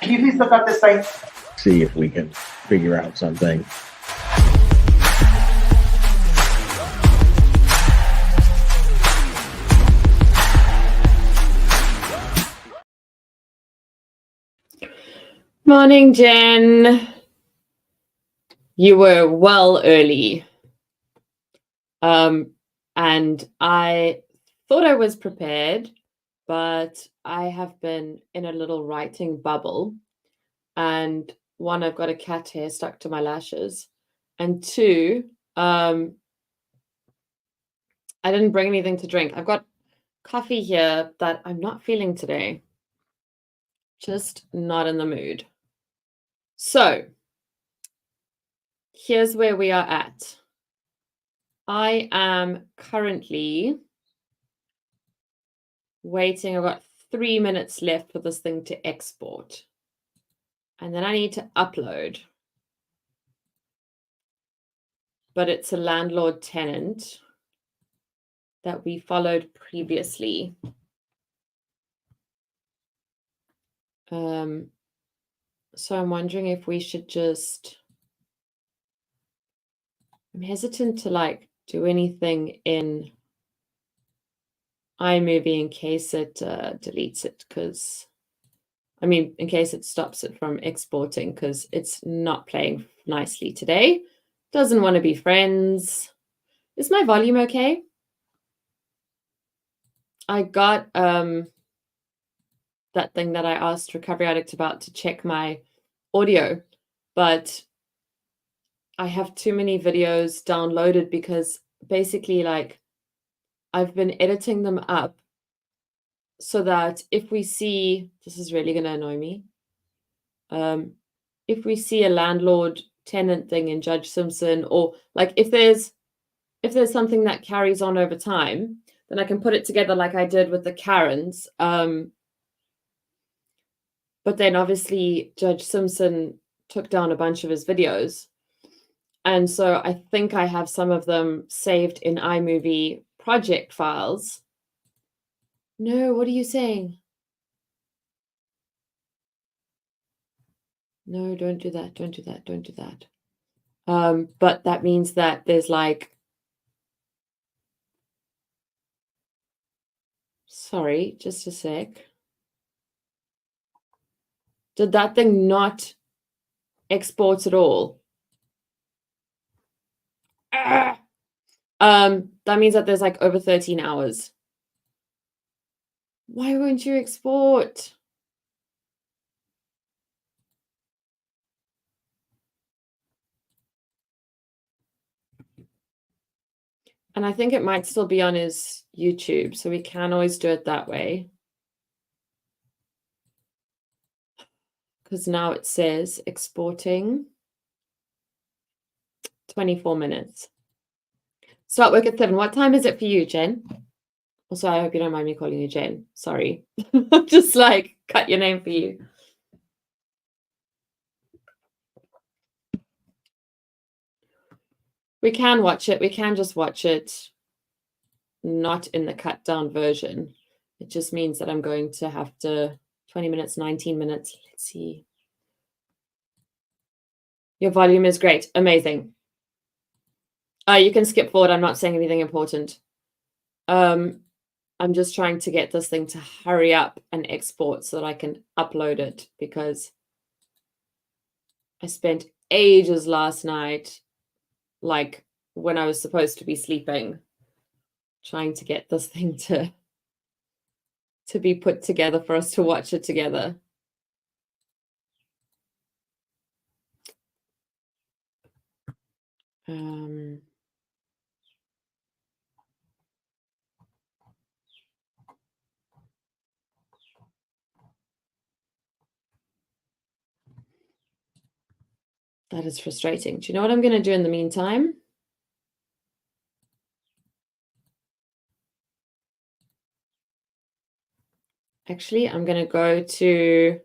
Can you please look up this thing? See if we can figure out something. Morning, Jen. You were well early. And I thought I was prepared, but I have been in a little writing bubble. And one, I've got a cat hair stuck to my lashes. And two, I didn't bring anything to drink. I've got coffee here that I'm not feeling today. Just not in the mood. So here's where we are at. I am currently waiting. I've got 3 minutes left for this thing to export. And then I need to upload. But it's a landlord tenant that we followed previously. So I'm wondering if we should just... I'm hesitant to do anything in iMovie in case it deletes it, because in case it stops it from exporting, because it's not playing nicely today. Doesn't want to be friends. Is my volume okay? I got that thing that I asked Recovery Addict about to check my audio, but I have too many videos downloaded because basically I've been editing them up so that if we see, this is really going to annoy me. If we see a landlord tenant thing in Judge Simpson, or if there's something that carries on over time, then I can put it together like I did with the Karens. But then obviously Judge Simpson took down a bunch of his videos. And so I think I have some of them saved in iMovie project files. No, what are you saying? No, don't do that. Don't do that. Don't do that. But that means that there's sorry, just a sec. Did that thing not export at all? That means that there's over 13 hours. Why won't you export? And I think it might still be on his YouTube, so we can always do it that way. Because now it says exporting 24 minutes. Start work at 7. What time is it for you, Jen? Also, I hope you don't mind me calling you Jen. Sorry. Just cut your name for you. We can watch it. We can just watch it not in the cut down version. It just means that I'm going to have to 20 minutes, 19 minutes. Let's see. Your volume is great. Amazing. You can skip forward. I'm not saying anything important. I'm just trying to get this thing to hurry up and export so that I can upload it, because I spent ages last night, when I was supposed to be sleeping, trying to get this thing to be put together for us to watch it together. That is frustrating. Do you know what I'm going to do in the meantime? Actually, I'm going to go to...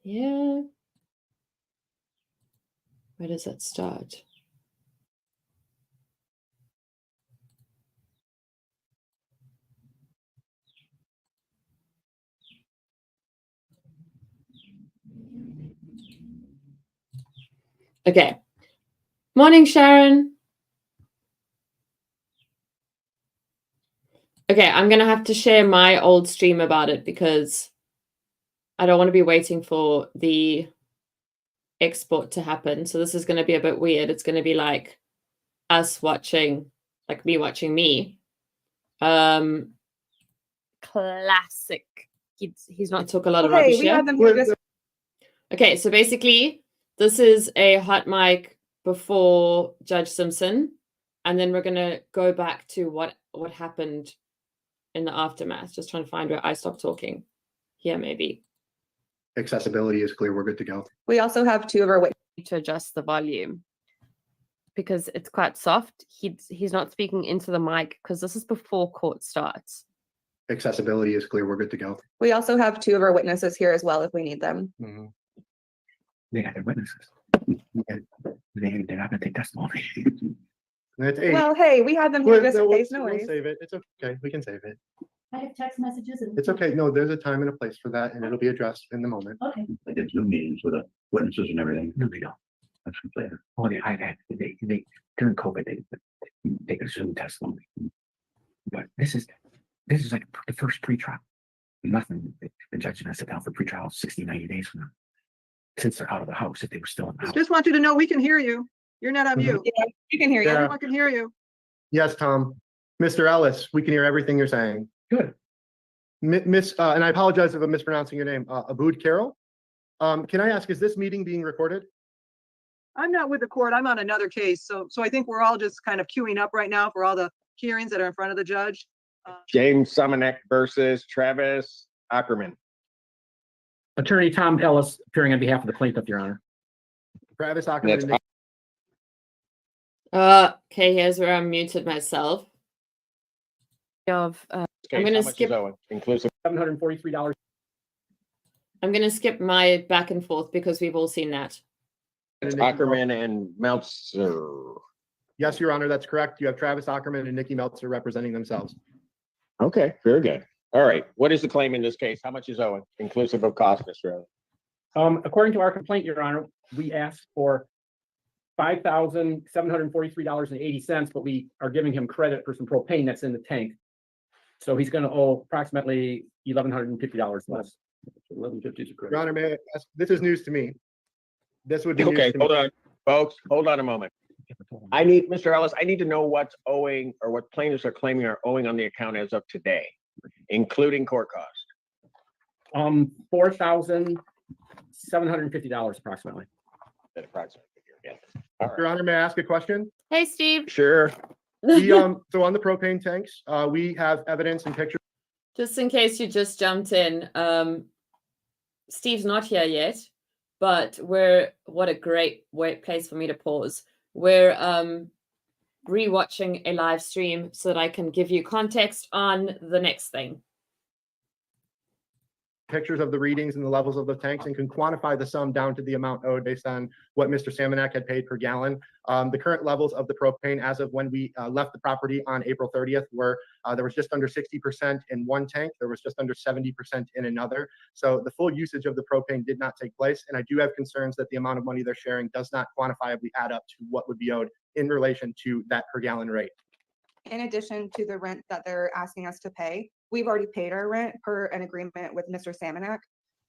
Yeah. Where does that start? Okay. Morning, Sharon. Okay, I'm going to have to share my old stream about it because I don't want to be waiting for the export to happen. So this is going to be a bit weird. It's going to be like us watching, like me watching me. Classic. He's not talk a lot of rubbish here. Okay, so basically, this is a hot mic before Judge Simpson, and then we're gonna go back to what happened in the aftermath. Just trying to find where I stopped talking. Here, maybe. Accessibility is clear. We're good to go. We also have two of our To adjust the volume because it's quite soft. He's not speaking into the mic because this is before court starts. Accessibility is clear. We're good to go. We also have two of our witnesses here as well if we need them. They got their witnesses. They're not gonna take testimony. That's eight. Well, hey, we had them here just in We'll case, no we'll worries. save it. It's okay. We can save it. I have text messages and. It's okay. No, there's a time and a place for that, and it'll be addressed in the moment. Okay. They did Zoom meetings with the witnesses and everything. No, they don't. That's later. Oh, they during COVID, they could Zoom testimony. But this is like the first pretrial. Nothing. The judge has to sit down for pretrial 60, 90 days from now. Since they're out of the house, if they were still in the house. Just want you to know we can hear you. You're not on mute. Yeah, you can hear you. Yeah. Everyone can hear you. Yes, Tom. Mr. Ellis, we can hear everything you're saying. Good. Miss, and I apologize if I'm mispronouncing your name, Abood Carroll. Can I ask, is this meeting being recorded? I'm not with the court. I'm on another case. So I think we're all just kind of queuing up right now for all the hearings that are in front of the judge. James Summonek versus Travis Ackerman. Attorney Tom Ellis, appearing on behalf of the plaintiff, Your Honor. Travis Ackerman. That's- Okay, here's where I muted myself. I'm gonna skip. Inclusive. $743. I'm gonna skip my back and forth because we've all seen that. Ackerman and Meltzer. Yes, Your Honor, that's correct. You have Travis Ackerman and Nikki Meltzer representing themselves. Okay, very good. All right. What is the claim in this case? How much is owing, inclusive of cost, Mr. Ellis? According to our complaint, Your Honor, we asked for $5,743.80, but we are giving him credit for some propane that's in the tank. So he's going to owe approximately $1,150 less. 1150 is Your correct. Honor, may I ask, this is news to me. This would be news Okay, to hold me. on, folks. Hold on a moment. I need, Mr. Ellis, I need to know what's owing or what plaintiffs are claiming are owing on the account as of today, including court cost. $4,750 approximately. That approximate figure, yeah. All right. Your Honor, may I ask a question? Hey, Steve. Sure. So on the propane tanks, we have evidence and pictures. Just in case you just jumped in, Steve's not here yet, but what a great place for me to pause. We're rewatching a live stream so that I can give you context on the next thing. Pictures of the readings and the levels of the tanks and can quantify the sum down to the amount owed based on what Mr. Samanak had paid per gallon. The current levels of the propane as of when we left the property on April 30th were there was just under 60% in one tank. There was just under 70% in another. So the full usage of the propane did not take place. And I do have concerns that the amount of money they're sharing does not quantifiably add up to what would be owed in relation to that per gallon rate. In addition to the rent that they're asking us to pay, we've already paid our rent per an agreement with Mr. Samanak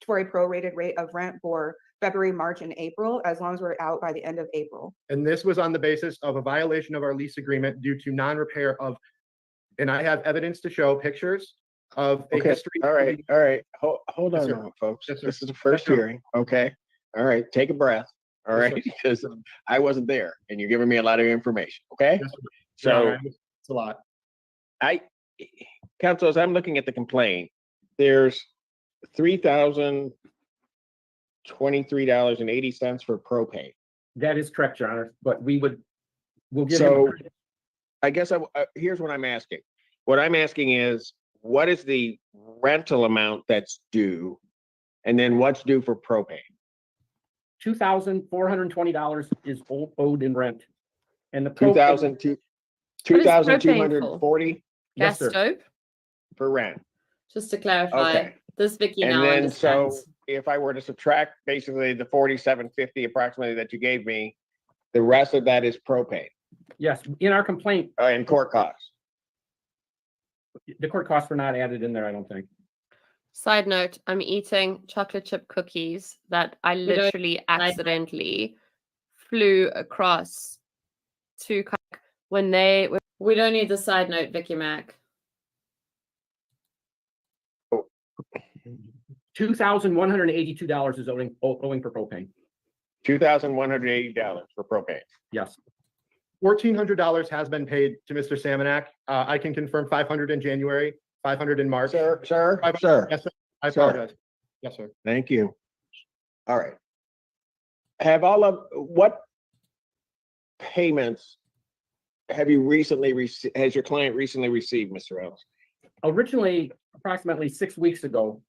for a prorated rate of rent for February, March, and April, as long as we're out by the end of April. And this was on the basis of a violation of our lease agreement due to non-repair of, and I have evidence to show pictures of a Okay, history. all right. Hold Yes, on sir. now, folks. Yes, sir. This is the first Yes, sir. hearing, okay? All right, take a breath, all Yes, right? sir. Because I wasn't there and you're giving me a lot of information, okay? Yes, sir. So It's a lot. Counsel, as I'm looking at the complaint, there's $3,023.80 for propane. That is correct, Your Honor, but we'll give So- him. I guess here's what I'm asking. What I'm asking is, what is the rental amount that's due? And then what's due for propane? $2,420 is owed in rent. And the Two propane- thousand two. What is propane for? 2,240 Yes, Gas sir. stove? for rent. Just to clarify, Okay. this Vicky And now then, so understands. if I were to subtract basically the 4750 approximately that you gave me, The rest of that is propane Yes, in our complaint, and court costs. the court costs were not added in there, I don't think. Side note, I'm eating chocolate chip cookies that I don't- literally accidentally flew across to when they. We don't need the side note, Vicky Mac. $2,182 is owing for propane. $2,180 for propane. Yes. $1,400 has been paid to Mr. Samanak. I can confirm 500 in January, 500 in March. Sir, Yes, sir. I Sir. apologize. Yes, sir. Thank you. All right. What payments have you recently received, has your client recently received, Mr. Ellis? Originally, approximately 6 weeks ago,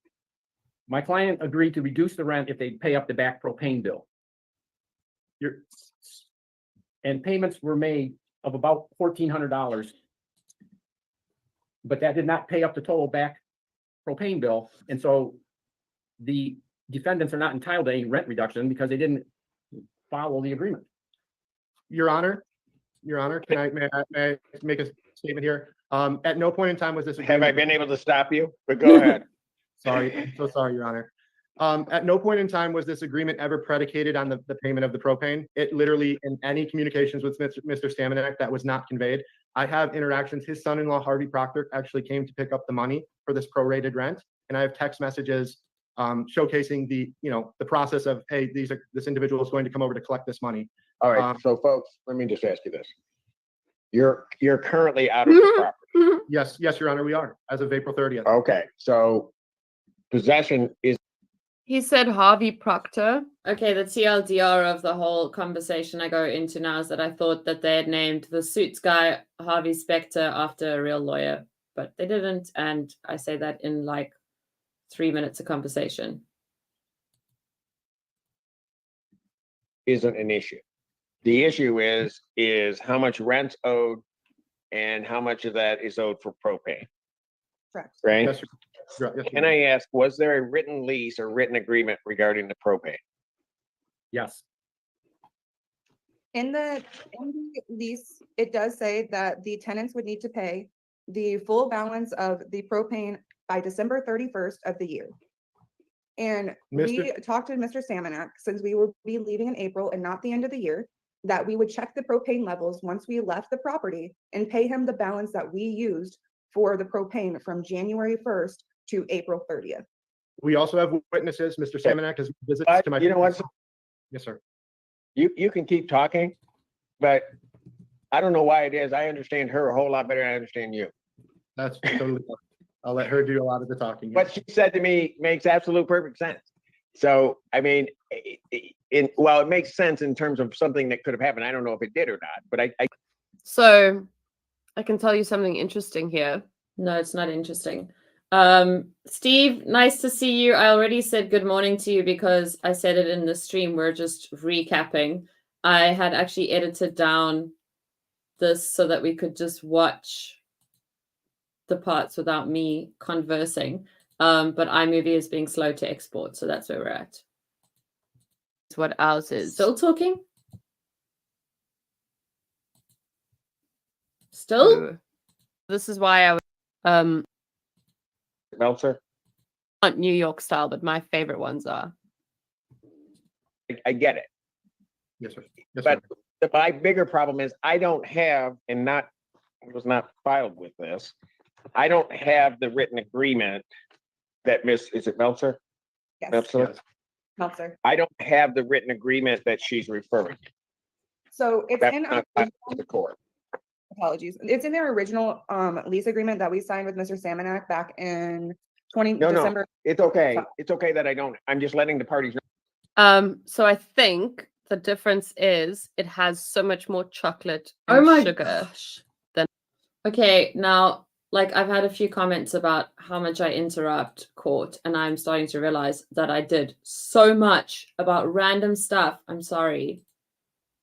my client agreed to reduce the rent if they pay up the back propane bill. And payments were made of about $1,400. But that did not pay up the total back propane bill, and so the defendants are not entitled to any rent reduction because they didn't follow the agreement. Your Honor, may I make a statement here? At no point in time was this. Have I agreement- been able to stop you? But go ahead. Sorry, I'm so sorry, Your Honor. At no point in time was this agreement ever predicated on the payment of the propane. It literally, in any communications with Mr. Stamanek, that was not conveyed. I have interactions. His son-in-law, Harvey Proctor, actually came to pick up the money for this prorated rent. And I have text messages showcasing the process of, hey, this individual is going to come over to collect this money. All right, so folks, let me just ask you this. You're currently out of the property. Yes, Your Honor, we are, as of April 30th. Okay, so possession is, He said Harvey Proctor. Okay, the TLDR of the whole conversation I go into now is that I thought that they had named the suits guy Harvey Specter after a real lawyer, but they didn't. And I say that in like 3 minutes of conversation. isn't an issue. The issue is how much rent's owed and how much of that is owed for propane, Correct. right? Yes, Your- yes, Can Your Honor. I ask, was there a written lease or written agreement regarding the propane? Yes. In the lease, it does say that the tenants would need to pay the full balance of the propane by December 31st of the year. And we talked to Mr. Samanak, since we will be leaving in April and not the end of the year, that we would check the propane levels once we left the property and pay him the balance that we used for the propane from January 1st to April 30th. We also have witnesses. Mr. Samanak has visits to my. You know what? Yes, sir. You can keep talking, but I don't know why it is. I understand her a whole lot better than I understand you. That's totally, fine. I'll let her do a lot of the talking. What she said to me makes absolute perfect sense. So, I mean, it makes sense in terms of something that could have happened. I don't know if it did or not, but I So I can tell you something interesting here. No, it's not interesting. Steve, nice to see you. I already said good morning to you because I said it in the stream. We're just recapping. I had actually edited down this so that we could just watch the parts without me conversing. But iMovie is being slow to export, so that's where we're at. It's what ours is. Still talking? Still? This is why I was Meltzer, not New York style, but my favorite ones are. I get it. Yes, sir. Yes, But sir. my bigger problem is I don't have, and it was not filed with this. I don't have the written agreement that is it Meltzer? Yes, Meltzer? Meltzer. I don't have the written agreement that she's referring to. So it's That's in not filed with the court. apologies. It's in their original lease agreement that we signed with Mr. Samanak back in No. December. It's okay. It's okay that I don't. I'm just letting the parties know. So I think the difference is it has so much more chocolate Oh and my sugar than. Okay, now like I've had a few comments about how much I interrupt court, and I'm starting to realize that I did so much about random stuff. I'm sorry.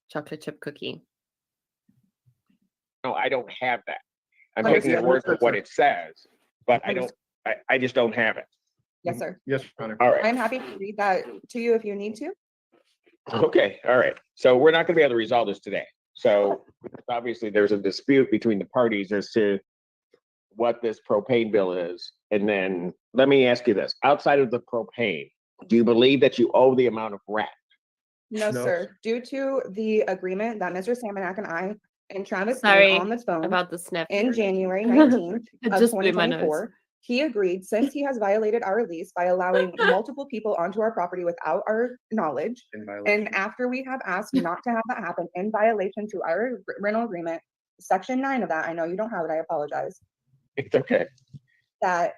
Chocolate chip cookie. No, I don't have that. I'm Okay, taking yeah, the word for understood, what sir. it says, but I don't. I just don't have it. Yes, sir. Yes, Your Honor. All right. I'm happy to read that to you if you need to. Okay, all right. So we're not gonna be able to resolve this today. So obviously there's a dispute between the parties as to what this propane bill is. And then let me ask you this, outside of the propane, do you believe that you owe the amount of rent? No, No. sir. Due to the agreement that Mr. Samanak and I and Travis made Sorry on the phone about the sniff. in January 19th It of just blew my nose. 2024, he agreed, since he has violated our lease by allowing multiple people onto our property without our knowledge, and after we have asked not to have that happen in violation to our rental agreement, section 9 of that, I know you don't have it, I apologize, It's okay. that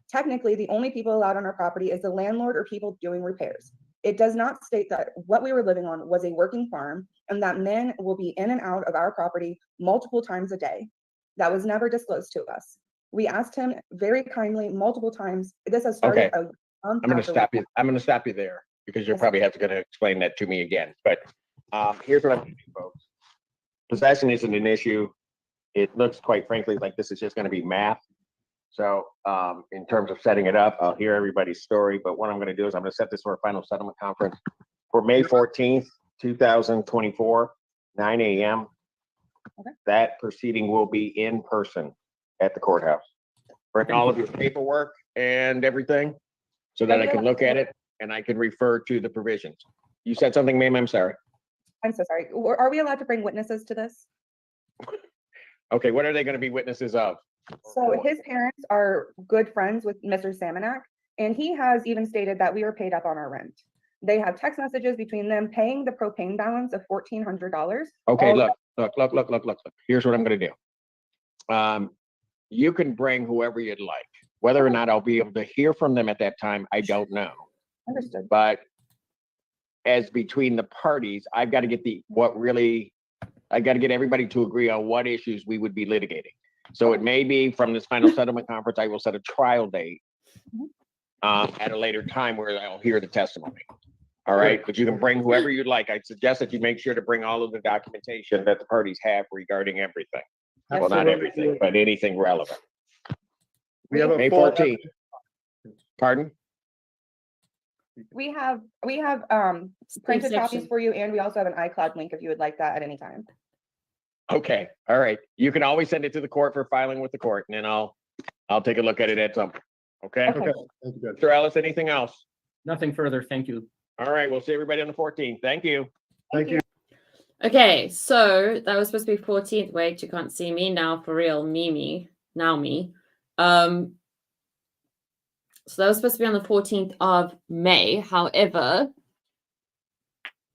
technically the only people allowed on our property is the landlord or people doing repairs. It does not state that what we were living on was a working farm and that men will be in and out of our property multiple times a day. That was never disclosed to us. We asked him very kindly multiple times. This has started a month I'm gonna after we- stop you. I'm gonna stop you there because you're Yes, sir. probably have to gonna explain that to me again. But here's what I'm gonna do, folks. Possession isn't an issue. It looks quite frankly like this is just gonna be math. So in terms of setting it up, I'll hear everybody's story, but what I'm gonna do is I'm gonna set this for a final settlement conference for May 14th, 2024, 9 a.m. Okay. That proceeding will be in person at the courthouse. Bring all of your paperwork and everything so that I can look at it and I can refer to the provisions. You said something, ma'am, I'm sorry. I'm so sorry. Are we allowed to bring witnesses to this? Okay, what are they gonna be witnesses of? So his parents are good friends with Mr. Samanak, and he has even stated that we were paid up on our rent. They have text messages between them paying the propane balance of $1,400. Okay, all- look. Here's what I'm gonna do. You can bring whoever you'd like. Whether or not I'll be able to hear from them at that time, I don't know. Understood. But as between the parties, I've got to get I got to get everybody to agree on what issues we would be litigating. So it may be from this final settlement conference, I will set a trial date at a later time where I'll hear the testimony. All right, but you can bring whoever you'd like. I'd suggest that you make sure to bring all of the documentation that the parties have regarding everything. Well, not everything, but anything relevant. We have a May full 14th. Pardon? We have printed copies section. for you, and we also have an iCloud link if you would like that at any time. Okay, all right. You can always send it to the court for filing with the court, and then I'll take a look at it at some point. Okay? Okay. Okay, thank you, Judge. Mr. Ellis, anything else? Nothing further. Thank you. All right, we'll see everybody on the 14th. Thank you. Thank you. Okay, so that was supposed to be 14th. Wait, you can't see me now for real. Me. So that was supposed to be on the 14th of May. However,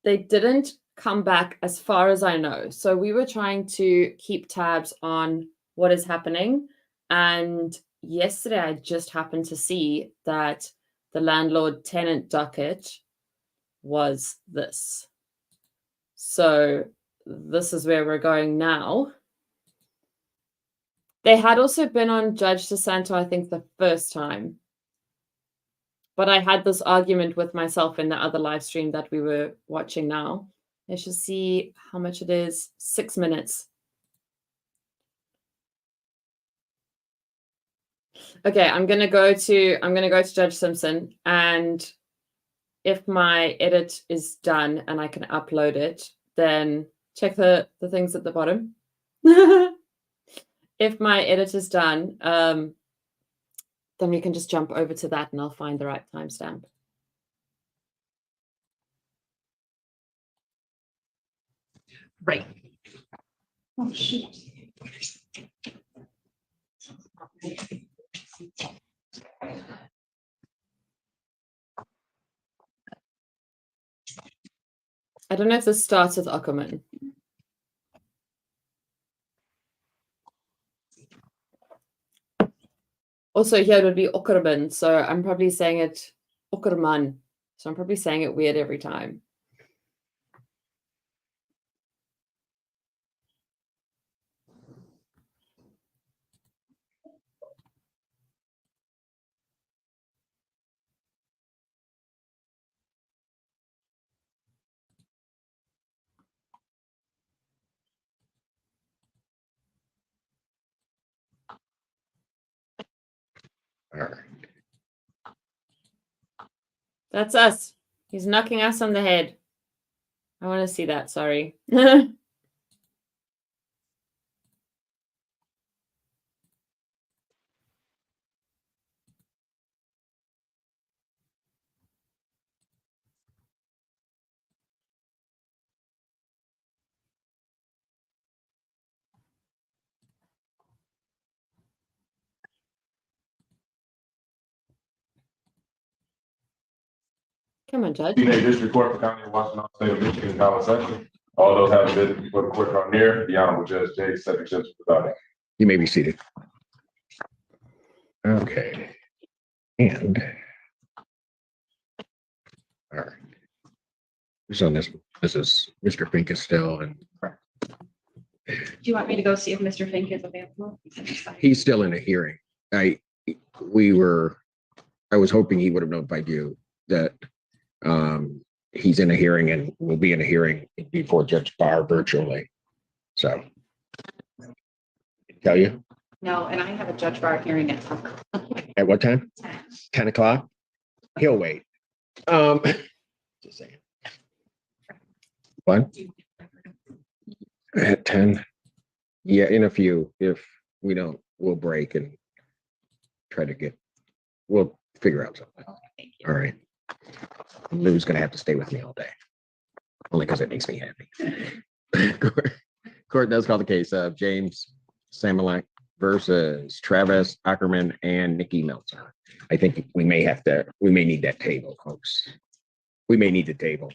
they didn't come back as far as I know. So we were trying to keep tabs on what is happening. And yesterday I just happened to see that the landlord tenant docket was this. So this is where we're going now. They had also been on Judge DeSanto, I think, the first time. But I had this argument with myself in the other live stream that we were watching now. Let's just see how much it is. 6 minutes. Okay, I'm gonna go to Judge Simpson, and if my edit is done and I can upload it, then check the things at the bottom. If my edit is done, then we can just jump over to that and I'll find the right timestamp. Right. Oh, shoot. I don't know if this starts with Ackerman. Also, here it would be Ockerman, so I'm probably saying it Ockerman. So I'm probably saying it weird every time. All right. That's us. He's knocking us on the head. I want to see that. Sorry. Come on, Judge. Teenage District Court for County of Washington, State of Michigan, College Session. All those having been before the court are near, the Honorable Judge J. Cedric Simpson presiding. You may be seated. Okay. And. All right. So this is Mr. Fink is still, and Do you want me to go see if Mr. Fink is available? he's still in a hearing. I was hoping he would have notified you that he's in a hearing and will be in a hearing before Judge Barr virtually. So. Tell you, No, and I have a Judge Barr hearing at 10 o'clock. at what time? 10 o'clock? He'll wait. Just saying. What? At 10? Yeah, in a few. If we don't, we'll break and try to we'll figure out something. Thank you. All right. Lou's gonna have to stay with me all day. Only because it makes me happy. Court does call the case of James Samalek versus Travis Ackerman and Nikki Meltzer. I think we may need that table, folks. We may need the table.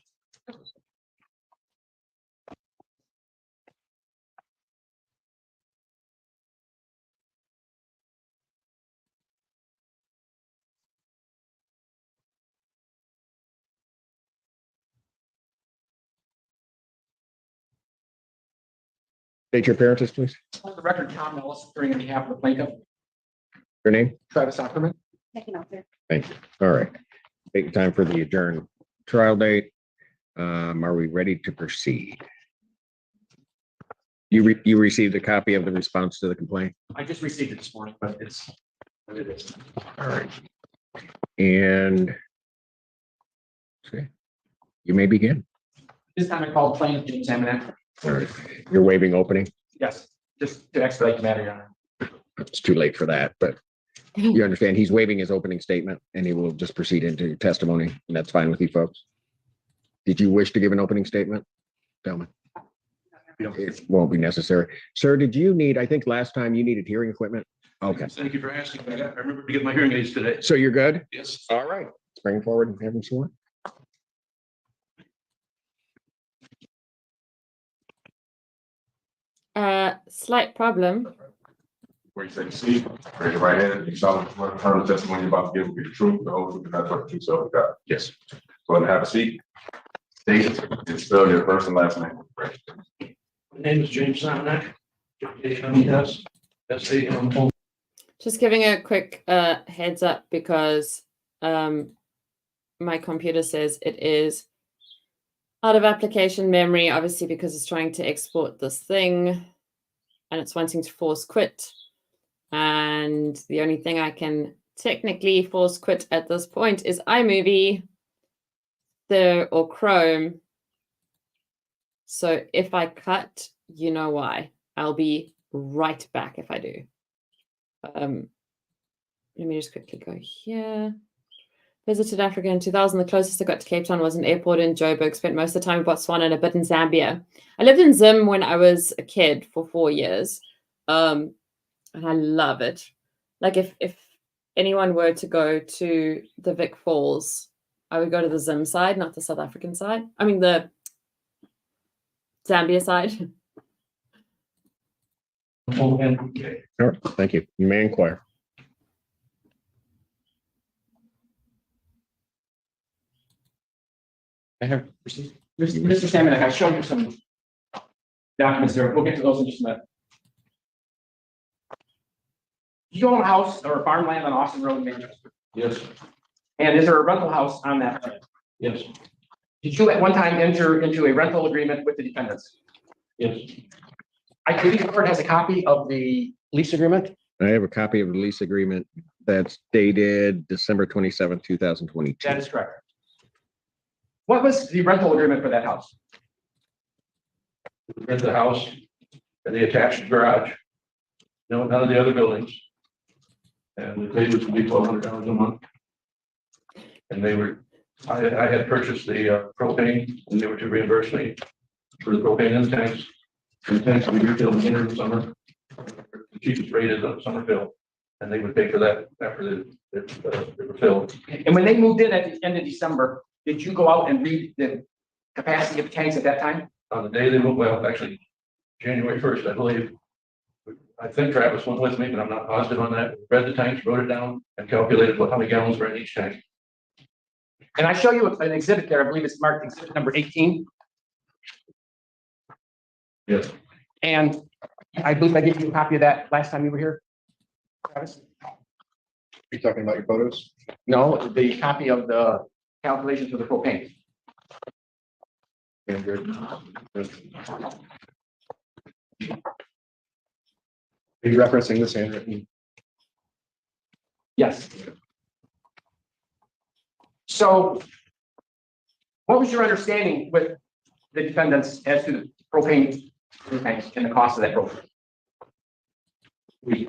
State your appearances, please. On the record, Tom Ellis, appearing on behalf of the plaintiff, Your name? Travis Ackerman. Thank you. All right. Take time for the adjourned trial date. Are we ready to proceed? You received a copy of the response to the complaint? I just received it this morning, but it's what it is. All right. And okay, you may begin. This time I called plaintiff James Samalek. All right. You're waiving opening. Yes, just to expedite the matter, Your Honor. It's too late for that, but you understand he's waiving his opening statement and he will just proceed into testimony, and that's fine with you folks. Did you wish to give an opening statement? Tell me. It won't be necessary. Sir, did you need, I think last time you needed hearing equipment? Okay, Thank you for asking. I remember to get my hearing aids today. so you're good? Yes. All right. Let's bring him forward and have him sworn. Slight problem. Where you say the seat, raise your right hand, you solemnly swear to affirm the testimony you're about to give will be the truth, the whole truth, and nothing but the truth, so help you God. Yes. Go ahead and have a seat. State and spell your first and last name. My name is James Samanek. Yes, that's Just giving a quick heads up because my computer says it is out of application memory, obviously because it's trying to export this thing and it's wanting to force quit. And the only thing I can technically force quit at this point is iMovie or Chrome. So if I cut, you know why. I'll be right back if I do. Let me just quickly go here. Visited Africa in 2000. The closest I got to Cape Town was an airport in Joburg. Spent most of the time in Botswana and a bit in Zambia. I lived in Zim when I was a kid for 4 years. And I love it. Like if anyone were to go to the Vic Falls, I would go to the Zim side, not the South African side. I mean the Zambia side. All right, thank you. You may inquire. I have received. Mr. Samalek, I showed you some documents there. We'll get to those in just a minute. You own a house or a farmland on Austin Road in Manchester. Yes, And is there a rental house on that land? yes, Did you at one time enter into a rental agreement with the defendants? yes. I believe the court has a copy of the lease agreement. I have a copy of the lease agreement that's dated December 27, 2022. That is correct. What was the rental agreement for that house? rent the house and the attached garage. No, none of the other buildings. And the pay was to be $1,200 a month. And they were, I had purchased the propane and they were to reimburse me for the propane in the tanks. And the tanks would be refilled in the winter and summer. The cheapest rate is on summer fill. And they would pay for that after they were filled. And when they moved in at the end of December, did you go out and read the capacity of the tanks at that time? On the day they moved, well, actually, January 1st, I believe. I think Travis went with me, but I'm not positive on that. Read the tanks, wrote it down, and calculated how many gallons were in each tank. And I show you an exhibit there. I believe it's marked exhibit number 18. Yes. And I believe I gave you a copy of that last time you were here. Travis? You talking about your photos? No, the copy of the calculations for the propane. Are you referencing this handwritten? Yes. So what was your understanding with the defendants as to the propane tanks and the cost of that propane? We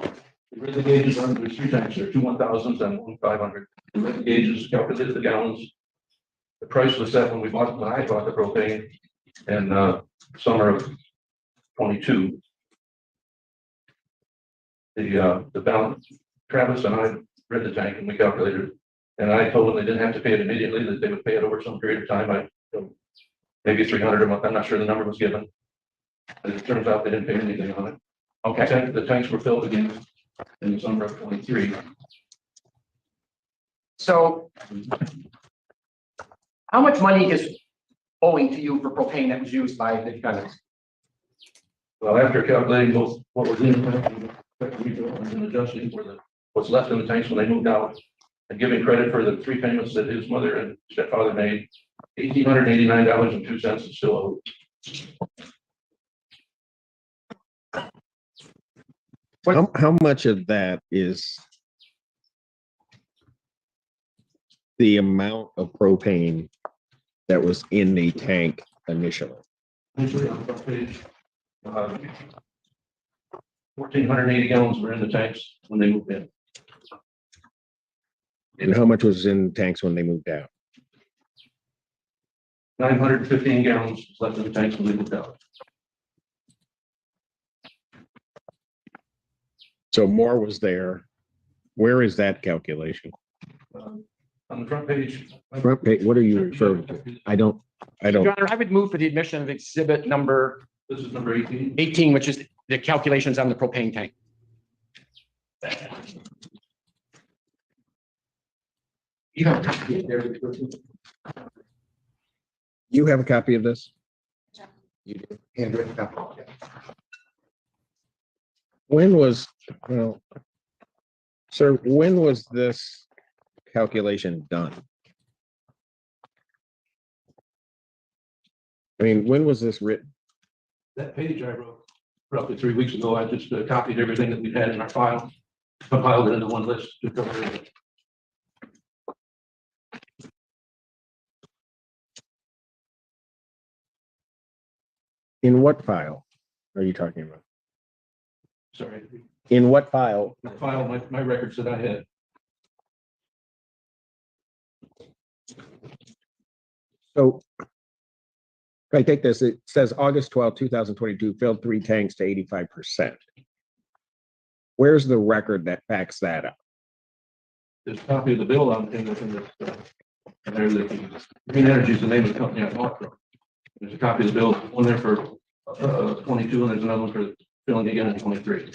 read the gauges on the three tanks, there are 2 1,000s and 1 500. We read the gauges, calculated the gallons. The price was set when I bought the propane in summer of 22. The balance, Travis and I read the tank and we calculated it. And I told them they didn't have to pay it immediately, that they would pay it over some period of time. Maybe 300 a month. I'm not sure the number was given. But it turns out they didn't pay anything on it. Okay. The tanks were filled again in the summer of 23. So how much money is owing to you for propane that was used by the defendants? Well, after calculating both what was in the tank and adjusting for what's left in the tanks when they moved out, and giving credit for the 3 payments that his mother and stepfather made, $1,889.02 is still owed. How much of that is the amount of propane that was in the tank initially? Usually on the front page, 1,480 gallons were in the tanks when they moved in. And how much was in tanks when they moved out? 915 gallons was left in the tanks when they moved out. So more was there. Where is that calculation? On the front page. Front page, what are you referring to? I don't. Your Honor, I would move for the admission of exhibit number This is number 18. 18, which is the calculations on the propane tank. You have a copy of this? You do. Handwritten copy. When was, well, sir, when was this calculation done? I mean, when was this written? That page I wrote roughly 3 weeks ago. I just copied everything that we had in our file, compiled it into one list to cover everything. In what file are you talking about? Sorry, In what file? I filed my records that I had. So if I take this, it says August 12, 2022, filled 3 tanks to 85%. Where's the record that backs that up? There's a copy of the bill on in this, and there's the Green Energy is the name of the company I bought from. There's a copy of the bill, one there for 22, and there's another one for filling again in 23.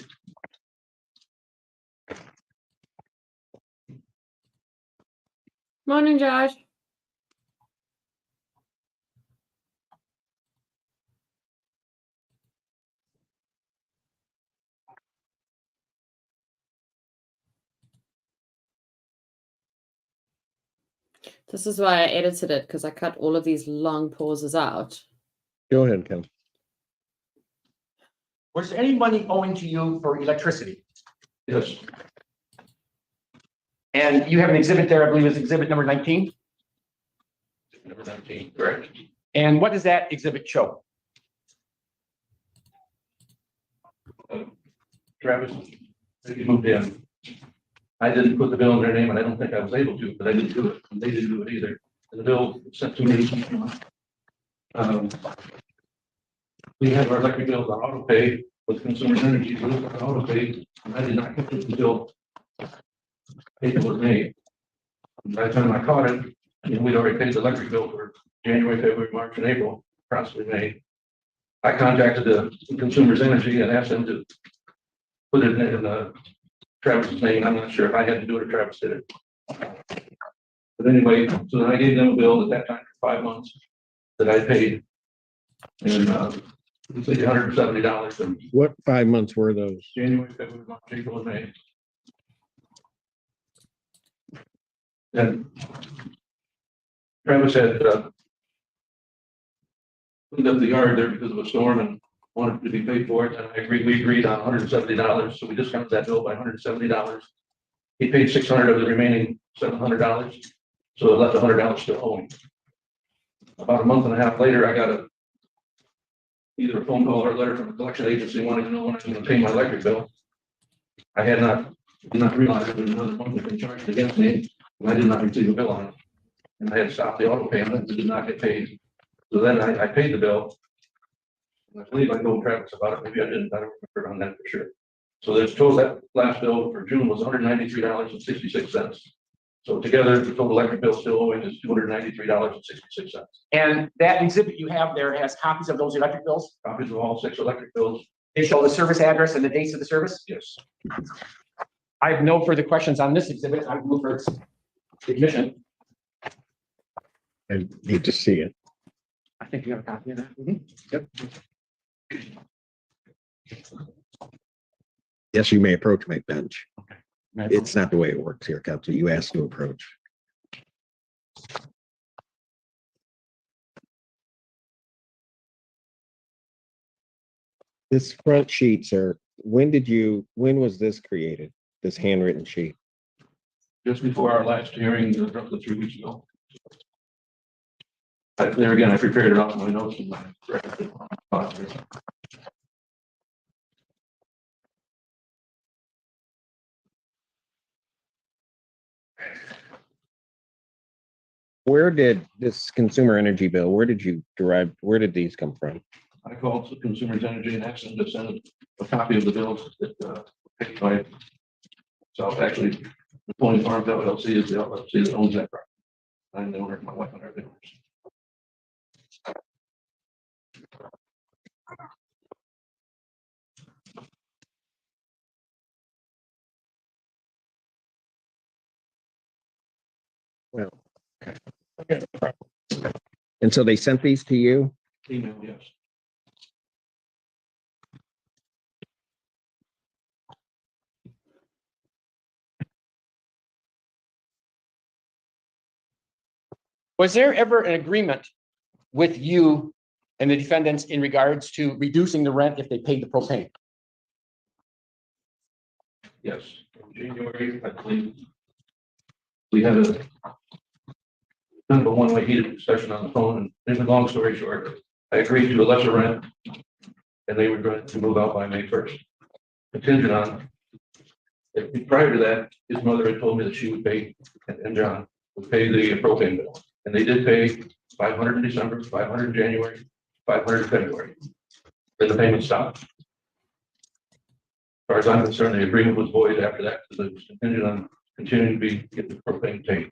Morning, Josh. This is why I edited it, because I cut all of these long pauses out. Go ahead, Ken. Was there any money owing to you for electricity? Yes, And you have an exhibit there, I believe it's exhibit number 19. number 19, correct. And what does that exhibit show? Travis, he moved in. I didn't put the bill in their name, and I don't think I was able to, but I didn't do it, and they didn't do it either. And the bill was sent to me. We have our electric bills on auto pay with Consumer Energy, we looked at auto pay, and I did not catch it until payment was made. By the time I caught it, we'd already paid the electric bill for January, February, March, and April, possibly May. I contacted the Consumers Energy and asked them to put it in Travis's name. I'm not sure if I had to do it or Travis did it. But anyway, so then I gave them a bill at that time for 5 months that I paid. And it's $170 from What 5 months were those? January, February, March, April, and May. And Travis had cleaned up the yard there because of a storm and wanted to be paid for it, and we agreed on $170, so we discounted that bill by $170. He paid $600 of the remaining $700, so it left $100 still owing. About a month and a half later, I got either a phone call or a letter from the collection agency wanting to know when I was going to pay my electric bill. I did not realize that another month had been charged against me, and I did not receive a bill on it. And I had stopped the auto payment, it did not get paid. So then I paid the bill. I believe I told Travis about it, maybe I didn't, I don't remember on that for sure. So there's total, that last bill for June was $193.66. So together, the total electric bill still owing is $293.66. And that exhibit you have there has copies of those electric bills? Copies of all 6 electric bills. They show the service address and the dates of the service? Yes. I have no further questions on this exhibit. I move for its admission. I need to see it. I think you have a copy of that. Yep. Yes, you may approach my bench. Okay. It's not the way it works here, Council. You asked to approach. This front sheet, sir, when was this created? This handwritten sheet? Just before our last hearing, roughly 3 weeks ago. There again, I prepared it off my notes in my record. Where did this consumer energy bill, where did these come from? I called the Consumers Energy and asked them to send a copy of the bills that paid by itself. Actually, the Pony Farms LLC is the LLC that owns that property. I'm the owner of my wife and our business. Well, okay. And so they sent these to you? Email, yes. Was there ever an agreement with you and the defendants in regards to reducing the rent if they paid the propane? Yes, in January, I believe we had a kind of a one-way heated discussion on the phone, and in a long story short, I agreed to a lesser rent, and they were going to move out by May 1st. Contingent on, prior to that, his mother had told me that she would pay, and John would pay the propane bill, and they did pay $500 in December, $500 in January, $500 in February. Then the payment stopped. As far as I'm concerned, the agreement was void after that, because it was contingent on continuing to get the propane paid.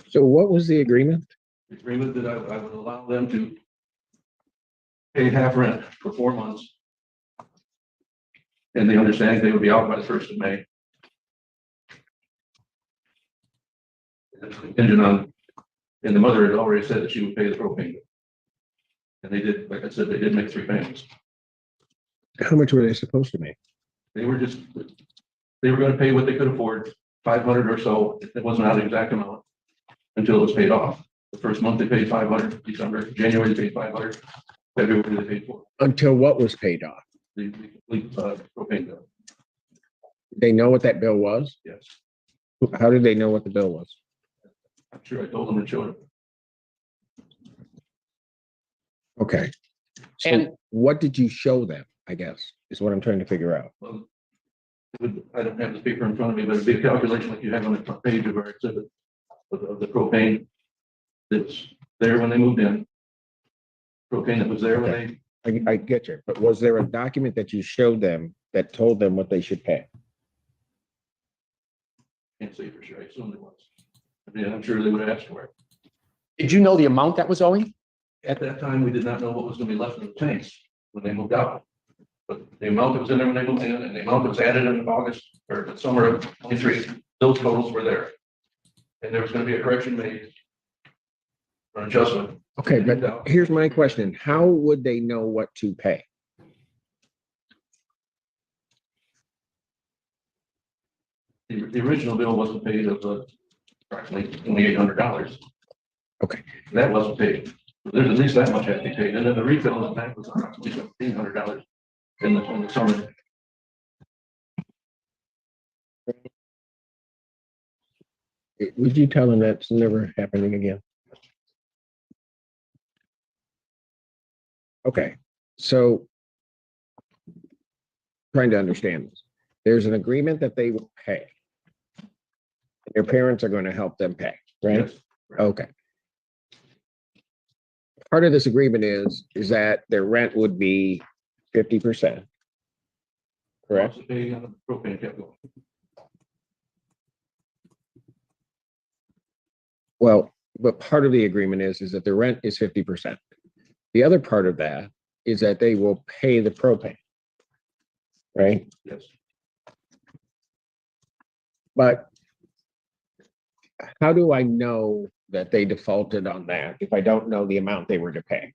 So what was the agreement? The agreement that I would allow them to pay half rent for 4 months. And they understand they would be out by the 1st of May. And it's contingent on, and the mother had already said that she would pay the propane bill. And they did, like I said, they did make 3 payments. How much were they supposed to make? They were going to pay what they could afford, 500 or so. It wasn't out the exact amount until it was paid off. The first month they paid 500, December, January they paid 500, February they paid 400. Until what was paid off? The complete propane bill. They know what that bill was? Yes. How did they know what the bill was? I'm sure I told them and showed them. Okay. So And- what did you show them, I guess? is what I'm trying to figure out. Well, I don't have the paper in front of me, but it'd be a calculation like you have on the front page of our exhibit of the propane that's there when they moved in. Propane that was there when they, I get you, but was there a document that you showed them that told them what they should pay? can't say for sure, I assume it was. I mean, I'm sure they would have asked for it. Did you know the amount that was owing? At that time, we did not know what was gonna be left in the tanks when they moved out. But the amount that was in there when they moved in and the amount that was added in August or the summer of 23, those totals were there. And there was gonna be a correction made. Or an adjustment. Okay, but here's my question. How would they know what to pay? The original bill wasn't paid of approximately $2,800. Okay. That wasn't paid. There's at least that much had to be paid. And then the refill in the bank was approximately $1,500 in the summer. Would you tell them that's never happening again? Okay, so trying to understand this. There's an agreement that they will pay. Their parents are going to help them pay, right? Yes. Okay. Part of this agreement is that their rent would be 50%. Correct? Once the pay on the propane kept going. Well, but part of the agreement is that the rent is 50%. The other part of that is that they will pay the propane. Right? Yes. But how do I know that they defaulted on that if I don't know the amount they were to pay?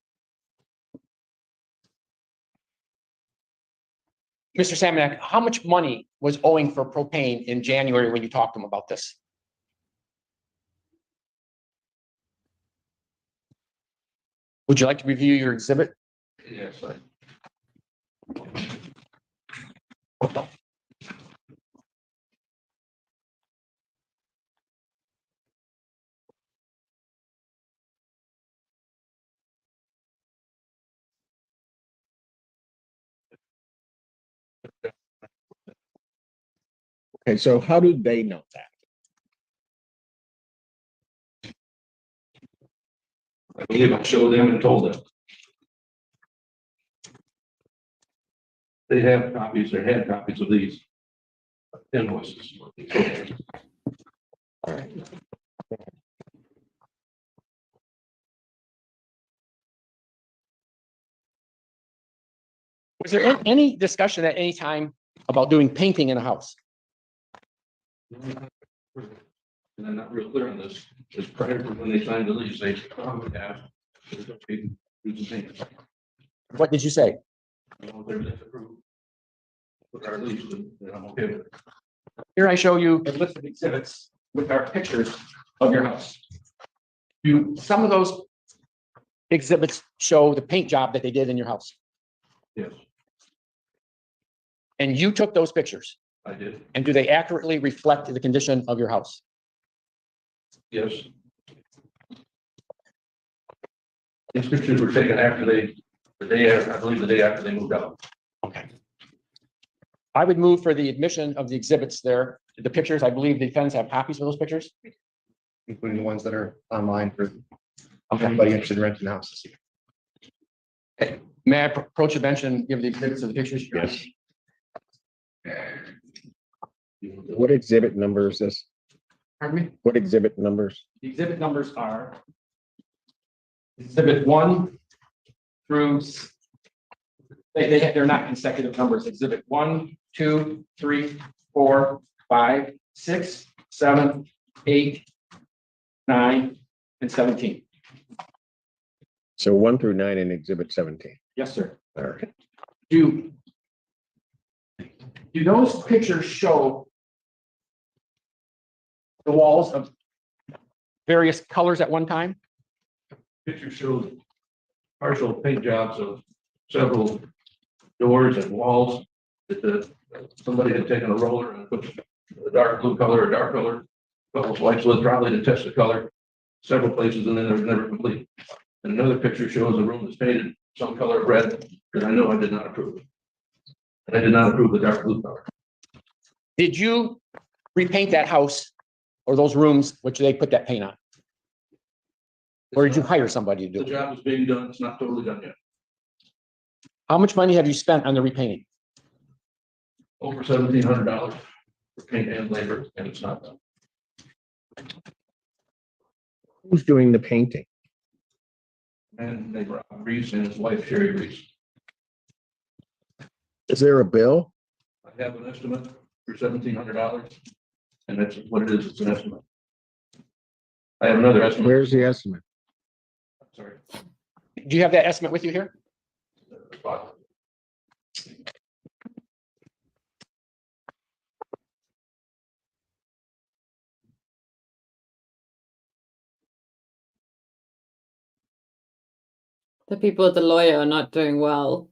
Mr. Samanek, how much money was owing for propane in January when you talked to him about this? Would you like to review your exhibit? Yes, Okay, so how do they know that? I believe I showed them and told them. They have copies, they had copies of these invoices. All right. Was there any discussion at any time about doing painting in a house? And I'm not real clear on this, just prior to when they signed the lease, they probably asked. What did you say? With our lease, then I'm okay with it. Here I show you a list of exhibits with our pictures of your house. Some of those exhibits show the paint job that they did in your house. Yes, And you took those pictures. I did. And do they accurately reflect the condition of your house? Yes. These pictures were taken after the day after, I believe the day after they moved out. Okay. I would move for the admission of the exhibits there. The pictures, I believe the feds have copies of those pictures. Including the ones that are online for Okay. anybody interested in renting houses. May I approach the bench and give the exhibits of the pictures? Yes. What exhibit number is this? Pardon me? What exhibit numbers? The exhibit numbers are exhibit 1 through, they're not consecutive numbers. Exhibit 1, 2, 3, 4, 5, 6, 7, 8, 9, and 17. So 1 through 9 in exhibit 17. Yes, sir. All right. Do those pictures show the walls of various colors at one time? Picture shows partial paint jobs of several doors and walls that somebody had taken a roller and put a dark blue color or dark color, couple swipes with probably to test the color, several places, and then they were never complete. And another picture shows a room that's painted some color of red that I know I did not approve. And I did not approve the dark blue color. Did you repaint that house or those rooms which they put that paint on? Or did you hire somebody to The do it? job is being done. It's not totally done yet. How much money have you spent on the repainting? Over $1,700 for paint and labor, and it's not done. Who's doing the painting? And neighbor Reese and his wife Sherry Reese. Is there a bill? I have an estimate for $1,700, and that's what it is. It's an estimate. I have another estimate. Where's the estimate? Sorry. Do you have that estimate with you here? The people at the lawyer are not doing well.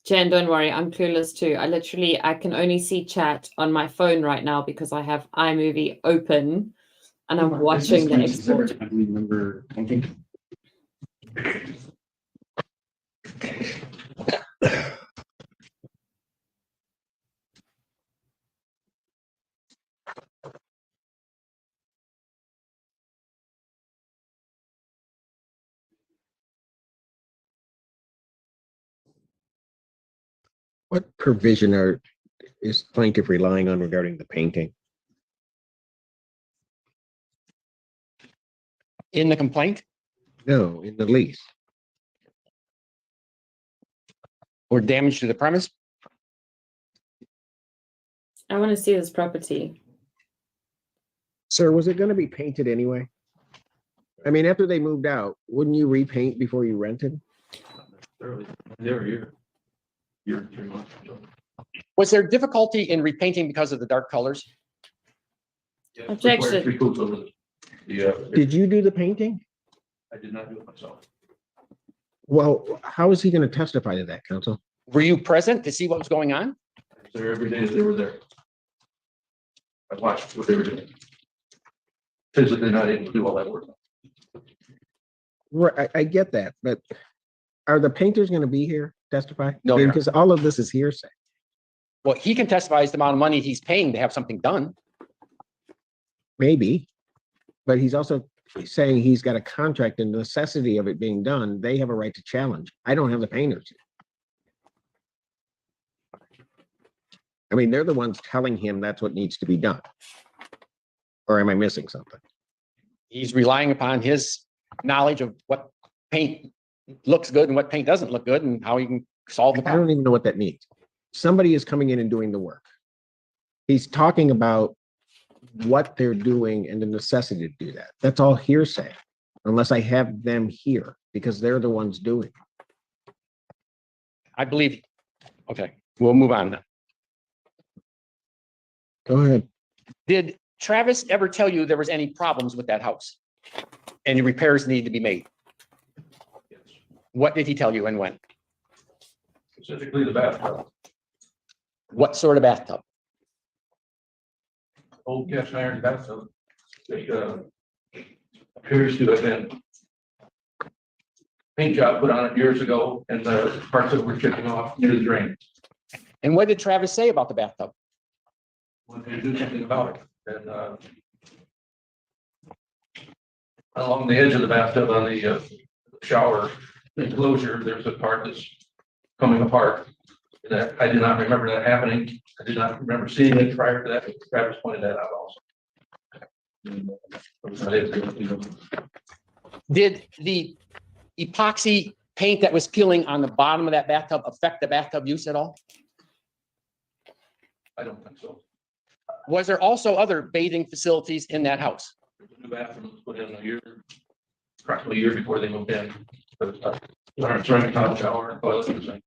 Jen, don't worry, I'm clueless too. I can only see chat on my phone right now because I have iMovie open and I'm watching the export. I remember thinking. What provision is plaintiff relying on regarding the painting? In the complaint No, in the lease. or damage to the premise? I want to see this property. Sir, was it going to be painted anyway? I mean, after they moved out, wouldn't you repaint before you rented? Early, they're here. Year, 3 months. So, Was there difficulty in repainting because of the dark colors? yeah, Objection. required 3 coats over the, Did you do the painting? I did not do it myself. Well, how is he going to testify to that, counsel? Were you present to see what was going on? I was there every day that they were there. I watched what they were doing. Physically not able to do all that work. Right, I get that, but are the painters going to be here testify? No, they're not. Because all of this is hearsay. Well, he can testify as the amount of money he's paying to have something done. Maybe, but he's also saying he's got a contract and the necessity of it being done. They have a right to challenge. I don't have the painters. I mean, they're the ones telling him that's what needs to be done. Or am I missing something? He's relying upon his knowledge of what paint looks good and what paint doesn't look good and how he can solve the I problem. don't even know what that means. Somebody is coming in and doing the work. He's talking about what they're doing and the necessity to do that. That's all hearsay, unless I have them here, because they're the ones doing it. I believe, okay, we'll move on then. Go ahead. Did Travis ever tell you there was any problems with that house? Any repairs need to be made? Yes. What did he tell you and when? Specifically the bathtub. What sort of bathtub? Old cast iron bathtub. That appears to have been paint job put on it years ago, and the parts that were chipping off near the drain. And what did Travis say about the bathtub? Wanted to do something about it. And along the edge of the bathtub on the shower enclosure, there's a part that's coming apart. That I did not remember that happening. I did not remember seeing it prior to that. But Travis pointed that out also. I was not able to, you know, Did the epoxy paint that was peeling on the bottom of that bathtub affect the bathtub use at all? I don't think so. Was there also other bathing facilities in that house? The new bathroom was put in approximately a year before they moved in. But ceramic tile shower, toilet, and sink.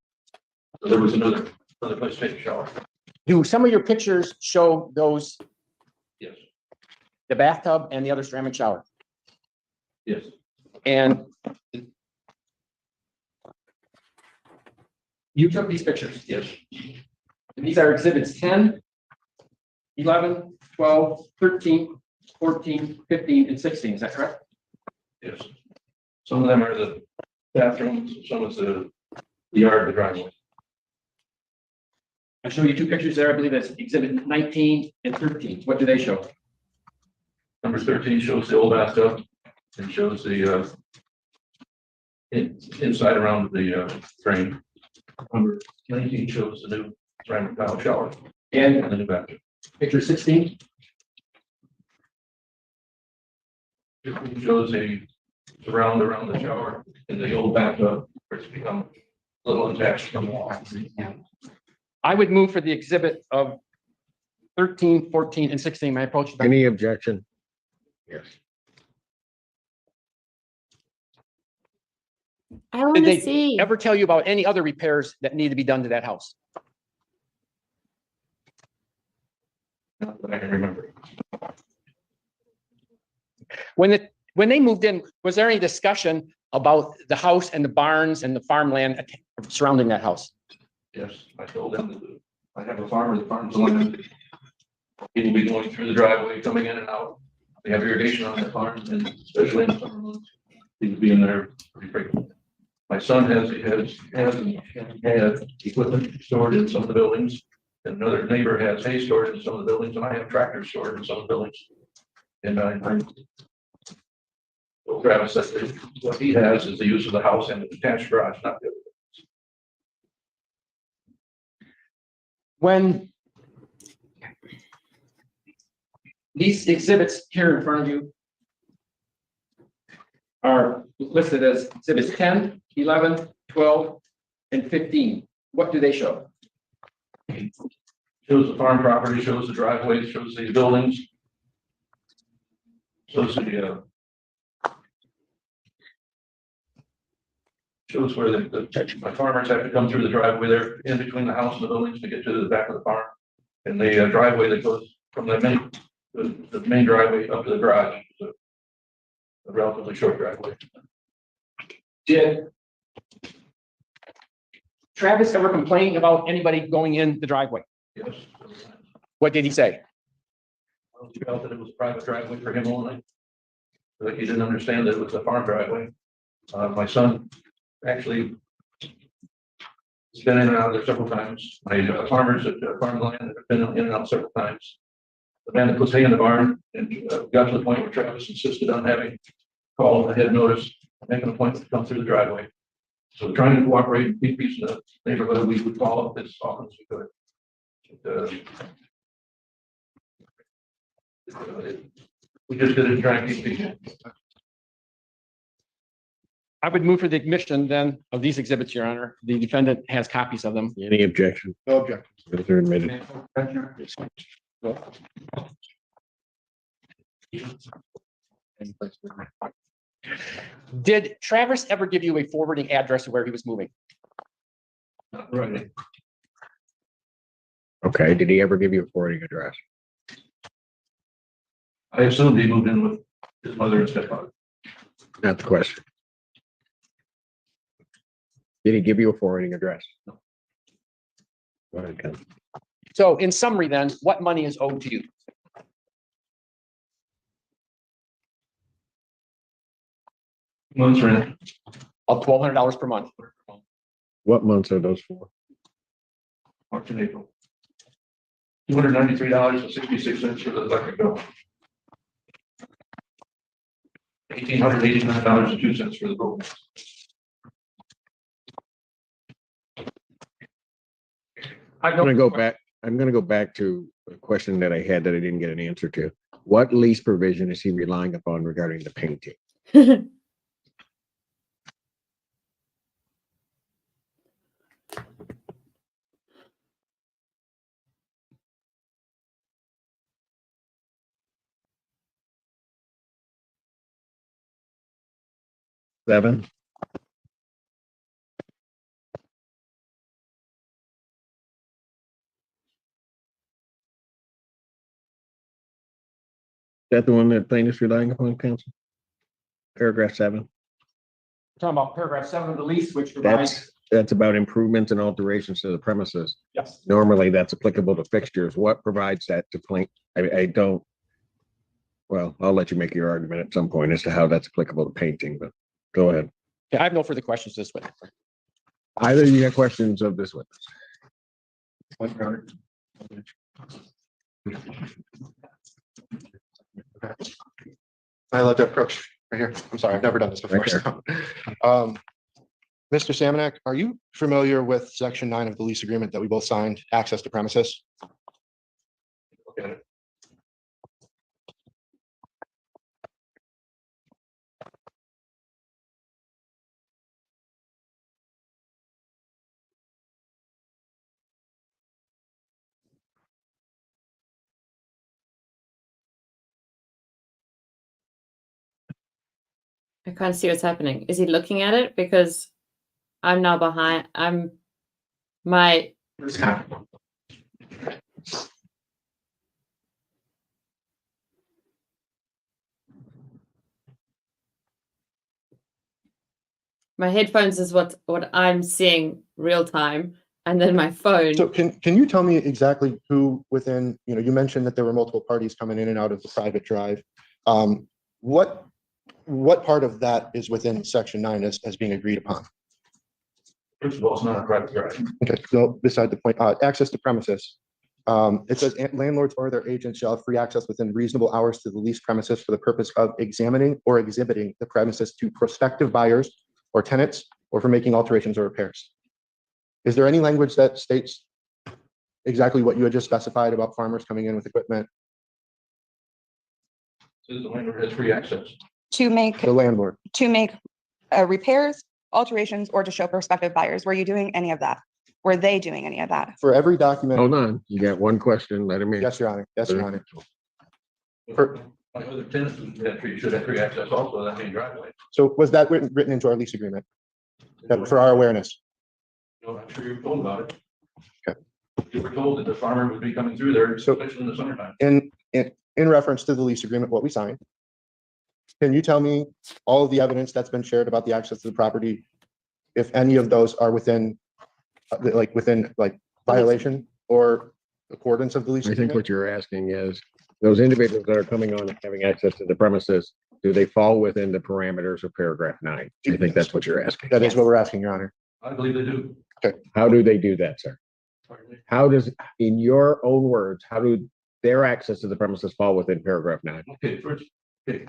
So there was another place to take a shower. Do some of your pictures show those, Yes, the bathtub and the other ceramic shower? yes. And you took these pictures? Yes, And these are exhibits 10, 11, 12, 13, 14, 15, and 16, is that correct? yes. Some of them are the bathrooms, some of the yard, the driveway. I show you two pictures there. I believe that's exhibit 19 and 13. What do they show? Number 13 shows the old bathtub and shows the inside around the frame. Number 19 shows the new ceramic tile shower And and the new bathroom. picture 16? It shows a surround around the shower in the old bathtub, where it's become a little attached from the wall. I would move for the exhibit of 13, 14, and 16. My approach. Any objection? Yes. I want Did to they see. ever tell you about any other repairs that need to be done to that house? Not that I can remember. When they moved in, was there any discussion about the house and the barns and the farmland surrounding that house? Yes, I told them that I have a farmer that farms the land. He will be going through the driveway, coming in and out. We have irrigation on that farm, and especially in the summer months, he will be in there pretty frequently. My son has equipment stored in some of the buildings. And another neighbor has hay stored in some of the buildings, and I have tractors stored in some of the buildings. And I told Travis that what he has is the use of the house and the detached garage, not the other. When these exhibits here in front of you are listed as exhibits 10, 11, 12, and 15, what do they show? Shows the farm property, shows the driveway, shows the buildings. Shows the shows where my farmers have to come through the driveway there in between the house and the buildings to get to the back of the farm. And the driveway that goes from the main driveway up to the garage is a relatively short driveway. Did Travis ever complain about anybody going in the driveway? Yes. What did he say? He felt that it was a private driveway for him only. Like he didn't understand that it was a farm driveway. My son actually has been in and out of there several times. My farmers at farmland have been in and out several times. The man that puts hay in the barn and got to the point where Travis insisted on having called ahead notice, make an appointment to come through the driveway. So trying to cooperate and keep peace in the neighborhood, we would follow up as often as we could. We just didn't try and keep peace. I would move for the admission then of these exhibits, Your Honor. The defendant has copies of them. Any objection? No objection. Those are admitted. Did Travis ever give you a forwarding address of where he was moving? Right. Okay, did he ever give you a forwarding address? I assumed he moved in with his mother and stepfather. Not the question. Did he give you a forwarding address? No. Okay. So in summary then, what money is owed to you? Months rent. Of $1,200 per month. What months are those for? March and April. $293.66 for the electric bill. $1,889.02 for the road. I'm gonna go back to a question that I had that I didn't get an answer to. What lease provision is he relying upon regarding the painting? Seven? Is that the one that plaintiff's relying upon, counsel? Paragraph 7. Talking about paragraph 7 of the lease, which provides. That's about improvements and alterations to the premises. Yes. Normally, that's applicable to fixtures. What provides that to plaint? I don't. Well, I'll let you make your argument at some point as to how that's applicable to painting, but go ahead. I have no further questions this way. Either you have questions of this witness. I let that approach right here. I'm sorry, I've never done this before. Right there. so. Mr. Samanak, are you familiar with section 9 of the lease agreement that we both signed, access to premises? Okay. I can't see what's happening. Is he looking at it? Because I'm now behind. My headphones is what I'm seeing real time, and then my phone. So can you tell me exactly who within, you mentioned that there were multiple parties coming in and out of the private drive. What part of that is within section 9 as being agreed upon? First of all, it's not a private drive. Okay, so beside the point, access to premises. It says landlords or their agents shall have free access within reasonable hours to the leased premises for the purpose of examining or exhibiting the premises to prospective buyers or tenants, or for making alterations or repairs. Is there any language that states exactly what you had just specified about farmers coming in with equipment? Says the landlord has free access. To make The landlord. repairs, alterations, or to show prospective buyers. Were you doing any of that? Were they doing any of that? For every document. Hold on, you got one question, let him in. Yes, Your Honor. Yes, Your Honor. My other tenants should have free access also to that main driveway. So was that written into our lease agreement? That for our awareness? No, I'm sure you were told about it. Okay. You were told that the farmer would be coming through there, So- especially in the summertime. In reference to the lease agreement, what we signed, can you tell me all of the evidence that's been shared about the access to the property? If any of those are within violation or accordance of the lease I think agreement? what you're asking is, those individuals that are coming on and having access to the premises, do they fall within the parameters of paragraph 9? I think that's what you're asking. That is what we're asking, Your Honor. I believe they do. How do they do that, sir? How does, in your own words, how do their access to the premises fall within paragraph 9? Okay, first, okay.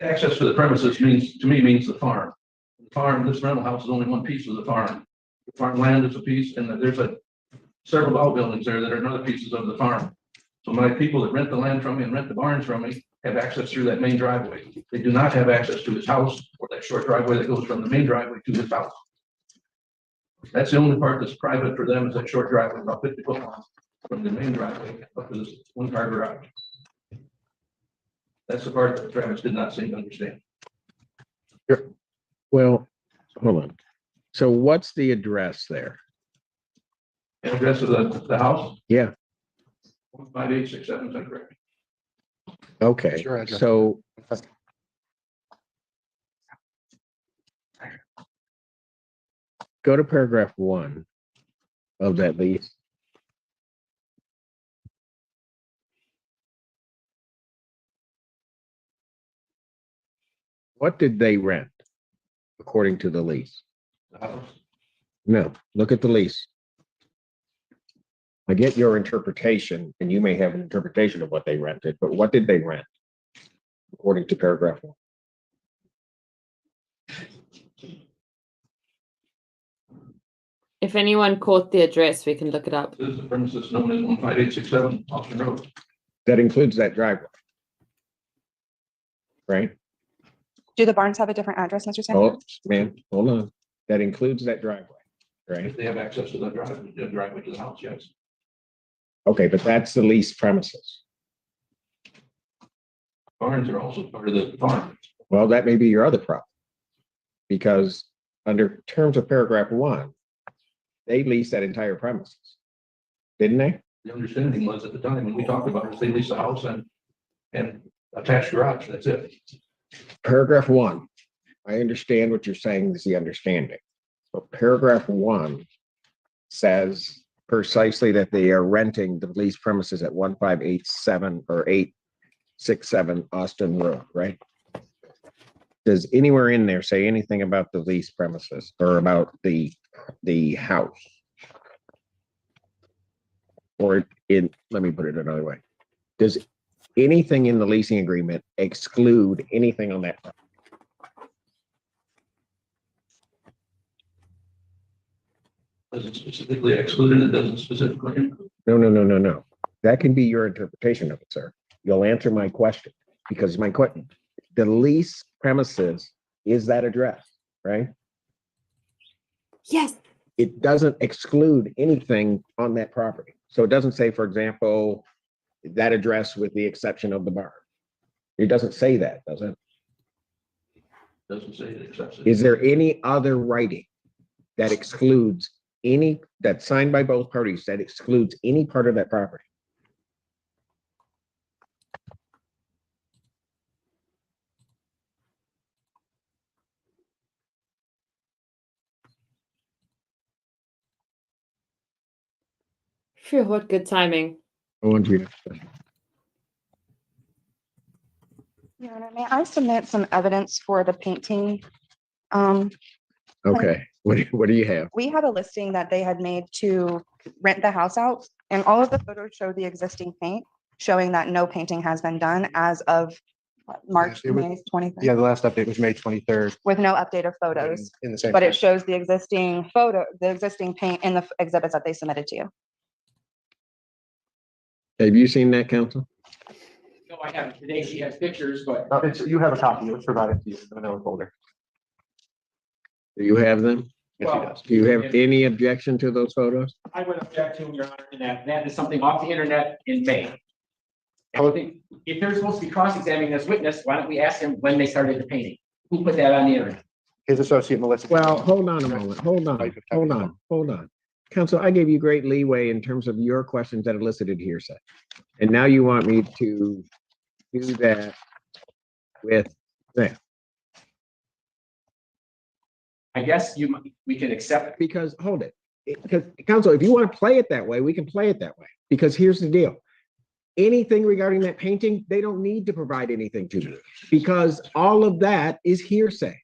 Access to the premises means the farm. The farm, this rental house is only one piece of the farm. The farmland is a piece, and there's several outbuildings there that are another pieces of the farm. So my people that rent the land from me and rent the barns from me have access through that main driveway. They do not have access to his house or that short driveway that goes from the main driveway to his house. That's the only part that's private for them, is that short driveway, about 50 foot long, from the main driveway up to this one car garage. That's the part that Travis did not seem to understand. Well, hold on. So what's the address there? Address of the house? Yeah. 15867, is that correct? Okay, Sure, address. so go to paragraph 1 of that lease. What did they rent according to the lease? The house. No, look at the lease. I get your interpretation, and you may have an interpretation of what they rented, but what did they rent according to paragraph 1? If anyone caught the address, we can look it up. This is the premises known as 15867 Austin Road. That includes that driveway. Right? Do the barns have a different address, Mr. Sanders? Oh, man, hold on. That includes that driveway, right? If they have access to the driveway to the house, yes. Okay, but that's the lease premises. Barns are also part of the farm. Well, that may be your other problem. Because under terms of paragraph 1, they leased that entire premises. Didn't they? The understanding was at the time when we talked about it, they leased the house and attached garage, that's it. Paragraph 1, I understand what you're saying is the understanding. But paragraph 1 says precisely that they are renting the lease premises at 1587 or 867 Austin Road, right? does anywhere in there say anything about the lease premises or about the house? Or let me put it another way. Does anything in the leasing agreement exclude anything on that? Doesn't specifically exclude it, it doesn't specifically include. No. That can be your interpretation of it, sir. You'll answer my question because my question, the lease premises is that address, right? Yes. It doesn't exclude anything on that property. So it doesn't say, for example, that address with the exception of the barn. It doesn't say that, does it? Doesn't say it accepts it. Is there any other writing that excludes that's signed by both parties that excludes any part of that property? Phew, what good timing. I want you to. Your Honor, may I submit some evidence for the painting? Okay, what do you have? We have a listing that they had made to rent the house out, and all of the photos show the existing paint, showing that no painting has been done as of March, it was- May 23rd, Yeah, the last update was May 23rd. with no update of photos. In the same. But it shows the existing the existing paint in the exhibits that they submitted to you. Have you seen that, counsel? No, I haven't. Today she has pictures, but You have a copy. It was provided to you in another folder. Do you have them? Yes, he Well, does. Do you have any objection to those photos? I would object to him, Your Honor, in that is something off the internet in May. I would think, if they're supposed to be cross-examining this witness, why don't we ask him when they started the painting? Who put that on the internet? His associate Melissa. Well, hold on a moment. Hold on. Counsel, I gave you great leeway in terms of your questions that elicited hearsay. And now you want me to do that with that. I guess we can accept. Because, hold it. Because, counsel, if you want to play it that way, we can play it that way. Because here's the deal. Anything regarding that painting, they don't need to provide anything to you. Because all of that is hearsay.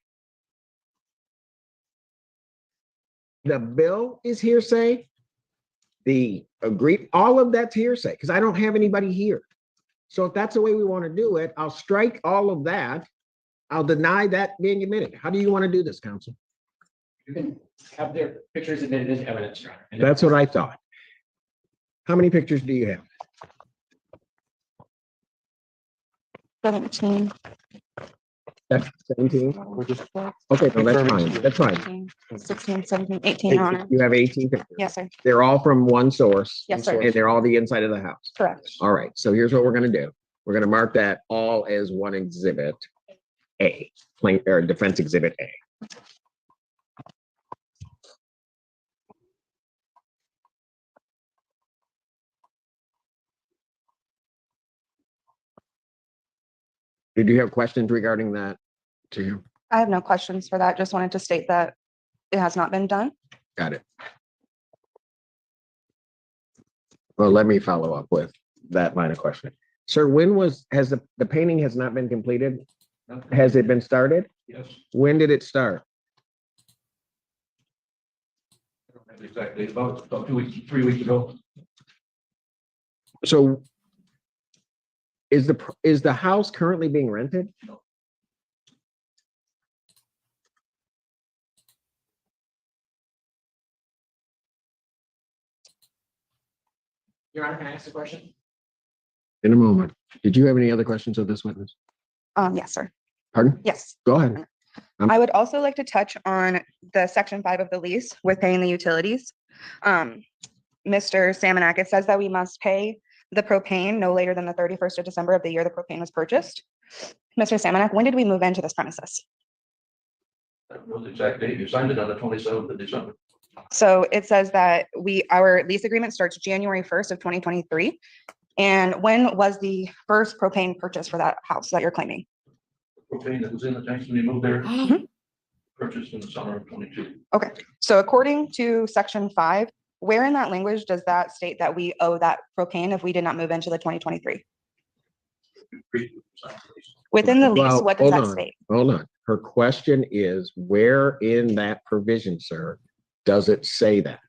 The bill is hearsay. All of that's hearsay, because I don't have anybody here. So if that's the way we want to do it, I'll strike all of that. I'll deny that being admitted. How do you want to do this, counsel? You can have their pictures admitted as evidence, Your Honor. And That's what I thought. How many pictures do you have? 17. That's 17? We're just Okay, no, that's fine. That's fine. 16, 17, 18, Your Honor. You have 18 pictures. Yes, sir. They're all from one source. Yes, sir. And they're all the inside of the house. Correct. All right, so here's what we're gonna do. We're gonna mark that all as one exhibit A, or defense exhibit A. Did you have questions regarding that too? I have no questions for that. Just wanted to state that it has not been done. Got it. Well, let me follow up with that line of questioning. Sir, has the painting has not been completed? Has it been started? Yes, When did it start? I don't have the exact date, about 2 weeks, 3 weeks ago. So is the house currently being rented? Your Honor, can I ask a question? In a moment. Did you have any other questions of this witness? Yes, sir. Pardon? Yes. Go ahead. I would also like to touch on the section 5 of the lease with paying the utilities. Mr. Samanak, it says that we must pay the propane no later than the 31st of December of the year the propane was purchased. Mr. Samanak, when did we move into this premises? I don't know the exact date. You signed it on the 27th of December. So it says that our lease agreement starts January 1st of 2023. And when was the first propane purchase for that house that you're claiming? Propane that was in the tanks when you moved there, Mhm. purchased in the summer of 22. Okay, so according to section 5, where in that language does that state that we owe that propane if we did not move into the 2023? Within the lease, Well, what does hold that on. state? Hold on. Her question is, where in that provision, sir, does it say that?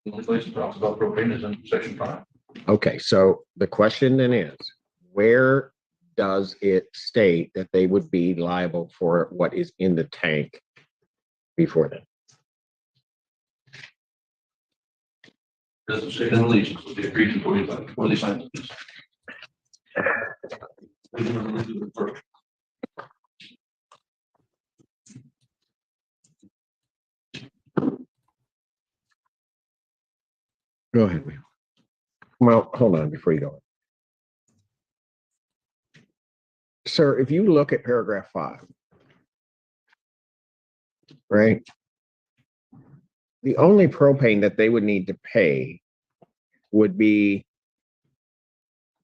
The only place it talks about propane is in section 5. Okay, so the question then is, where does it state that they would be liable for what is in the tank before then? Doesn't say in the lease, it's what they agreed to before they signed the lease. They never really do it first. Go ahead, Will. Well, hold on before you go. Sir, if you look at paragraph 5, right? The only propane that they would need to pay would be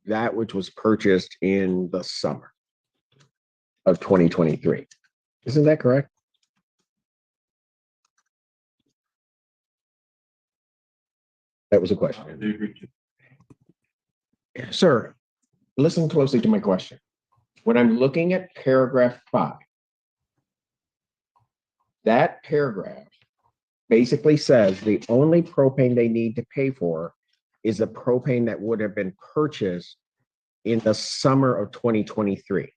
that which was purchased in the summer of 2023. Isn't that correct? That was a question. They agreed to. Sir, listen closely to my question. When I'm looking at paragraph 5, that paragraph basically says the only propane they need to pay for is the propane that would have been purchased in the summer of 2023.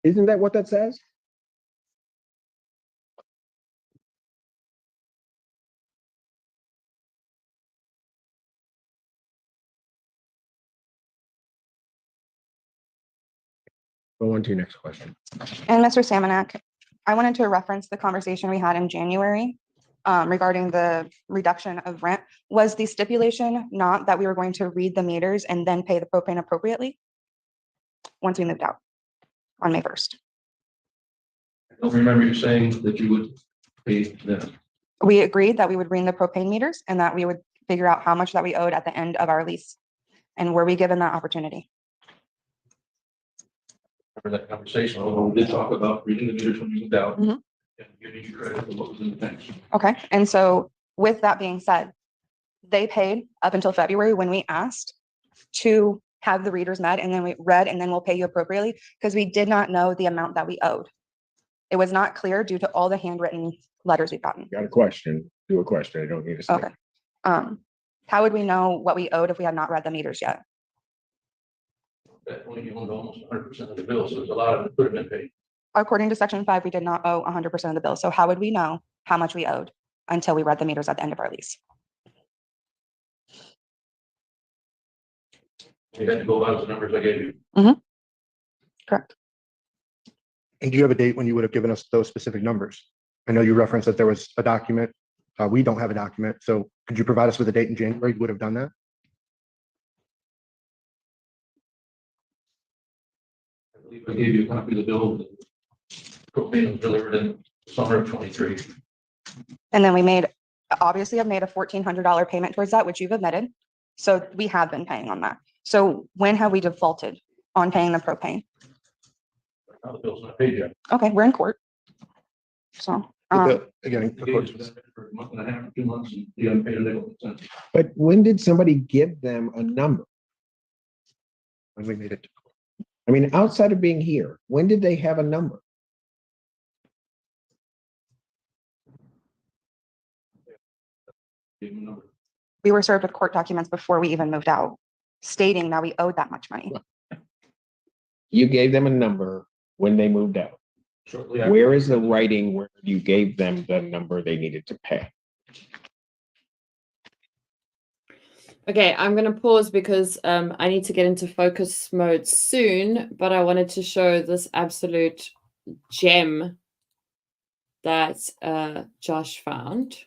Isn't that what that says? Go on to your next question. And Mr. Samanak, I wanted to reference the conversation we had in January regarding the reduction of rent. Was the stipulation not that we were going to read the meters and then pay the propane appropriately once we moved out on May 1st? I don't remember you saying that you would pay them. We agreed that we would read the propane meters and that we would figure out how much that we owed at the end of our lease. And were we given that opportunity? Remember that conversation, although we did talk about reading the meters when you moved out. Mhm. And giving you credit for what was in the tanks. Okay, and so with that being said, they paid up until February when we asked to have the readers met, and then we read, and then we'll pay you appropriately, because we did not know the amount that we owed. It was not clear due to all the handwritten letters we've gotten. Got a question? Do a question. I don't need a statement. Okay. How would we know what we owed if we had not read the meters yet? That point, you owned almost 100% of the bill, so there's a lot of it could have been paid. According to section 5, we did not owe 100% of the bill. So how would we know how much we owed until we read the meters at the end of our lease? You had to go by the numbers I gave you. Correct. And do you have a date when you would have given us those specific numbers? I know you referenced that there was a document. We don't have a document. So could you provide us with a date in January you would have done that? I believe I gave you a copy of the bill. that Propane was delivered in summer of 23. And then we obviously have made a $1,400 payment towards that, which you've admitted. So we have been paying on that. So when have we defaulted on paying the propane? Now the bill's not paid yet. Okay, we're in court. So, Again, I gave you that for a month and a half, 2 months, and you haven't paid a nickel since. But when did somebody give them a number? when we made it. I mean, outside of being here, when did they have a number? Gave them a number. we were served with court documents before we even moved out, stating that we owed that much money. You gave them a number when they moved out. Shortly after. Where is the writing where you gave them the number they needed to pay? Okay, I'm going to pause because I need to get into focus mode soon, but I wanted to show this absolute gem that Josh found.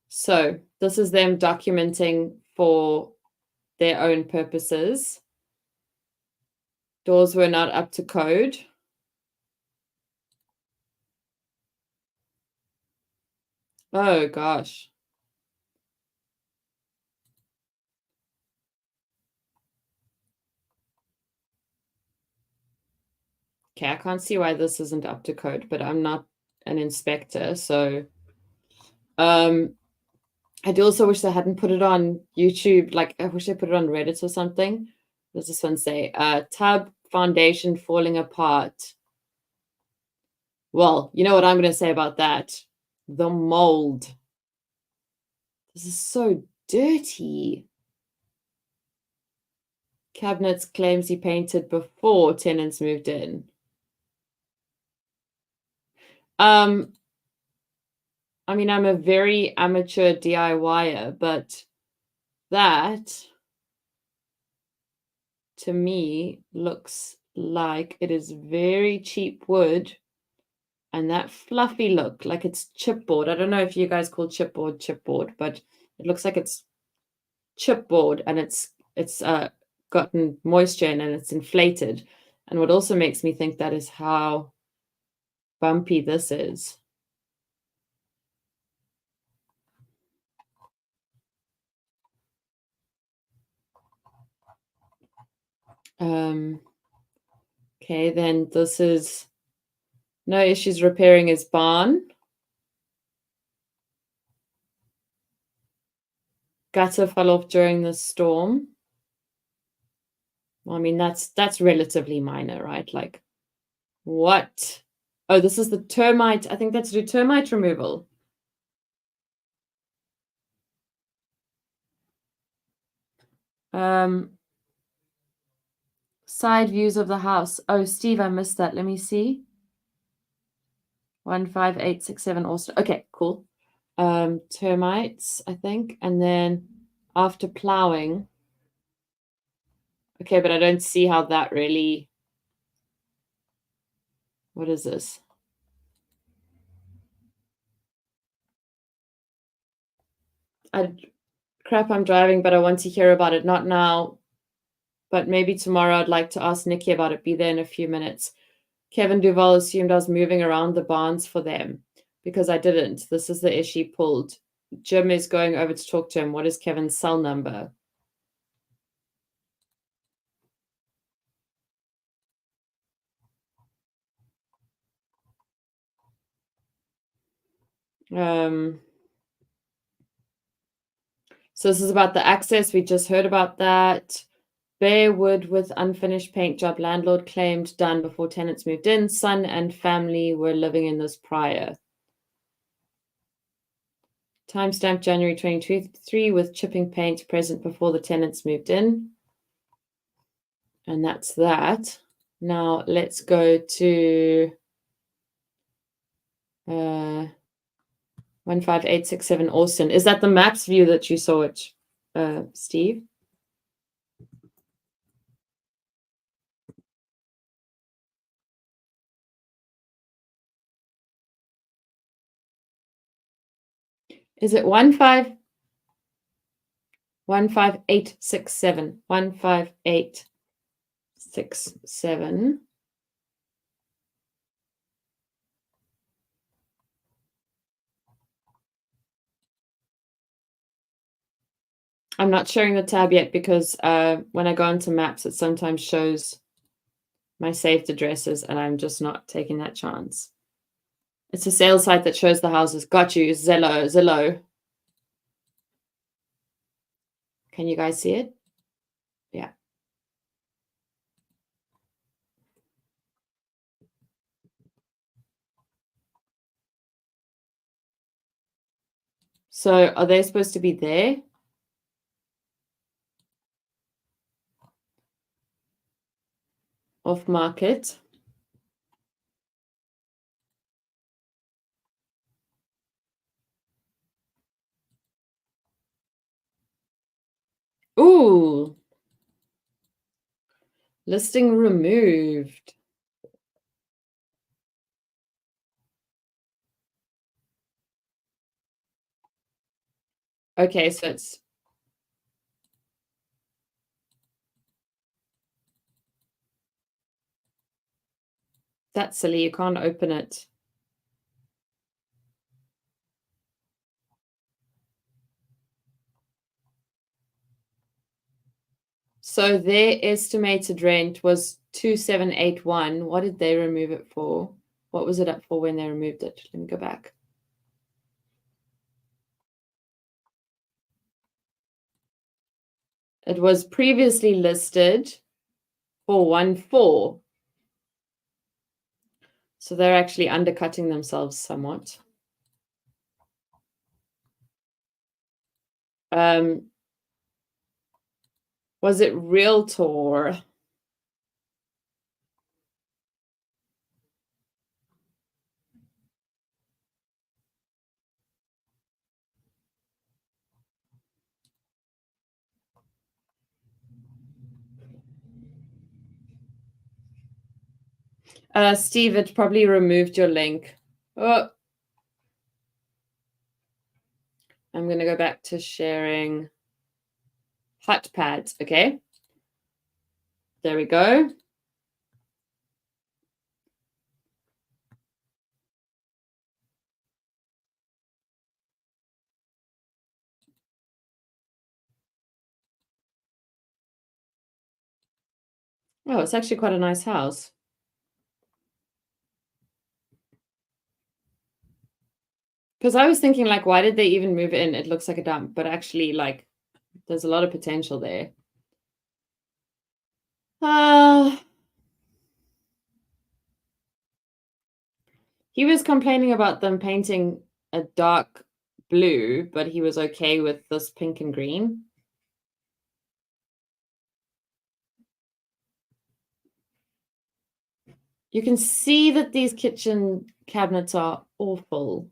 So this is them documenting for their own purposes. Doors were not up to code. Oh gosh. Okay, I can't see why this isn't up to code, but I'm not an inspector, so I do also wish I hadn't put it on YouTube. Like, I wish I put it on Reddit or something. What does this one say? Tub foundation falling apart. Well, you know what I'm going to say about that? The mold. This is so dirty. Cabinets claims he painted before tenants moved in. I mean, I'm a very amateur DIYer, but that to me looks like it is very cheap wood, and that fluffy look, like it's chipboard. I don't know if you guys call chipboard, but it looks like it's chipboard, and it's gotten moisture in and it's inflated. And what also makes me think that is how bumpy this is. Okay, then this is no issues repairing his barn. Gutter fell off during the storm. Well, I mean, that's relatively minor, right? Like, what? Oh, this is the termite. I think that's to do termite removal. Side views of the house. Oh, Steve, I missed that. Let me see. 15867 Austin. Okay, cool. Termites, I think. And then after plowing. Okay, but I don't see how that really. What is this? Crap, I'm driving, but I want to hear about it. Not now, but maybe tomorrow. I'd like to ask Nikki about it. Be there in a few minutes. Kevin Duval assumed I was moving around the barns for them because I didn't. This is the issue pulled. Jim is going over to talk to him. What is Kevin's cell number? So this is about the access. We just heard about that. Bare wood with unfinished paint job. Landlord claimed done before tenants moved in. Son and family were living in this prior. Timestamp January 2023 with chipping paint present before the tenants moved in. And that's that. Now let's go to 15867 Austin. Is that the maps view that you saw it, Steve? Is it 15867? 15867. I'm not sharing the tab yet because when I go into maps, it sometimes shows my saved addresses, and I'm just not taking that chance. It's a sales site that shows the houses. Got you, Zillow. Can you guys see it? Yeah. So are they supposed to be there? Off market. Ooh. Listing removed. Okay, so it's that's silly. You can't open it. So their estimated rent was 2781. What did they remove it for? What was it up for when they removed it? Let me go back. It was previously listed for 1.4. So they're actually undercutting themselves somewhat. Was it Realtor? Steve, it probably removed your link. Oh. I'm going to go back to sharing hot pads. Okay. There we go. Oh, it's actually quite a nice house. Because I was thinking, like, why did they even move in? It looks like a dump, but actually, like, there's a lot of potential there. He was complaining about them painting a dark blue, but he was okay with this pink and green. You can see that these kitchen cabinets are awful.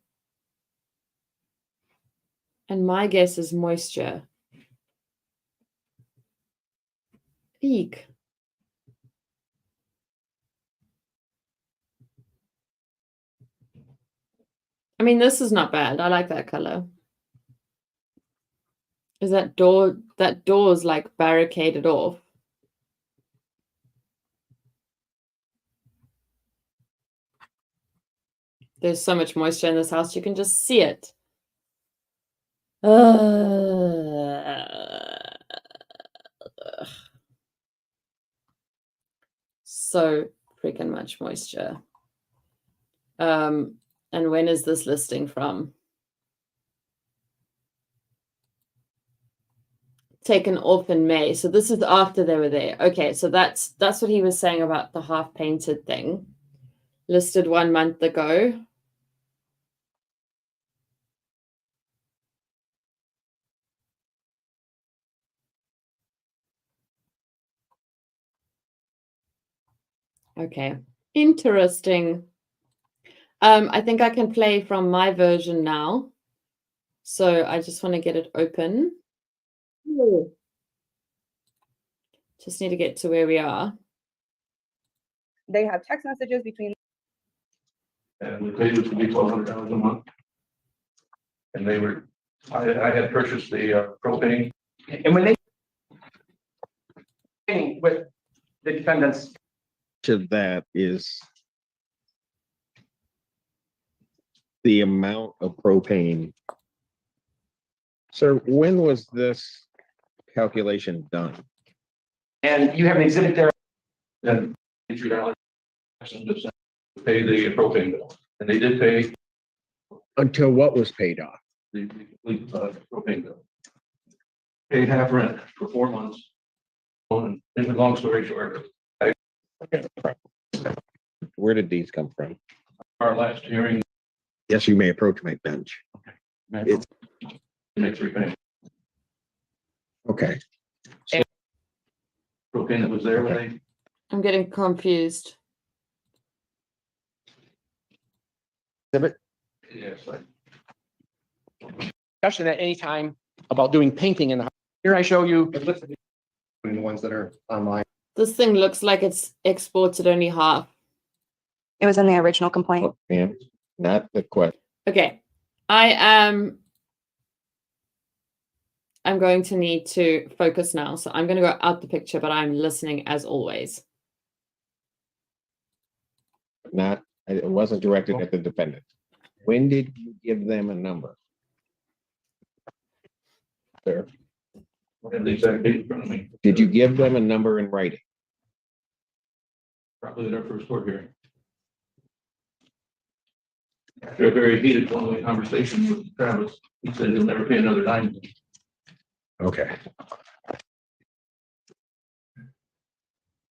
And my guess is moisture. Eek. I mean, this is not bad. I like that color. Is that door's like barricaded off? There's so much moisture in this house, you can just see it. So freaking much moisture. And when is this listing from? Taken off in May. So this is after they were there. Okay, so that's what he was saying about the half painted thing. Listed 1 month ago. Okay, interesting. I think I can play from my version now. So I just want to get it open. Ooh. Just need to get to where we are. They have text messages between. And we paid it to be $1,200 a month. And they were, I had purchased the propane. And when they with the defendants, To that is the amount of propane. Sir, when was this calculation done? and you have an exhibit there, And $3 to pay the propane bill. And they did pay Until what was paid off? the propane bill. Paid half rent for 4 months. And in a long story short, Where did these come from? our last hearing, Yes, you may approach my bench. It's make 3 payments. okay. Propane that was there when they. I'm getting confused. exhibit, Yes, discussion at any time about doing painting in the house. Here I show you. The ones that are online. This thing looks like it's exported only half. It was in the original complaint. And not the question. Okay, I'm going to need to focus now. So I'm going to go out the picture, but I'm listening as always. Not, it wasn't directed at the defendant. When did you give them a number? Sir, And the exact date in front of me. did you give them a number in writing? Probably at our first court hearing. After a very heated one-way conversation with Travis, he said he'll never pay another dime. Okay.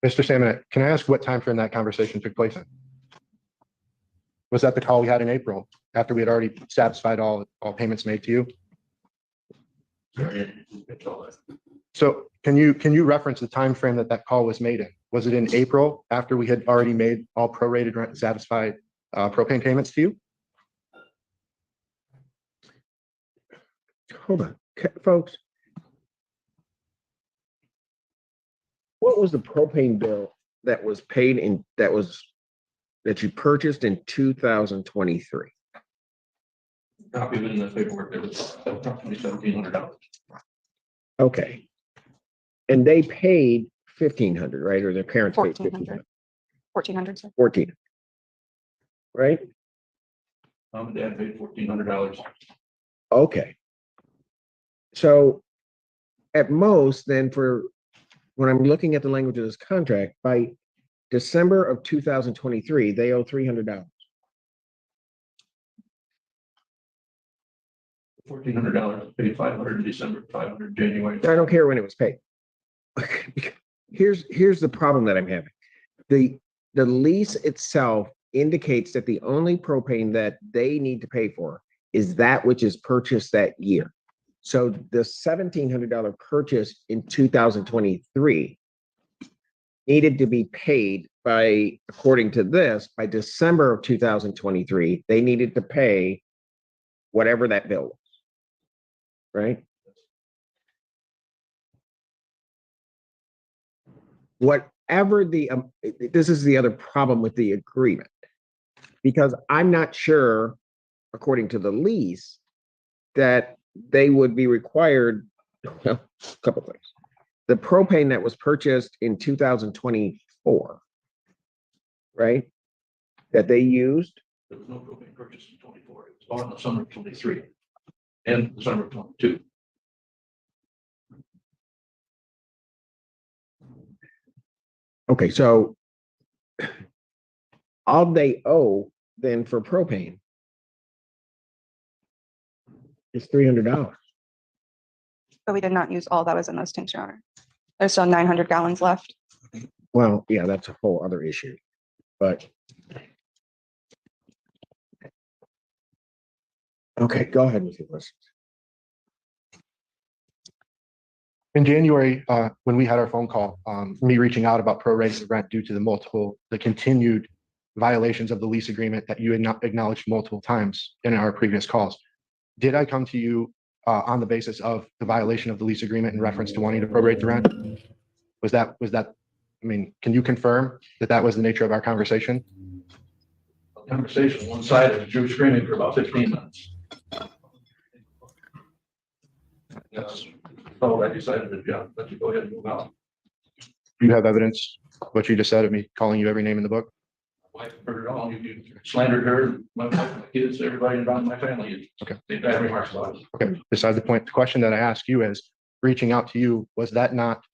Mr. Salmon, can I ask what time frame that conversation took place in? Was that the call we had in April after we had already satisfied all payments made to you? So can you reference the time frame that call was made in? Was it in April after we had already made all prorated rent satisfied propane payments to you? Hold on, folks. What was the propane bill that was paid in, that you purchased in 2023? Copy of it in the paperwork, there was approximately $1,700. Okay. And they paid 1,500, right? Or their parents paid 1,400. 1,400, sir. 14. Right? Mom and dad paid $1,400. Okay. So at most, then when I'm looking at the language of this contract, by December of 2023, they owe $300. $1,400, paid $500 in December, $500 in January. I don't care when it was paid. Here's the problem that I'm having. The lease itself indicates that the only propane that they need to pay for is that which is purchased that year. So the $1,700 purchase in 2023 needed to be paid by, according to this, by December of 2023, they needed to pay whatever that bill was. Right? Whatever this is the other problem with the agreement, because I'm not sure, according to the lease, that they would be required, well, a couple things. The propane that was purchased in 2024, right? That they used. There was no propane purchase in 24. It was all in the summer of 23 and the summer of 22. Okay, so all they owe then for propane is $300. But we did not use all that was in those tanks, Your Honor. There's still 900 gallons left. Well, yeah, that's a whole other issue, but. Okay, go ahead with your questions. In January, when we had our phone call, me reaching out about prorated rent due to the continued violations of the lease agreement that you had not acknowledged multiple times in our previous calls. Did I come to you on the basis of the violation of the lease agreement in reference to wanting to prorate the rent? Was that, I mean, can you confirm that that was the nature of our conversation? Conversation one side of Drew screaming for about 15 minutes. That's all I decided to do. Let you go ahead and move out. You have evidence of what you just said of me calling you every name in the book? My wife heard it all. You slandered her, my wife, my kids, everybody around my family. Okay. They had bad remarks about it. Okay. Beside the point, the question that I asked you is, reaching out to you, was that not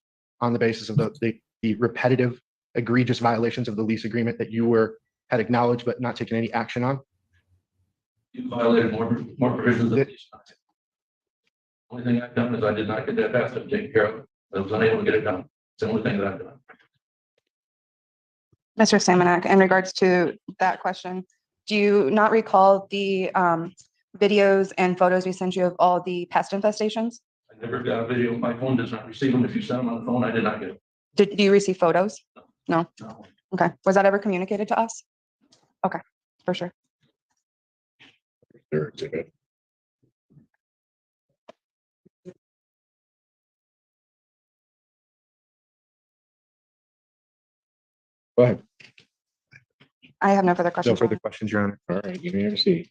on the basis of the repetitive, egregious violations of the lease agreement that you had acknowledged but not taken any action on? You violated more provisions of the lease. Only thing I've done is I did not get that bathtub taken care of. I was unable to get it done. It's the only thing that I've done. Mr. Samanak, in regards to that question, do you not recall the videos and photos we sent you of all the pest infestations? I never got a video. My phone does not receive them. If you send them on the phone, I did not get it. Do you receive photos? No? No. Okay. Was that ever communicated to us? Okay, for sure. Their exhibit. Go ahead. I have no further No questions. further questions, Your Honor. All right, you may have a seat.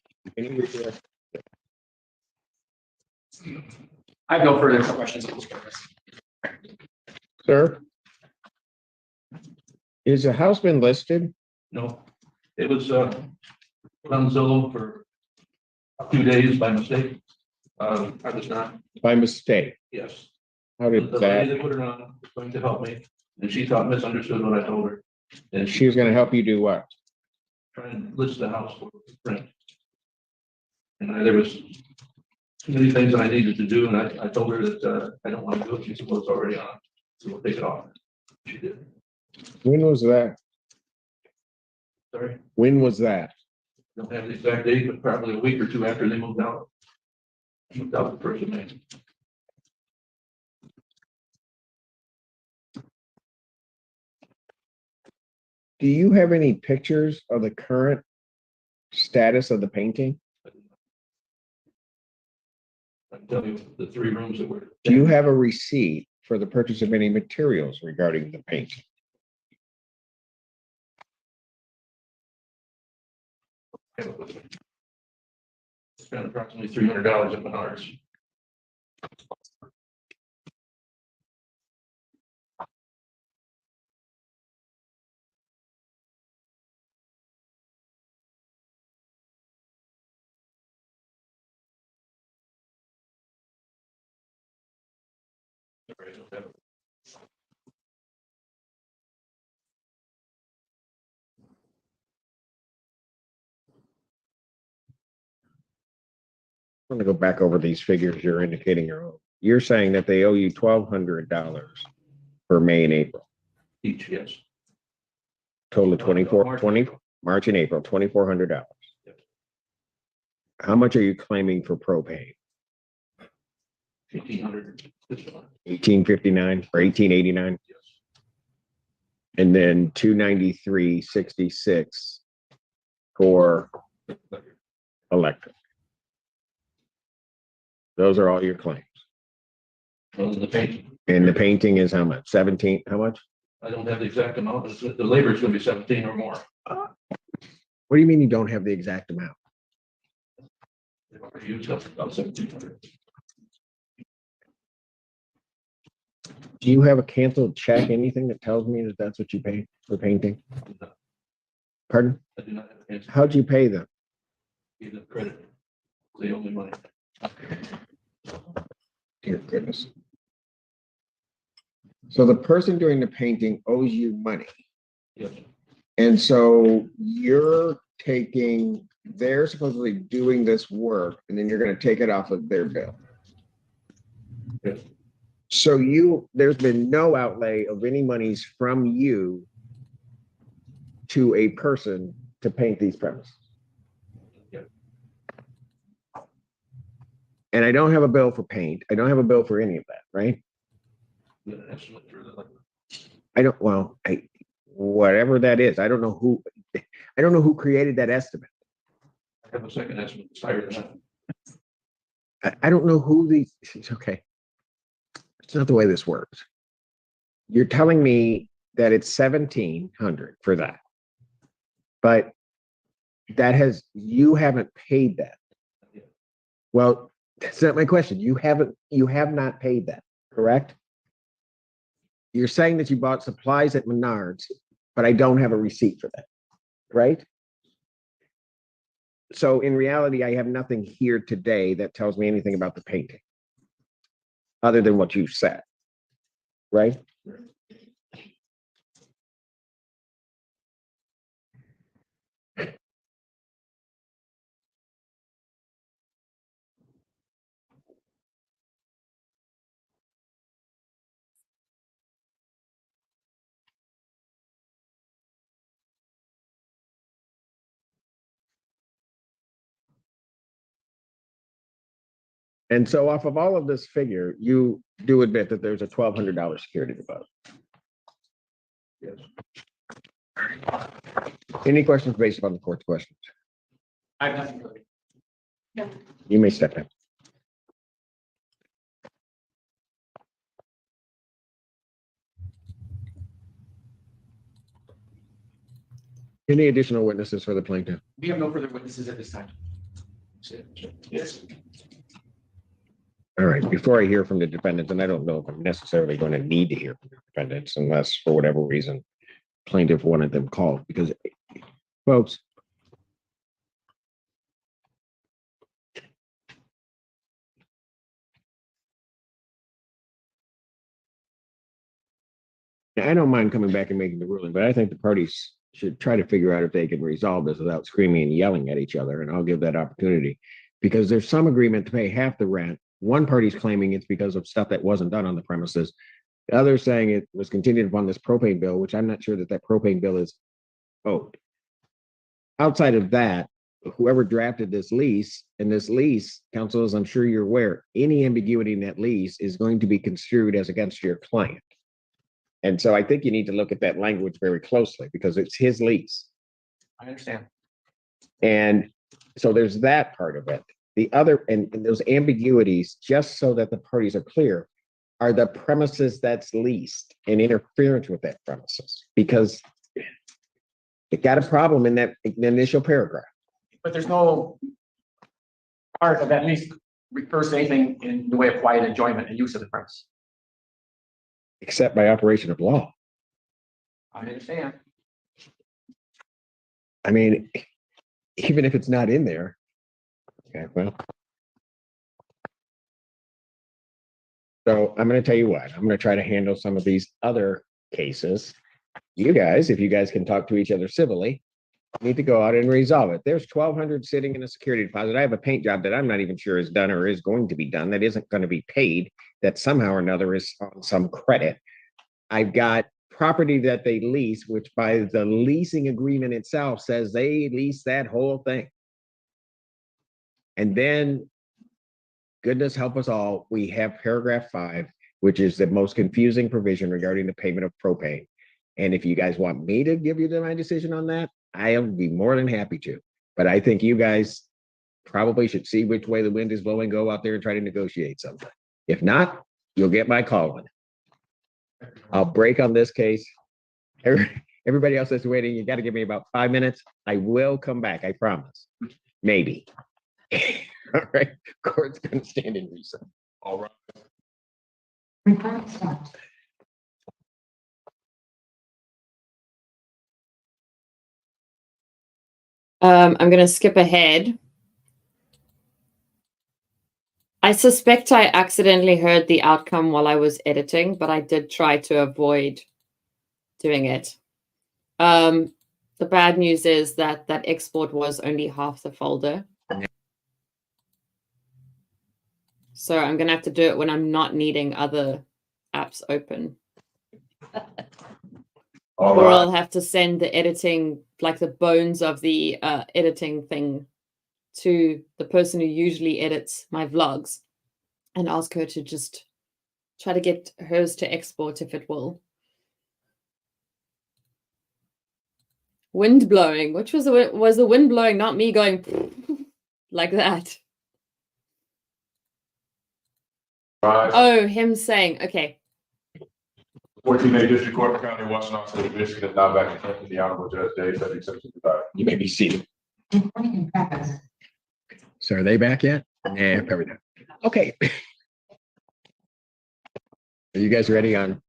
I have no further questions. Sir? Is the house been listed? No, it was put on Zillow for a few days by mistake. I was not, By mistake? yes. How The did lady that, that put it on was going to help me, and she thought misunderstood what I told her. And she was gonna help you do what? trying to list the house for rent. And there was too many things that I needed to do, and I told her that I don't want to do it. She said, well, it's already on, so we'll take it off. She did. When was that? Sorry, When was that? don't have the exact date, but probably a week or two after they moved out. Moved out the first of May. Do you have any pictures of the current status of the painting? I can tell you the 3 rooms that were. Do you have a receipt for the purchase of any materials regarding the painting? Spent approximately $300 at Menards. I'm gonna go back over these figures you're indicating your own. You're saying that they owe you $1,200 for May and April, Each, yes. total of March. 20, March and April, $2,400. Yep. How much are you claiming for propane? 1,800. This one. 1859 or 1889? Yes. And then 293.66 for electric. Those are all your claims. Well, the painting, And the painting is how much? 17, how much? I don't have the exact amount, but the labor is gonna be 17 or more. What do you mean you don't have the exact amount? They've already used up about 1,700. Do you have a canceled check, anything that tells me that that's what you paid for painting? Pardon? I do not have an answer. How'd you pay them? Give them credit. They owe me money. Dear goodness. So the person doing the painting owes you money. Yes. And so you're taking, they're supposedly doing this work and then you're going to take it off of their bill. Yes. So there's been no outlay of any monies from you to a person to paint these premises. Yeah. And I don't have a bill for paint. I don't have a bill for any of that, right? Get an estimate for the, Whatever that is, I don't know who created that estimate. I have a second estimate that's higher than that. I don't know who it's okay. It's not the way this works. You're telling me that it's 1,700 for that. But you haven't paid that. Well, that's not my question. You have not paid that, correct? You're saying that you bought supplies at Menards, but I don't have a receipt for that, right? So in reality, I have nothing here today that tells me anything about the painting, other than what you said, right? And so off of all of this figure, you do admit that there's a $1,200 security deposit. Yes. Any questions based upon the court's questions? I have nothing further. You may step in. Any additional witnesses for the plaintiff? We have no further witnesses at this time. Yes. All right, before I hear from the defendants, and I don't know if I'm necessarily going to need to hear from the defendants unless for whatever reason plaintiff wanted them called, because folks, I don't mind coming back and making the ruling, but I think the parties should try to figure out if they can resolve this without screaming and yelling at each other, and I'll give that opportunity. Because there's some agreement to pay half the rent. One party's claiming it's because of stuff that wasn't done on the premises. The other saying it was continued upon this propane bill, which I'm not sure that propane bill is owed. Outside of that, whoever drafted this lease, and this lease, council, as I'm sure you're aware, any ambiguity in that lease is going to be construed as against your client. And so I think you need to look at that language very closely because it's his lease. I understand. And so there's that part of it. The other, and those ambiguities, just so that the parties are clear, are the premises that's leased and interference with that premises, because it got a problem in that initial paragraph. But there's no part of that lease refers to anything in the way of quiet enjoyment and use of the premise. Except by operation of law. I understand. I mean, even if it's not in there. Okay, well. So I'm going to tell you what, I'm going to try to handle some of these other cases. You guys, if you guys can talk to each other civilly, need to go out and resolve it. There's 1,200 sitting in a security deposit. I have a paint job that I'm not even sure is done or is going to be done that isn't going to be paid, that somehow or another is on some credit. I've got property that they lease, which by the leasing agreement itself says they lease that whole thing. And then, goodness help us all, we have paragraph 5, which is the most confusing provision regarding the payment of propane. And if you guys want me to give you my decision on that, I'll be more than happy to. But I think you guys probably should see which way the wind is blowing, go out there and try to negotiate something. If not, you'll get my call on it. I'll break on this case. Everybody else that's waiting, you got to give me about 5 minutes. I will come back, I promise. Maybe. All right, court's going to stand in recess. All right. I'm going to skip ahead. I suspect I accidentally heard the outcome while I was editing, but I did try to avoid doing it. The bad news is that that export was only half the folder. So I'm going to have to do it when I'm not needing other apps open. All Or right. I'll have to send the editing, like the bones of the editing thing, to the person who usually edits my vlogs and ask her to just try to get hers to export if it will. Wind blowing. Which was the wind blowing, not me going like that. Right. Oh, him saying, okay. 14A District Court, County of Washington, State of Michigan, is now back in session. The Honorable Judge Dave Simpson. You may be seated. So are they back yet? Yeah, probably not. Okay. Are you guys ready on?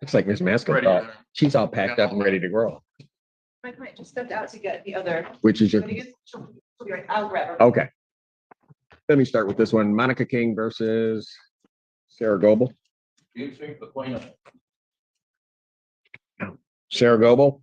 Looks like Miss Mascot. She's all packed up and ready to roll. My client just stepped out to get the other. Which is your, I'll grab her. okay. Let me start with this one. Monica King versus Sarah Goebel. You think the plaintiff. Sarah Goebel.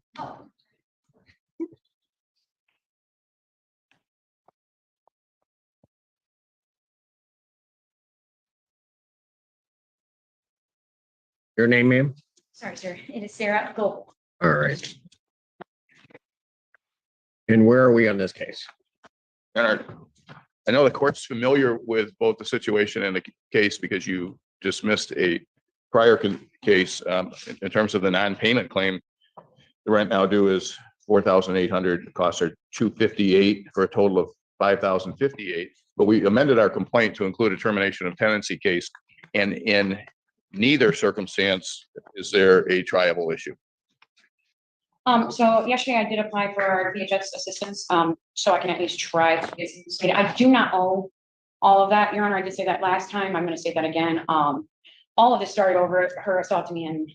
Your name, ma'am? Sorry, sir. It is Sarah Gold. All right. And where are we on this case? I know the court's familiar with both the situation and the case because you dismissed a prior case in terms of the non-payment claim. The rent now due is $4,800. Costs are $258 for a total of $5,058. But we amended our complaint to include a termination of tenancy case, and in neither circumstance is there a triable issue. So yesterday I did apply for our VHS assistance, so I can at least try to get some. I do not owe all of that, Your Honor. I did say that last time. I'm gonna say that again. All of this started over her assaulting me and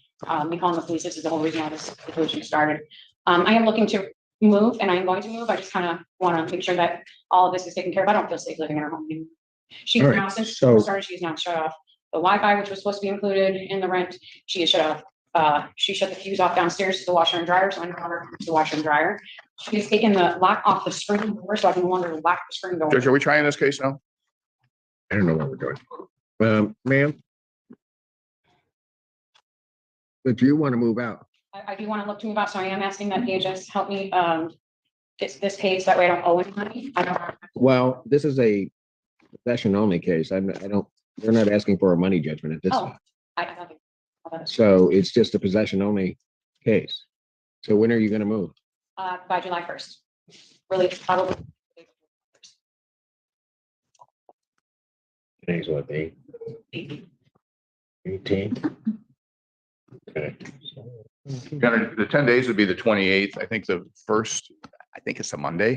me calling the police. This is the whole reason why this situation started. I am looking to move and I am going to move. I just kind of want to make sure that all of this is taken care of. I don't feel safe living in her home anymore. She's All right, now, since so- school started, she's now shut off the Wi-Fi, which was supposed to be included in the rent. She is shut off. She shut the fuse off downstairs to the washer and dryer, so I no longer use the washer and dryer. She's taken the lock off the screen door, so I can no longer lock the screen door. Judge, are we trying this case now? I don't know what we're doing. Ma'am, But you want to move out. I do want to look to move out, so I am asking that DHS help me, get this paid, so that way I don't owe any money. I don't. Well, this is a possession only case. I don't, we're not asking for a money judgment at this Oh, time. I don't think. So it's just a possession only case. So when are you gonna move? By July 1st. Really, probably. Today's what, the 18? Okay. The 10 days would be the 28th. I think the first, I think it's a Monday.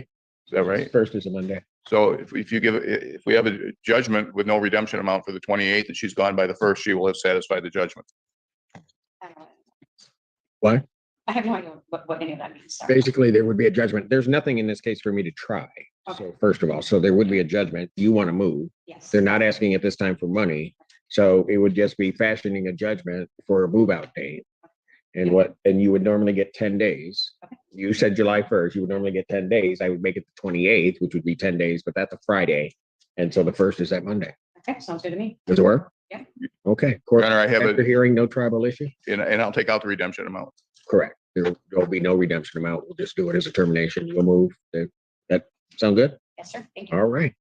Is that right? First is a Monday. So if you give, if we have a judgment with no redemption amount for the 28th and she's gone by the first, she will have satisfied the judgment. What? I have no idea what any of that means. Sorry. Basically, there would be a judgment. There's nothing in this case for me to try. Okay. So first of all, so there would be a judgment. You want to move. Yes. They're not asking at this time for money. So it would just be fashioning a judgment for a move out date. And you would normally get 10 days. Okay. You said July 1st, you would normally get 10 days. I would make it the 28th, which would be 10 days, but that's a Friday. And so the first is that Monday. Okay, sounds good to me. Does it work? Yeah. Okay. Court, Your Honor, I have after a, hearing no tribal issue? and I'll take out the redemption amount. Correct. There'll be no redemption amount. We'll just do it as a termination. You'll move. That sound good? Yes, sir. Thank you. All right.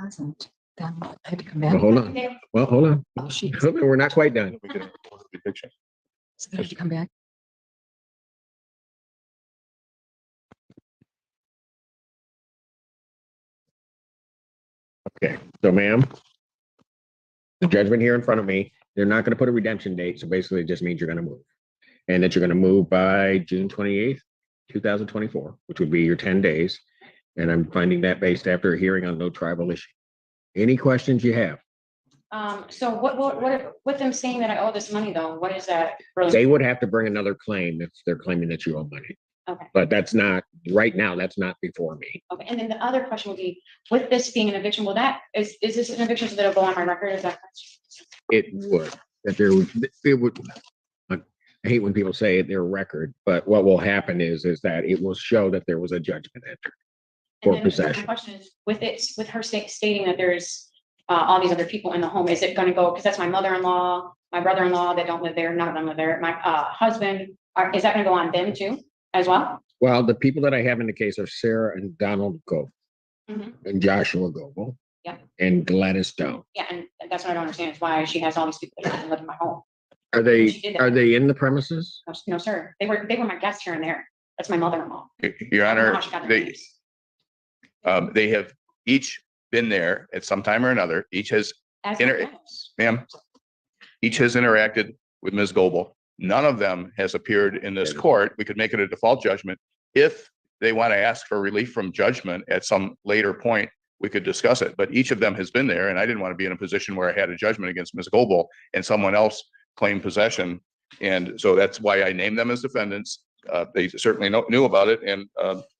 Hasn't, then I had to come Well, back. hold on. Well, hold on. Oh, she We're not quite done. We could order the eviction. had to come back. Okay, so ma'am, the judgment here in front of me, they're not gonna put a redemption date, so basically it just means you're gonna move. And that you're gonna move by June 28th, 2024, which would be your 10 days. And I'm finding that based after a hearing on no tribal issue. Any questions you have? So what, with them saying that I owe this money though, what is that? really- They would have to bring another claim if they're claiming that you owe money. Okay. But that's not, right now, that's not before me. Okay, and then the other question would be, with this being an eviction, will that, is this an eviction that'll go on my record? Is that? It would, that there would, it would. I hate when people say their record, but what will happen is that it will show that there was a judgment entered And for then possession. My question is, with her stating that there's all these other people in the home, is it gonna go, because that's my mother-in-law, my brother-in-law that don't live there, none of them live there, my husband, is that gonna go on them too, as well? Well, the people that I have in the case are Sarah and Donald Goble Mhm. and Joshua Goble. Yeah. And Gladys Stone. Yeah, and that's what I don't understand, is why she has all these people that live in my home. Are She did that. they in the premises? No, sir, they were my guests here and there. That's my mother-in-law. Your I don't know Honor, how she got their names. they have each been there at some time or another. Each has, As my inter- guests. ma'am, each has interacted with Ms. Goble. None of them has appeared in this court. We could make it a default judgment. If they want to ask for relief from judgment at some later point, we could discuss it, but each of them has been there, and I didn't want to be in a position where I had a judgment against Ms. Goble and someone else claimed possession. And so that's why I named them as defendants. They certainly knew about it, and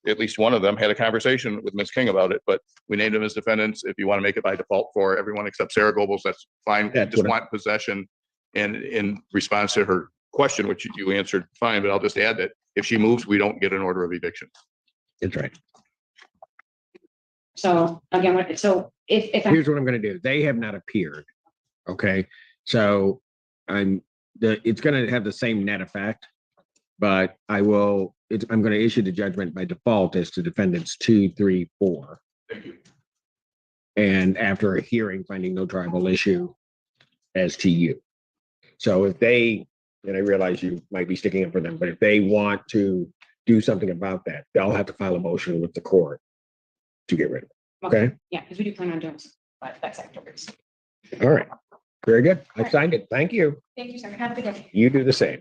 at least one of them had a conversation with Ms. King about it, but we named them as defendants. If you want to make it by default for everyone except Sarah Gobles, that's fine. We That's just what I- want possession. And in response to her question, which you answered fine, but I'll just add that if she moves, we don't get an order of eviction. That's right. So again, so if I, Here's what I'm gonna do. They have not appeared. Okay, so it's gonna have the same net effect. But I'm gonna issue the judgment by default as to defendants 2, 3, 4. Thank you. And after a hearing, finding no tribal issue as to you. So if they, and I realize you might be sticking up for them, but if they want to do something about that, they'll have to file a motion with the court to get rid of it. Okay, yeah, because we do plan on doing this, but that's afterwards. all right. Very good. I signed it. Thank you. Thank you, sir. Have a good day. You do the same.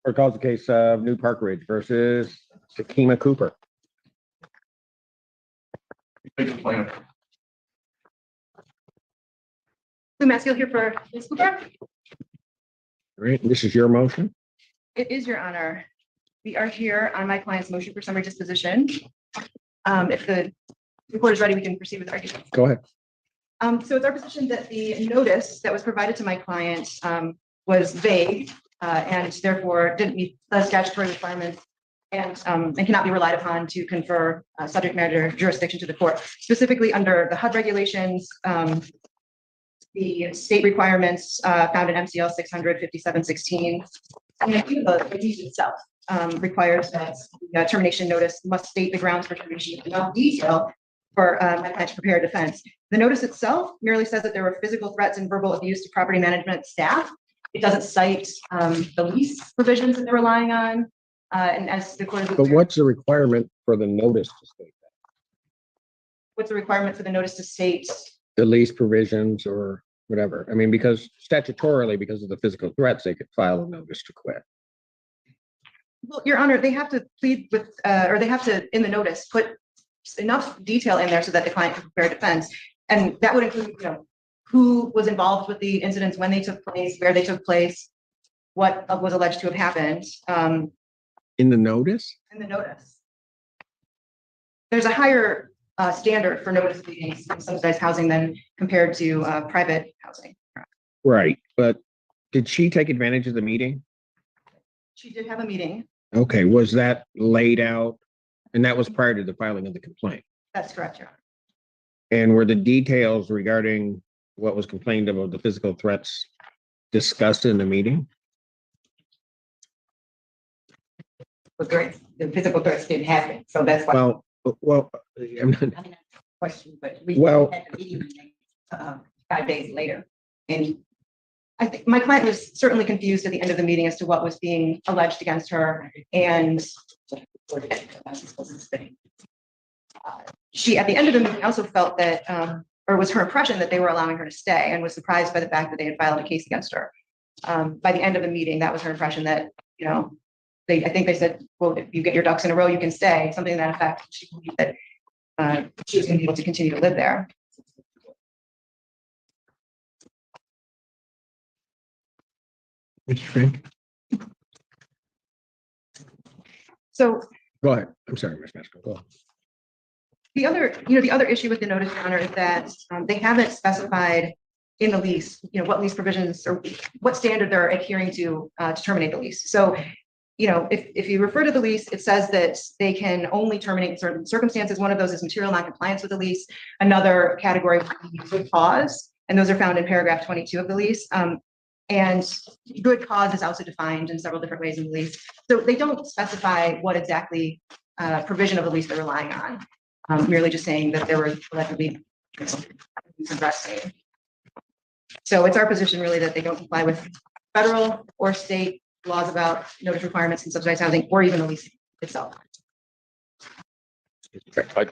Or calls the case of New Park Ridge versus Sakima Cooper. Lou Maskell here for Ms. Cooper. All right, this is your motion. It is, Your Honor. We are here on my client's motion for summary disposition. If the the court is ready, we can proceed with argument. Go ahead. So it's our position that the notice that was provided to my client was vague and therefore didn't meet the statutory requirements and cannot be relied upon to confer subject matter jurisdiction to the court. Specifically under the HUD regulations, the state requirements found in MCL 600-5716, and even the deed itself requires that the termination notice must state the grounds for termination in enough detail for my client to prepare a defense. The notice itself merely says that there were physical threats and verbal abuse to property management staff. It doesn't cite the lease provisions that they're relying on. And as the court is But aware, what's the requirement for the notice to state that? what's the requirement for the notice to state? The lease provisions or whatever. I mean, because statutorily, because of the physical threats, they could file a notice to quit. Well, Your Honor, they have to plead with, or they have to, in the notice, put enough detail in there so that the client can prepare a defense. And that would include, who was involved with the incidents, when they took place, where they took place, what was alleged to have happened. In the notice? In the notice. There's a higher standard for notice pleadings in subsidized housing than compared to private housing. Right, but did she take advantage of the meeting? She did have a meeting. Okay, was that laid out? And that was prior to the filing of the complaint? That's correct, Your Honor. And were the details regarding what was complained about the physical threats discussed in the meeting? The physical threats didn't happen, so that's why. Well, I'm not, I mean, that's a question, but we Well- had the meeting 5 days later, and I think my client was certainly confused at the end of the meeting as to what was being alleged against her. And she, at the end of the meeting, also felt that, or was her impression that they were allowing her to stay, and was surprised by the fact that they had filed a case against her. By the end of the meeting, that was her impression that, I think they said, well, if you get your ducks in a row, you can stay, something to that effect. She believed that she was going to be able to continue to live there. Mr. Frank, So go ahead. I'm sorry, Ms. Masco, go ahead. the other issue with the notice, Your Honor, is that they haven't specified in the lease, what lease provisions or what standard they're adhering to terminate the lease. So, if you refer to the lease, it says that they can only terminate in certain circumstances. One of those is material noncompliance with the lease. Another category would be good cause, and those are found in paragraph 22 of the lease. And good cause is also defined in several different ways in the lease. So they don't specify what exactly provision of the lease they're relying on, merely just saying that there were allegedly arresting. So it's our position really that they don't comply with federal or state laws about notice requirements in subsidized housing, or even the lease itself.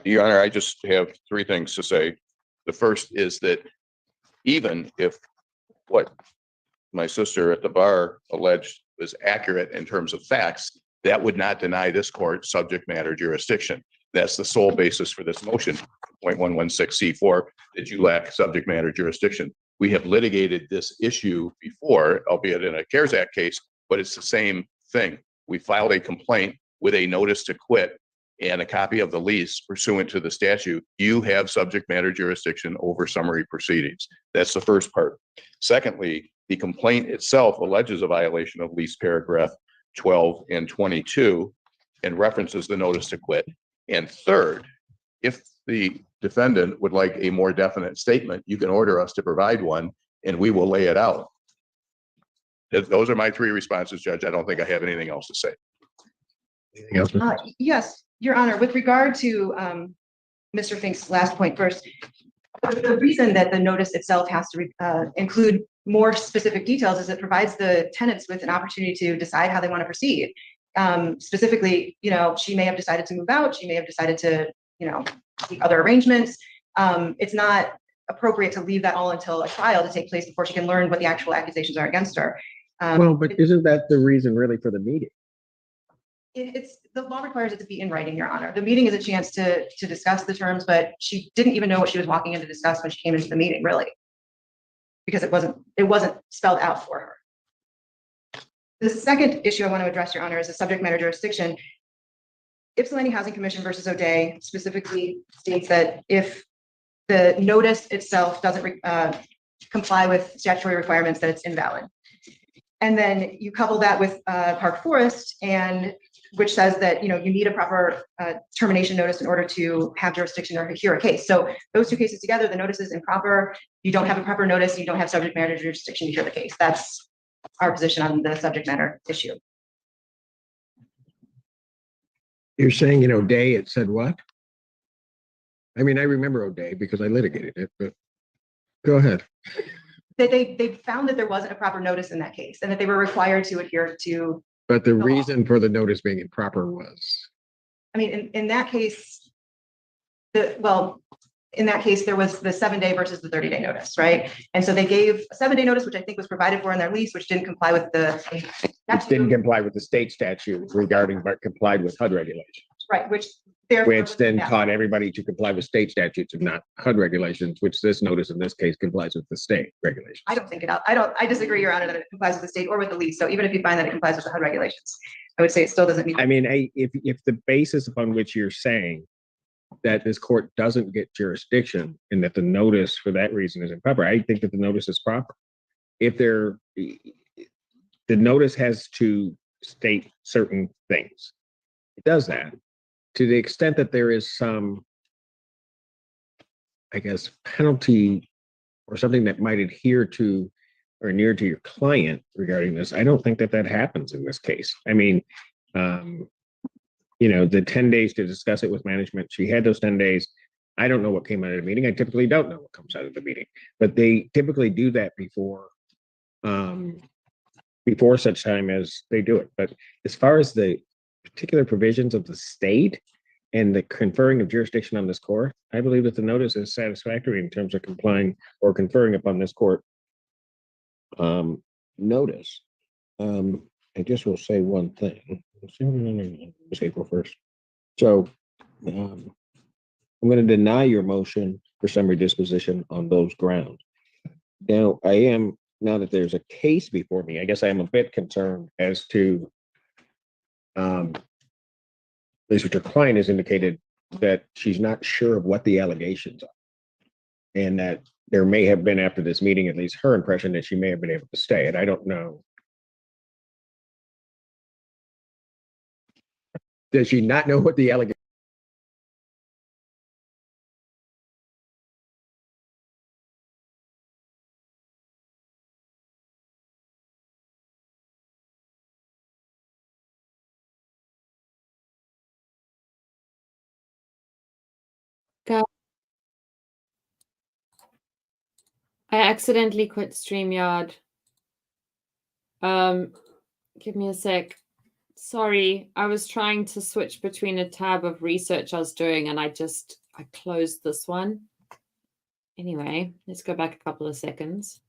Your Honor, I just have three things to say. The first is that even if what my sister at the bar alleged was accurate in terms of facts, that would not deny this court subject matter jurisdiction. That's the sole basis for this motion, 0.116C4, that you lack subject matter jurisdiction. We have litigated this issue before, albeit in a CARES Act case, but it's the same thing. We filed a complaint with a notice to quit and a copy of the lease pursuant to the statute. You have subject matter jurisdiction over summary proceedings. That's the first part. Secondly, the complaint itself alleges a violation of lease paragraph 12 and 22 and references the notice to quit. And third, if the defendant would like a more definite statement, you can order us to provide one and we will lay it out. Those are my three responses, Judge. I don't think I have anything else to say. Anything else? Ms. Yes, Your Honor, with regard to Mr. Fink's last point first, the reason that the notice itself has to include more specific details is it provides the tenants with an opportunity to decide how they want to proceed. Specifically, she may have decided to move out. She may have decided to, seek other arrangements. It's not appropriate to leave that all until a trial to take place before she can learn what the actual accusations are against her. Well, but isn't that the reason really for the meeting? It's the law requires it to be in writing, Your Honor. The meeting is a chance to discuss the terms, but she didn't even know what she was walking in to discuss when she came into the meeting, really, because it wasn't spelled out for her. The second issue I want to address, Your Honor, is the subject matter jurisdiction. Ypsilanti Housing Commission versus O'Day specifically states that if the notice itself doesn't comply with statutory requirements, that it's invalid. And then you couple that with Park Forest, and which says that, you need a proper termination notice in order to have jurisdiction or hear a case. So those two cases together, the notice is improper. You don't have a proper notice. You don't have subject matter jurisdiction to hear the case. That's our position on the subject matter issue. You're saying in O'Day, it said what? I mean, I remember O'Day because I litigated it, but go ahead. They found that there wasn't a proper notice in that case and that they were required to adhere to. But the reason for the notice being improper was, I mean, in that case, in that case, there was the 7-day versus the 30-day notice, right? And so they gave a 7-day notice, which I think was provided for in their lease, which didn't comply with which didn't comply with the state statute regarding, but complied with HUD regulations. Right, which therefore. Which then taught everybody to comply with state statutes and not HUD regulations, which this notice in this case complies with the state regulations. I don't think I disagree, Your Honor, that it complies with the state or with the lease. So even if you find that it complies with the HUD regulations, I would say it still doesn't meet. I mean, if the basis upon which you're saying that this court doesn't get jurisdiction and that the notice for that reason is improper, I think that the notice is proper. If the notice has to state certain things, it does that. To the extent that there is some, I guess, penalty or something that might adhere to or near to your client regarding this, I don't think that happens in this case. I mean, the 10 days to discuss it with management, she had those 10 days. I don't know what came out of the meeting. I typically don't know what comes out of the meeting, but they typically do that before such time as they do it. But as far as the particular provisions of the state and the conferring of jurisdiction on this court, I believe that the notice is satisfactory in terms of complying or conferring upon this court notice. I just will say one thing. It's April 1st. So I'm going to deny your motion for summary disposition on those grounds. Now that there's a case before me, I guess I am a bit concerned as to at least what your client has indicated that she's not sure of what the allegations are. And that there may have been, after this meeting, at least her impression that she may have been able to stay. And I don't know. Does she not know what the allegations? I accidentally quit StreamYard. Give me a sec. Sorry, I was trying to switch between a tab of research I was doing and I closed this one. Anyway, let's go back a couple of seconds.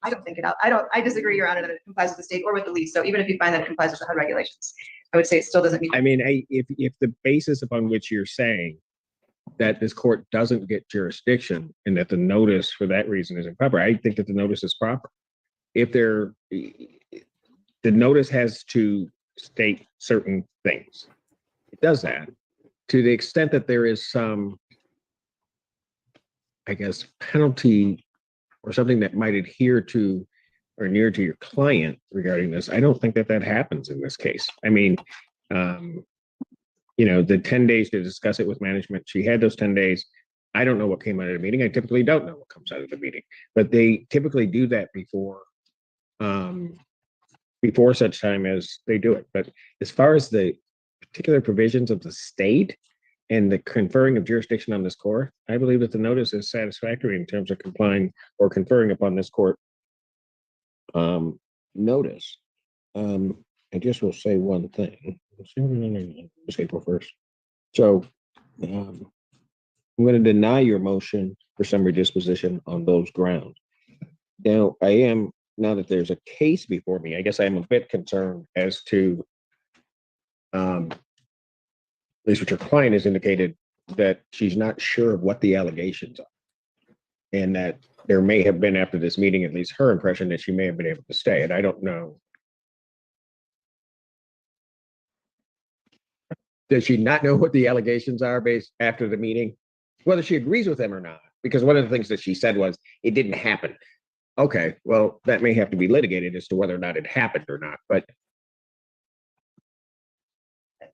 I don't think I disagree, Your Honor, that it complies with the state or with the lease. So even if you find that it complies with the HUD regulations, I would say it still doesn't meet. I mean, if the basis upon which you're saying that this court doesn't get jurisdiction and that the notice for that reason is improper, I think that the notice is proper. If the notice has to state certain things, it does that. To the extent that there is some, I guess, penalty or something that might adhere to or near to your client regarding this, I don't think that happens in this case. I mean, the 10 days to discuss it with management, she had those 10 days. I don't know what came out of the meeting. I typically don't know what comes out of the meeting, but they typically do that before such time as they do it. But as far as the particular provisions of the state and the conferring of jurisdiction on this court, I believe that the notice is satisfactory in terms of complying or conferring upon this court notice. I just will say one thing. It's April 1st. So I'm going to deny your motion for summary disposition on those grounds. Now that there's a case before me, I guess I am a bit concerned as to at least what your client has indicated that she's not sure of what the allegations are. And that there may have been, after this meeting, at least her impression that she may have been able to stay. And I don't know. Does she not know what the allegations are based after the meeting? Whether she agrees with them or not? Because one of the things that she said was, it didn't happen. Okay, well, that may have to be litigated as to whether or not it happened or not, but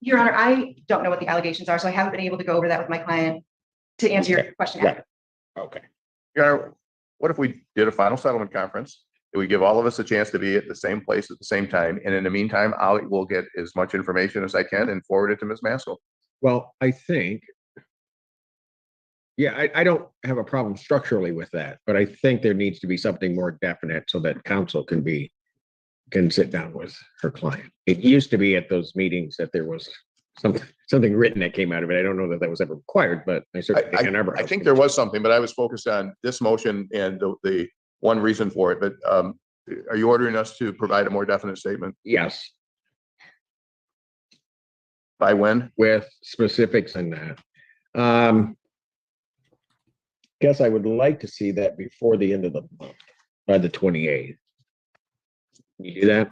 Your Honor, I don't know what the allegations are, so I haven't been able to go over that with my client to answer your question. got it. Okay. Your Honor, what if we did a final settlement conference? We give all of us a chance to be at the same place at the same time, and in the meantime, I will get as much information as I can and forward it to Ms. Maskell. Well, I think, yeah, I don't have a problem structurally with that, but I think there needs to be something more definite so that counsel can sit down with her client. It used to be at those meetings that there was something written that came out of it. I don't know that that was ever required, but I certainly think Ann Arbor I House think can. there was something, but I was focused on this motion and the one reason for it, but are you ordering us to provide a more definite statement? Yes, By when? with specifics in that. Guess I would like to see that before the end of the month, by the 28th. You do that?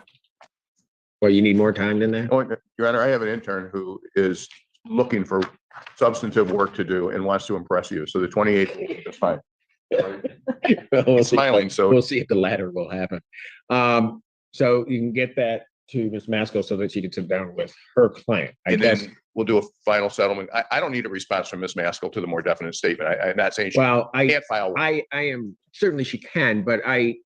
Well, you need more time than that? Oh, Your Honor, I have an intern who is looking for substantive work to do and wants to impress you. So the 28th is fine. We'll He's see. smiling, so We'll see if the latter will happen. So you can get that to Ms. Maskell so that she can sit down with her client. I and guess, then we'll do a final settlement. I don't need a response from Ms. Maskell to the more definite statement. I'm not saying she well, can't file. I am, certainly she can, but I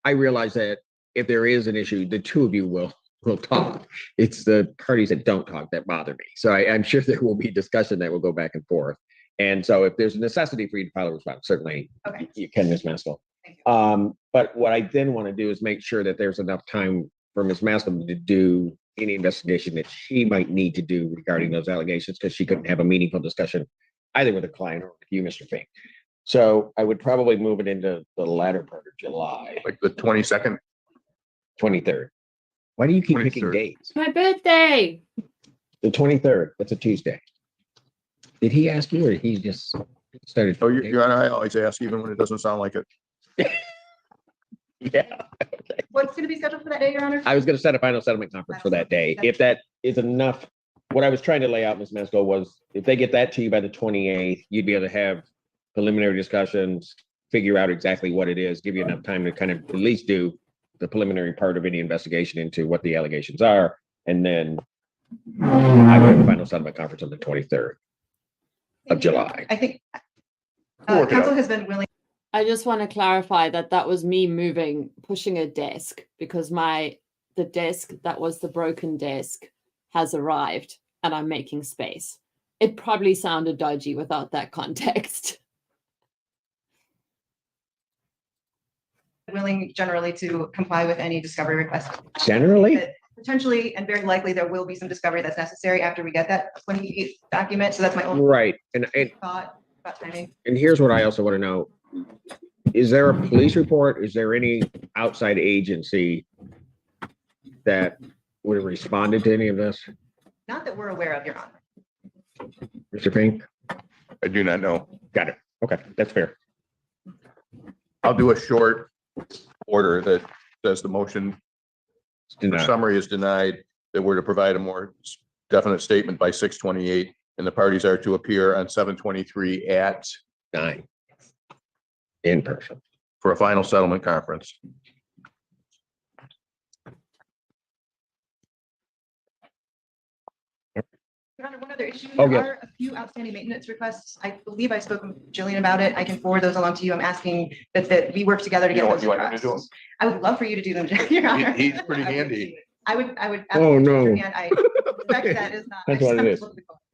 realize that if there is an issue, the two of you will talk. It's the parties that don't talk that bother me. So I'm sure there will be discussion that will go back and forth. And so if there's a necessity for you to file a response, certainly Okay. you can, Ms. Maskell. Thank you. But what I then want to do is make sure that there's enough time for Ms. Maskell to do any investigation that she might need to do regarding those allegations, because she couldn't have a meaningful discussion either with a client or with you, Mr. Fink. So I would probably move it into the latter part of July, Like the 22nd. 23rd. Why do you keep picking 23rd. dates? My birthday. The 23rd, that's a Tuesday. Did he ask you or he just started? Oh, Your Honor, I always ask even when it doesn't sound like it. Yeah, What's going to be scheduled for that day, Your Honor? I was gonna set a final settlement conference for that day. If that is enough, what I was trying to lay out, Ms. Maskell, was if they get that to you by the 28th, you'd be able to have preliminary discussions, figure out exactly what it is, give you enough time to kind of at least do the preliminary part of any investigation into what the allegations are. And then I would have a final settlement conference on the 23rd of July. I think We'll work it council out. has been willing. I just want to clarify that was me pushing a desk because the desk that was the broken desk has arrived and I'm making space. It probably sounded dodgy without that context. Willing generally to comply with any discovery request. Generally? That potentially and very likely there will be some discovery that's necessary after we get that 28th document. So that's my only Right. And thought about timing. here's what I also want to know. Is there a police report? Is there any outside agency that would have responded to any of this? Not that we're aware of, Your Honor. Mr. Pink? I do not know. Got it. Okay, that's fair. I'll do a short order that says the motion for Denied. summary is denied, that we're to provide a more definite statement by 6/28, and the parties are to appear on 7/23 at 9. In person. for a final settlement conference. Your Honor, one other issue, Oh, there yes. are a few outstanding maintenance requests. I believe I spoke with Jillian about it. I can forward those along to you. I'm asking that we work together to You get know those what, you want me to do requests. I would love for you to do them, Your Honor. He's pretty handy. I would. Oh, no. And I suspect that is not. That's what it is.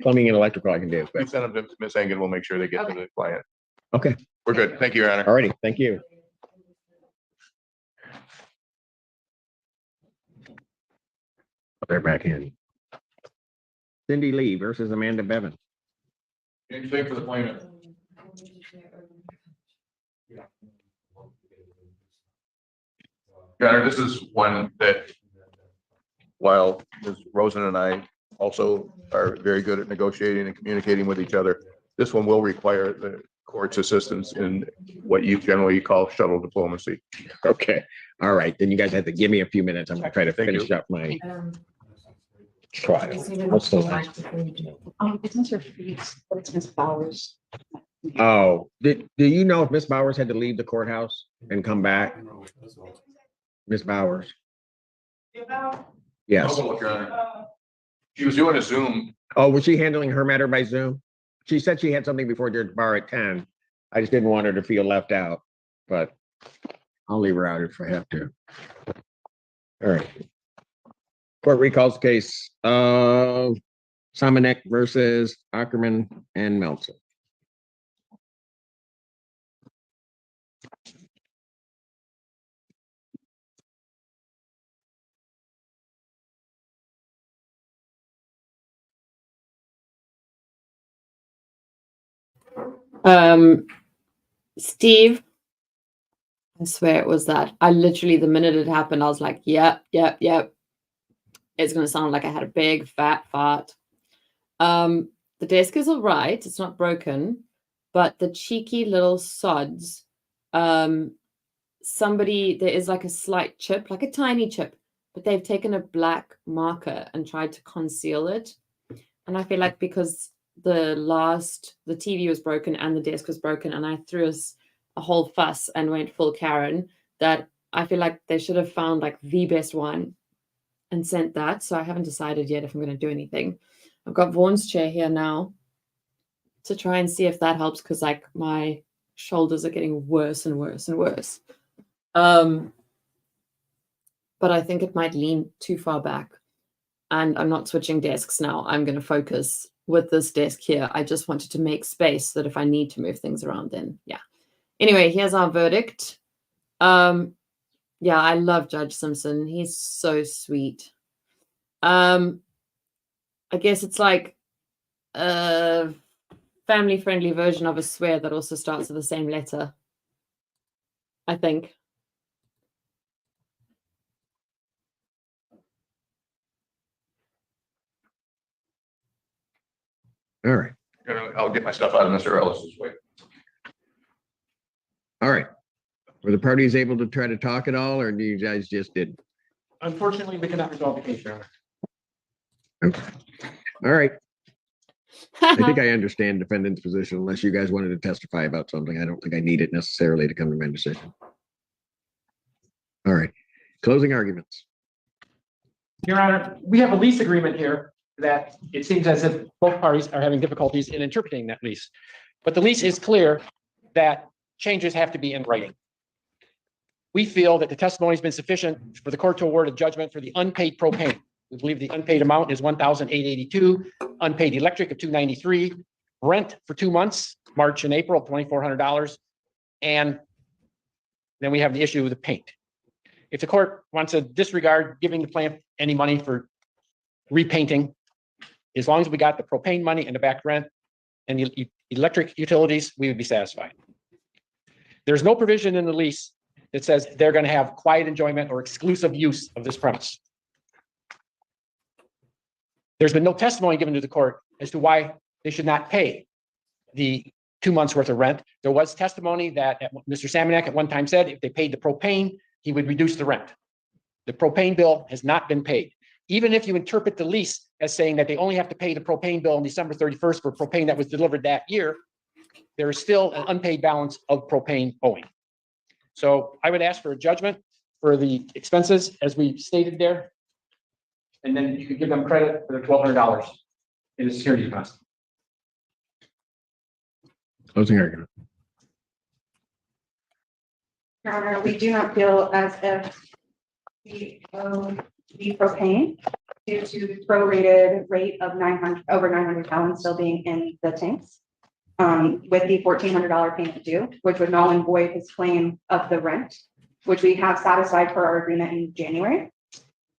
Plumbing and electrical I can do. You But send them to Ms. Engen, we'll make sure they get to the client. okay, We're good. Thank you, Your Honor. all righty. Thank you. They're back in. Cindy Lee versus Amanda Bevan. Anything for the plaintiff? Your Honor, this is one that while Ms. Rosen and I also are very good at negotiating and communicating with each other, this one will require the court's assistance in what you generally call shuttle diplomacy. Okay, all right. Then you guys have to give me a few minutes. I'm gonna try to Thank you. finish up my. Trial. What's the last? It's Mr. Feeds, but it's Miss Bowers. Oh, do you know if Miss Bowers had to leave the courthouse and come back? Miss Bowers? Yes. She was doing a Zoom. Oh, was she handling her matter by Zoom? She said she had something before Judge Bar at 10. I just didn't want her to feel left out, but I'll leave her out if I have to. All right. Court recalls case of Samanek versus Ackerman and Meltzer. Steve, I swear it was that. I literally, the minute it happened, I was like, yep. It's going to sound like I had a big fat fart. The desk is all right. It's not broken, but the cheeky little sods, there is like a slight chip, like a tiny chip, but they've taken a black marker and tried to conceal it. And I feel like because the TV was broken and the desk was broken and I threw a whole fuss and went full Karen, that I feel like they should have found like the best one and sent that. So I haven't decided yet if I'm going to do anything. I've got Vaughn's chair here now to try and see if that helps, because like my shoulders are getting worse and worse and worse. But I think it might lean too far back. And I'm not switching desks now. I'm going to focus with this desk here. I just wanted to make space so that if I need to move things around, then yeah. Anyway, here's our verdict. Yeah, I love Judge Simpson. He's so sweet. I guess it's like a family-friendly version of a swear that also starts with the same letter, I think. All right. I'll get my stuff out of Mr. Ellis's way. All right. Were the parties able to try to talk at all, or do you guys just did? Unfortunately, we cannot resolve the case, Your Honor. Okay. All right. I think I understand defendant's position, unless you guys wanted to testify about something. I don't think I need it necessarily to come to my decision. All right. Closing arguments. Your Honor, we have a lease agreement here that it seems as if both parties are having difficulties in interpreting that lease. But the lease is clear that changes have to be in writing. We feel that the testimony has been sufficient for the court to award a judgment for the unpaid propane. We believe the unpaid amount is $1,882, unpaid electric of $293, rent for 2 months, March and April, $2,400. And then we have the issue of the paint. If the court wants to disregard giving the plant any money for repainting, as long as we got the propane money and the back rent and the electric utilities, we would be satisfied. There's no provision in the lease that says they're going to have quiet enjoyment or exclusive use of this premise. There's been no testimony given to the court as to why they should not pay the 2 months worth of rent. There was testimony that Mr. Samanek at one time said if they paid the propane, he would reduce the rent. The propane bill has not been paid. Even if you interpret the lease as saying that they only have to pay the propane bill on December 31st for propane that was delivered that year, there is still an unpaid balance of propane owing. So I would ask for a judgment for the expenses as we stated there. And then you could give them credit for the $1,200 in the security deposit. Closing argument. Your Honor, we do not feel as if we owe the propane due to the prorated rate of over 900 gallons still being in the tanks. With the $1,400 payment due, which would null and void his claim of the rent, which we have satisfied per our agreement in January.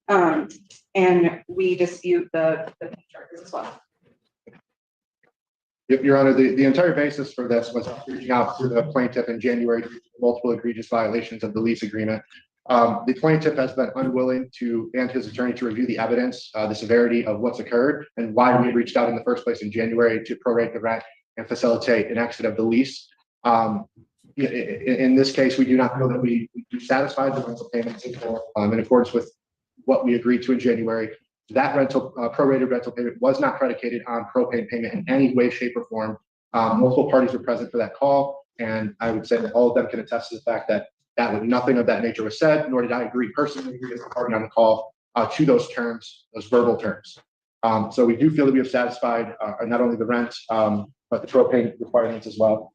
And we dispute the charges as well. Your Honor, the entire basis for this was reaching out to the plaintiff in January due to multiple egregious violations of the lease agreement. The plaintiff has been unwilling to, and his attorney, to review the evidence, the severity of what's occurred and why we reached out in the first place in January to prorate the rent and facilitate an exit of the lease. In this case, we do not feel that we satisfied the rental payments in accordance with what we agreed to in January. that rental, prorated rental payment was not predicated on propane payment in any way, shape, or form. Multiple parties were present for that call, and I would say that all of them can attest to the fact that nothing of that nature was said, nor did I personally agree as a party on the call to those terms, those verbal terms. So we do feel that we have satisfied not only the rent, but the propane requirements as well.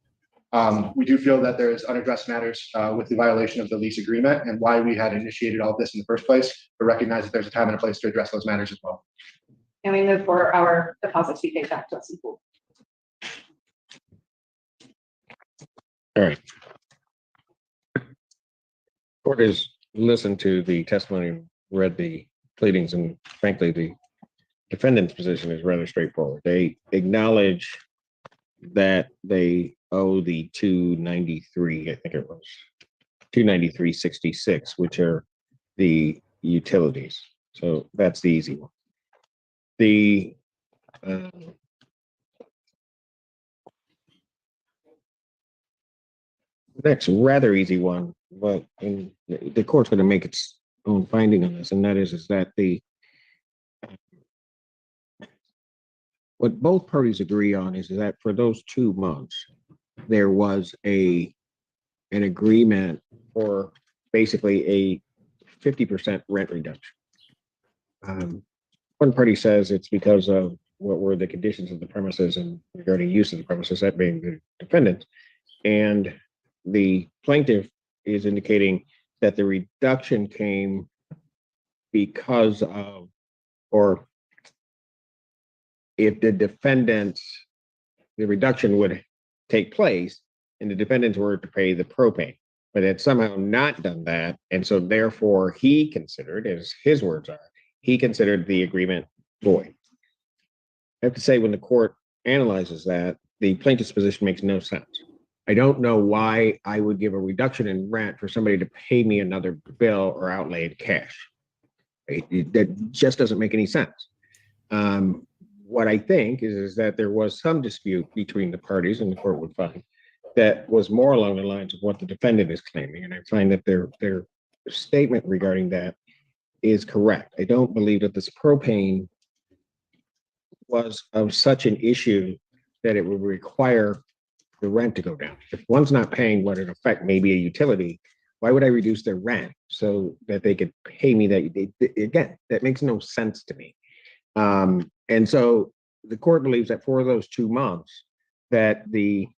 We do feel that there is unaddressed matters with the violation of the lease agreement and why we had initiated all this in the first place, but recognize that there's a time and a place to address those matters as well. And we move for our deposits to be paid back to us in full. All right. Court has listened to the testimony, read the pleadings, and frankly, the defendant's position is rather straightforward. They acknowledge that they owe the 293, I think it was 293.66, which are the utilities. So that's the easy one. The next rather easy one, but the court's going to make its own finding on this, and that is that what both parties agree on is that for those 2 months, there was an agreement for basically a 50% rent reduction. One party says it's because of what were the conditions of the premises and regarding use of the premises, that being the defendant. And the plaintiff is indicating that the reduction came because of, or if the reduction would take place and the defendants were to pay the propane, but had somehow not done that. And so therefore he considered, as his words are, he considered the agreement void. I have to say, when the court analyzes that, the plaintiff's position makes no sense. I don't know why I would give a reduction in rent for somebody to pay me another bill or outlay in cash. That just doesn't make any sense. What I think is that there was some dispute between the parties, and the court would find that was more along the lines of what the defendant is claiming. And I find that their statement regarding that is correct. I don't believe that this propane was of such an issue that it would require the rent to go down. If one's not paying what in effect may be a utility, why would I reduce their rent so that they could pay me that? Again, that makes no sense to me. And so the court believes that for those 2 months that the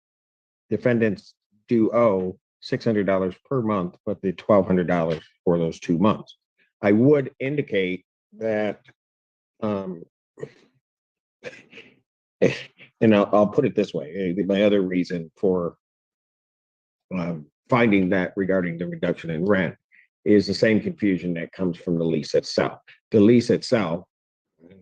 defendants do owe $600 per month, but the $1,200 for those 2 months. I would indicate that, and I'll put it this way, my other reason for finding that regarding the reduction in rent is the same confusion that comes from the lease itself. The lease itself, and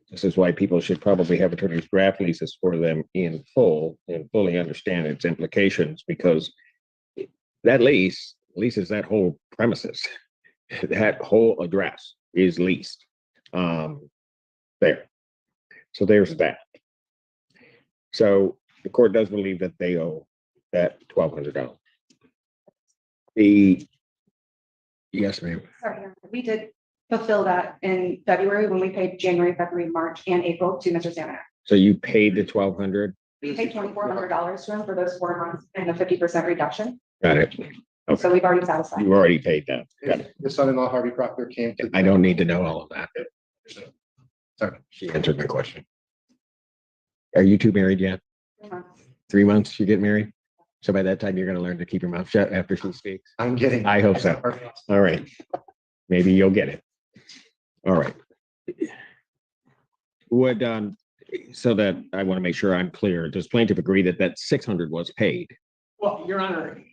this is why people should probably have attorneys draft leases for them in full and fully understand its implications, because that lease leases that whole premises. That whole address is leased there. So there's that. So the court does believe that they owe that $1,200. Yes, ma'am. Sorry, we did fulfill that in February when we paid January, February, March, and April to Mr. Salmon. So you paid the $1,200? We paid $2,400 to him for those 4 months and the 50% reduction. Got it. Okay. So we've already satisfied. You already paid that. Got it. The son-in-law Harvey Proctor came to. I don't need to know all of that. Sorry, she answered my question. Are you two married yet? 3 months. 3 months you get married? So by that time, you're going to learn to keep your mouth shut after she speaks? I'm getting. I hope so. All right. Maybe you'll get it. All right. Would, so that I want to make sure I'm clear, does plaintiff agree that that 600 was paid? Well, Your Honor,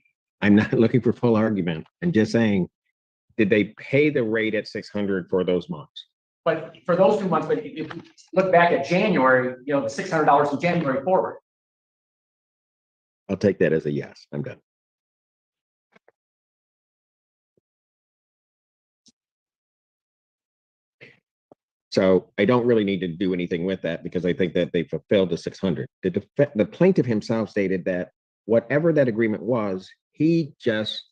I'm not looking for full argument. I'm just saying, did they pay the rate at 600 for those months? but for those 2 months, but if you look back at January, the $600 in January forward. I'll take that as a yes. I'm done. So I don't really need to do anything with that because I think that they fulfilled the 600. The plaintiff himself stated that whatever that agreement was, he just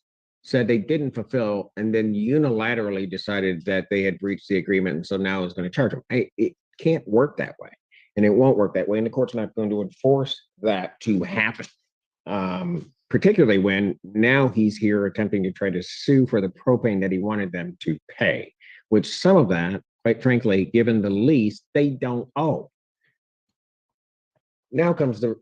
said they didn't fulfill, and then unilaterally decided that they had breached the agreement, and so now is going to charge them. It can't work that way, and it won't work that way, and the court's not going to enforce that to happen. Particularly when now he's here attempting to try to sue for the propane that he wanted them to pay, which some of that, quite frankly, given the lease, they don't owe. Now comes the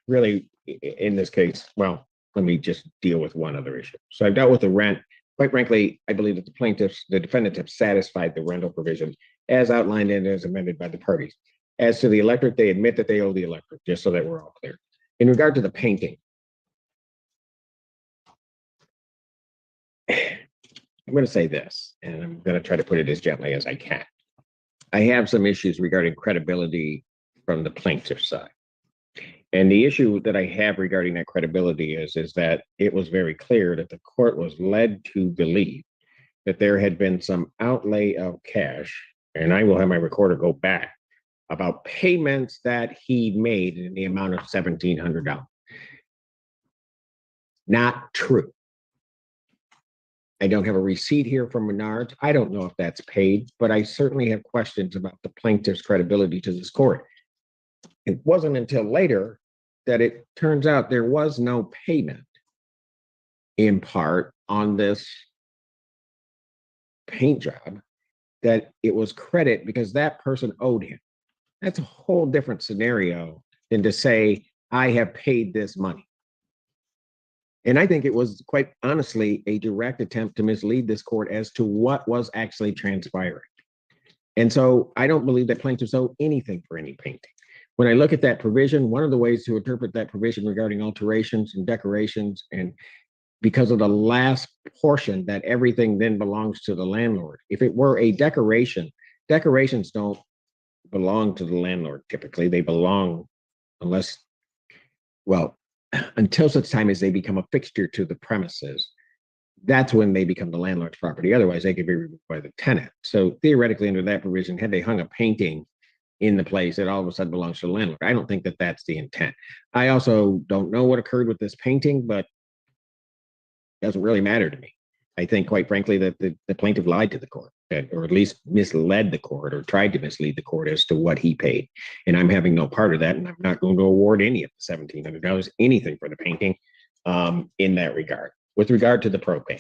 really, in this case, well, let me just deal with one other issue. So I've dealt with the rent. Quite frankly, I believe that the defendants have satisfied the rental provision as outlined and as amended by the parties. As to the electric, they admit that they owe the electric, just so that we're all clear. In regard to the painting, I'm going to say this, and I'm going to try to put it as gently as I can. I have some issues regarding credibility from the plaintiff's side. And the issue that I have regarding that credibility is that it was very clear that the court was led to believe that there had been some outlay of cash, and I will have my recorder go back, about payments that he made in the amount of $1,700. Not true. I don't have a receipt here from Menards. I don't know if that's paid, but I certainly have questions about the plaintiff's credibility to this court. It wasn't until later that it turns out there was no payment in part on this paint job, that it was credit because that person owed him. That's a whole different scenario than to say, I have paid this money. And I think it was quite honestly a direct attempt to mislead this court as to what was actually transpiring. And so I don't believe that plaintiffs owe anything for any painting. When I look at that provision, one of the ways to interpret that provision regarding alterations and decorations, and because of the last portion that everything then belongs to the landlord. If it were a decoration, decorations don't belong to the landlord typically. They belong, unless, well, until such time as they become a fixture to the premises, that's when they become the landlord's property. Otherwise, they could be removed by the tenant. So theoretically, under that provision, had they hung a painting in the place, it all of a sudden belongs to the landlord. I don't think that that's the intent. I also don't know what occurred with this painting, but it doesn't really matter to me. I think, quite frankly, that the plaintiff lied to the court, or at least misled the court, or tried to mislead the court as to what he paid. And I'm having no part of that, and I'm not going to award any of the $1,700, anything for the painting in that regard. With regard to the propane.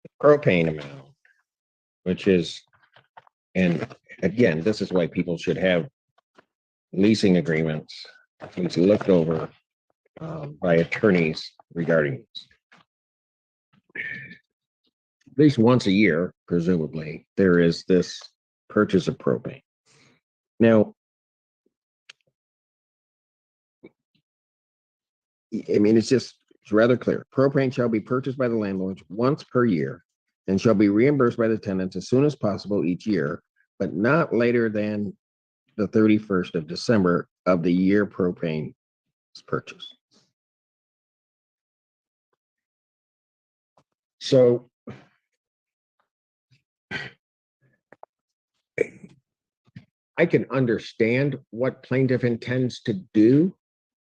The propane amount, which is, and again, this is why people should have leasing agreements, at least looked over by attorneys regarding this. At least once a year, presumably, there is this purchase of propane. Now, I mean, it's rather clear. Propane shall be purchased by the landlords once per year and shall be reimbursed by the tenants as soon as possible each year, but not later than the 31st of December of the year propane is purchased. So I can understand what plaintiff intends to do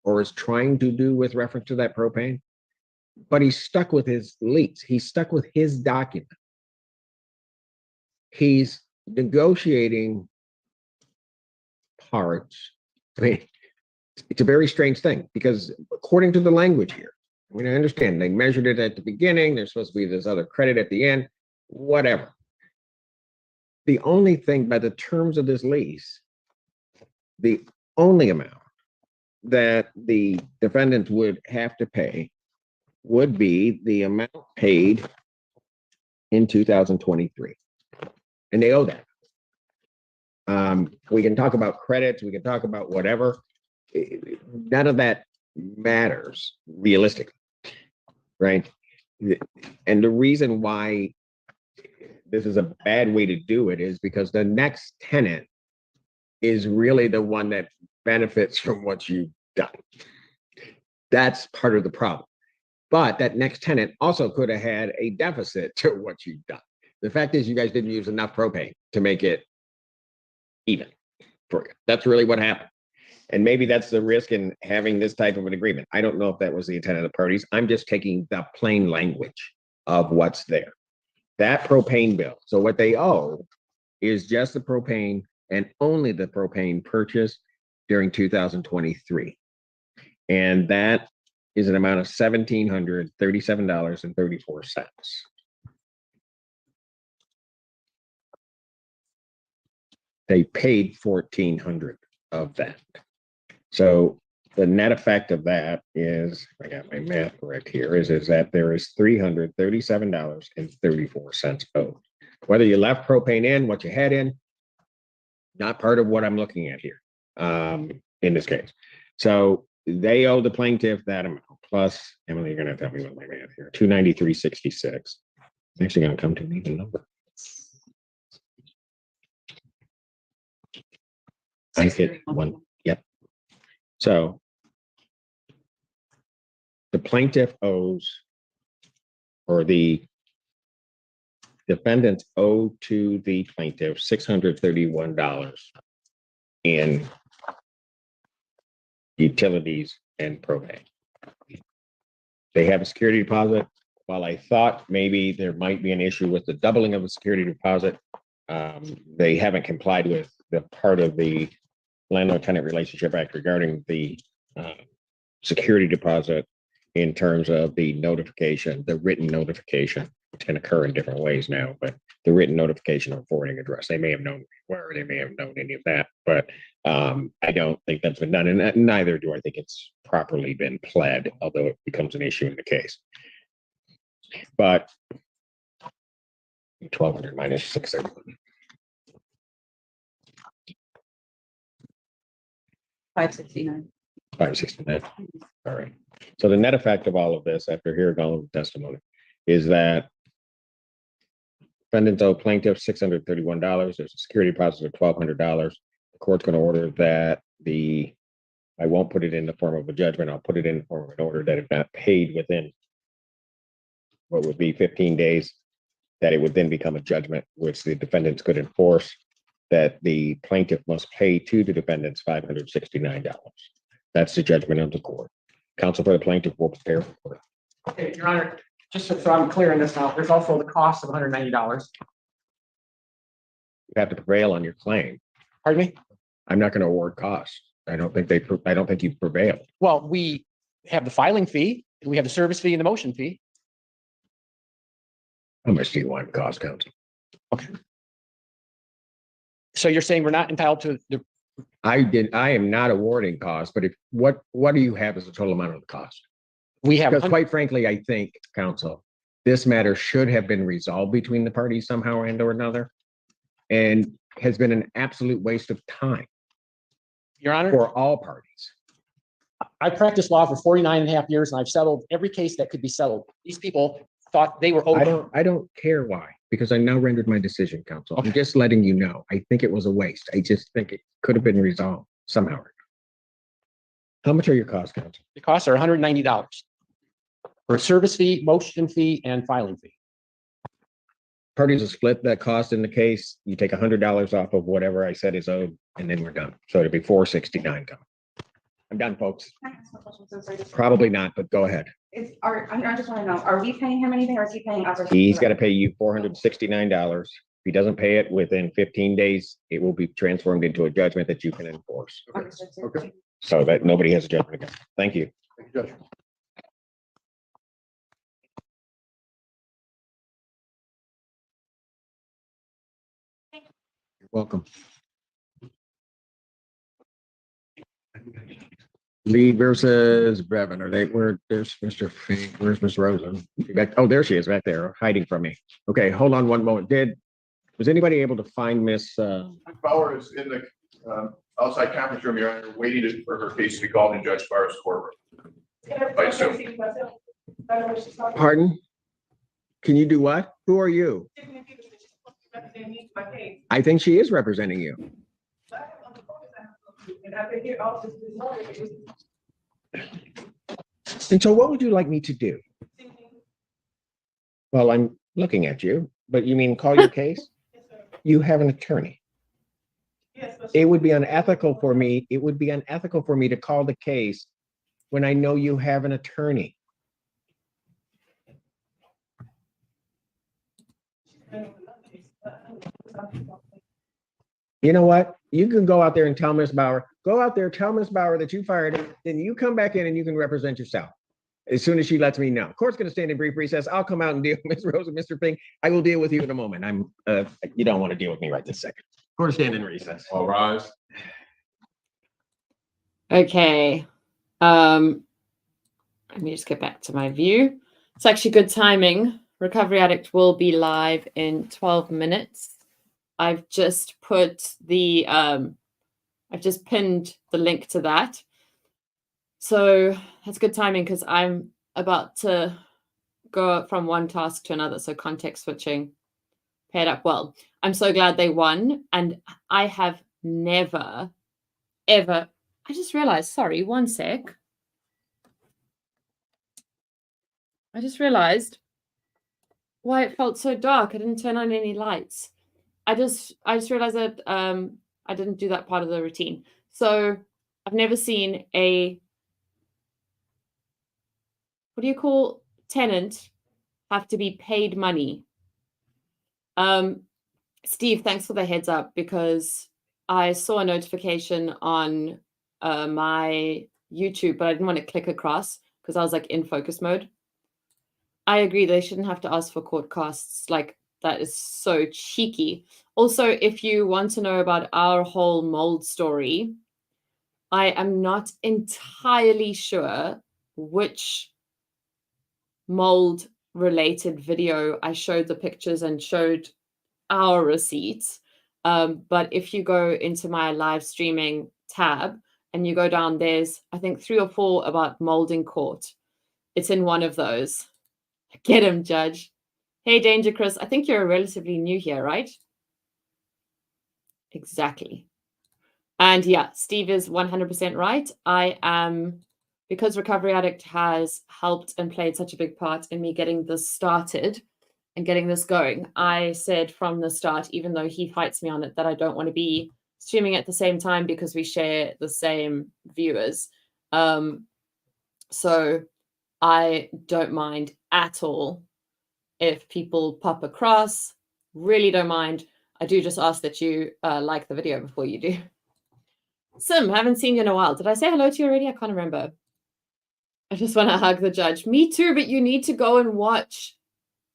or is trying to do with reference to that propane, but he's stuck with his lease. He's stuck with his document. He's negotiating parts. I mean, it's a very strange thing because according to the language here, I mean, I understand they measured it at the beginning. There's supposed to be this other credit at the end, whatever. The only thing by the terms of this lease, the only amount that the defendant would have to pay would be the amount paid in 2023. And they owe that. We can talk about credits, we can talk about whatever. None of that matters realistically, right? And the reason why this is a bad way to do it is because the next tenant is really the one that benefits from what you've done. That's part of the problem. But that next tenant also could have had a deficit to what you've done. The fact is you guys didn't use enough propane to make it even for you. That's really what happened. And maybe that's the risk in having this type of an agreement. I don't know if that was the intent of the parties. I'm just taking the plain language of what's there. That propane bill, so what they owe is just the propane and only the propane purchase during 2023. And that is an amount of $1,737.34. They paid 1,400 of that. So the net effect of that is, I got my math correct here, is that there is $337.34 owed. Whether you left propane in, what you had in, not part of what I'm looking at here, in this case. So they owe the plaintiff that amount, plus, Emily, you're gonna tell me what my math here, 293.66. It's actually gonna come to an even number. I hit one, yep. So the plaintiff owes, or the defendants owe to the plaintiff $631 in utilities and propane. They have a security deposit. While I thought maybe there might be an issue with the doubling of the security deposit, they haven't complied with the part of the Landlord Tenant Relationship Act regarding the security deposit in terms of the notification, the written notification, which can occur in different ways now, but the written notification of forwarding address. They may have known where, they may have known any of that, but I don't think that's been done, and neither do I think it's properly been pled, although it becomes an issue in the case. But 1,200 minus 631. 569. 569. All right. So the net effect of all of this, after hearing all of the testimony, is that defendants owe plaintiff $631. There's a security deposit of $1,200. The court's going to order that I won't put it in the form of a judgment. I'll put it in the form of an order that if not paid within what would be 15 days, that it would then become a judgment, which the defendants could enforce, that the plaintiff must pay to the defendants $569. That's the judgment of the court. Counsel for the plaintiff will prepare for it. Okay, Your Honor, just so I'm clear on this now, there's also the cost of $190. You have to prevail on your claim. Pardon me? I'm not going to award costs. I don't think you've prevailed. Well, we have the filing fee, we have the service fee and the motion fee. How much do you want cost, counsel? Okay. So you're saying we're not entitled to the, I am not awarding costs, but what do you have as a total amount of the cost? we have, Because quite frankly, I think, counsel, this matter should have been resolved between the parties somehow and or another, and has been an absolute waste of time Your Honor, for all parties. I practiced law for 49 and a half years and I've settled every case that could be settled. These people thought they were owed. I don't care why, because I now rendered my decision, counsel. I'm just letting you know. I think it was a waste. I just think it could have been resolved somehow. How much are your costs, counsel? The costs are $190 for service fee, motion fee, and filing fee. Parties will split that cost in the case. You take $100 off of whatever I said is owed, and then we're done. So it'll be $469 coming. I'm done, folks. Can I ask a question? So sorry. Probably not, but go ahead. I just want to know, are we paying him anything or is he paying us? He's got to pay you $469. If he doesn't pay it within 15 days, it will be transformed into a judgment that you can enforce. Okay. So that nobody has a judgment against. Thank you. Thank you, Judge. You're welcome. Lee versus Bevan. There's Mr. Fink. Where's Miss Rosen? Oh, there she is back there, hiding from me. Okay, hold on one moment. Was anybody able to find Miss? Bauer is in the outside conference room, Your Honor, waiting for her case to be called in Judge Barr's courtroom. By Zoom. Pardon? Can you do what? Who are you? I think she is representing you. And so what would you like me to do? Well, I'm looking at you, but you mean call your case? You have an attorney. It would be unethical for me. It would be unethical for me to call the case when I know you have an attorney. You know what? You can go out there and tell Ms. Bauer, go out there, tell Ms. Bauer that you fired her, then you come back in and you can represent yourself. As soon as she lets me know. Court's gonna stand in brief recess. I'll come out and deal with Ms. Rose and Mr. Ping. I will deal with you in a moment. You don't want to deal with me right this second. Court stand in recess. All rise. Okay. Let me just get back to my view. It's actually good timing. Recovery Addict will be live in 12 minutes. I've just put the I've just pinned the link to that. So that's good timing because I'm about to go from one task to another. So context switching paired up well. I'm so glad they won. And I have never, ever, I just realized, sorry, one sec. I just realized why it felt so dark. I didn't turn on any lights. I just realized that I didn't do that part of the routine. So I've never seen a, what do you call tenant have to be paid money? Steve, thanks for the heads up because I saw a notification on my YouTube, but I didn't want to click across because I was like in focus mode. I agree. They shouldn't have to ask for court costs. Like that is so cheeky. Also, if you want to know about our whole mold story, I am not entirely sure which mold related video I showed the pictures and showed our receipts. But if you go into my live streaming tab and you go down, there's I think 3 or 4 about mold in court. It's in one of those. Get him, Judge. Hey, Danger Chris. I think you're relatively new here, right? Exactly. And yeah, Steve is 100% right. I am, because Recovery Addict has helped and played such a big part in me getting this started and getting this going. I said from the start, even though he fights me on it, that I don't want to be streaming at the same time because we share the same viewers. So I don't mind at all if people pop across. Really don't mind. I do just ask that you like the video before you do. Sim, haven't seen you in a while. Did I say hello to you already? I can't remember. I just want to hug the judge. Me too, but you need to go and watch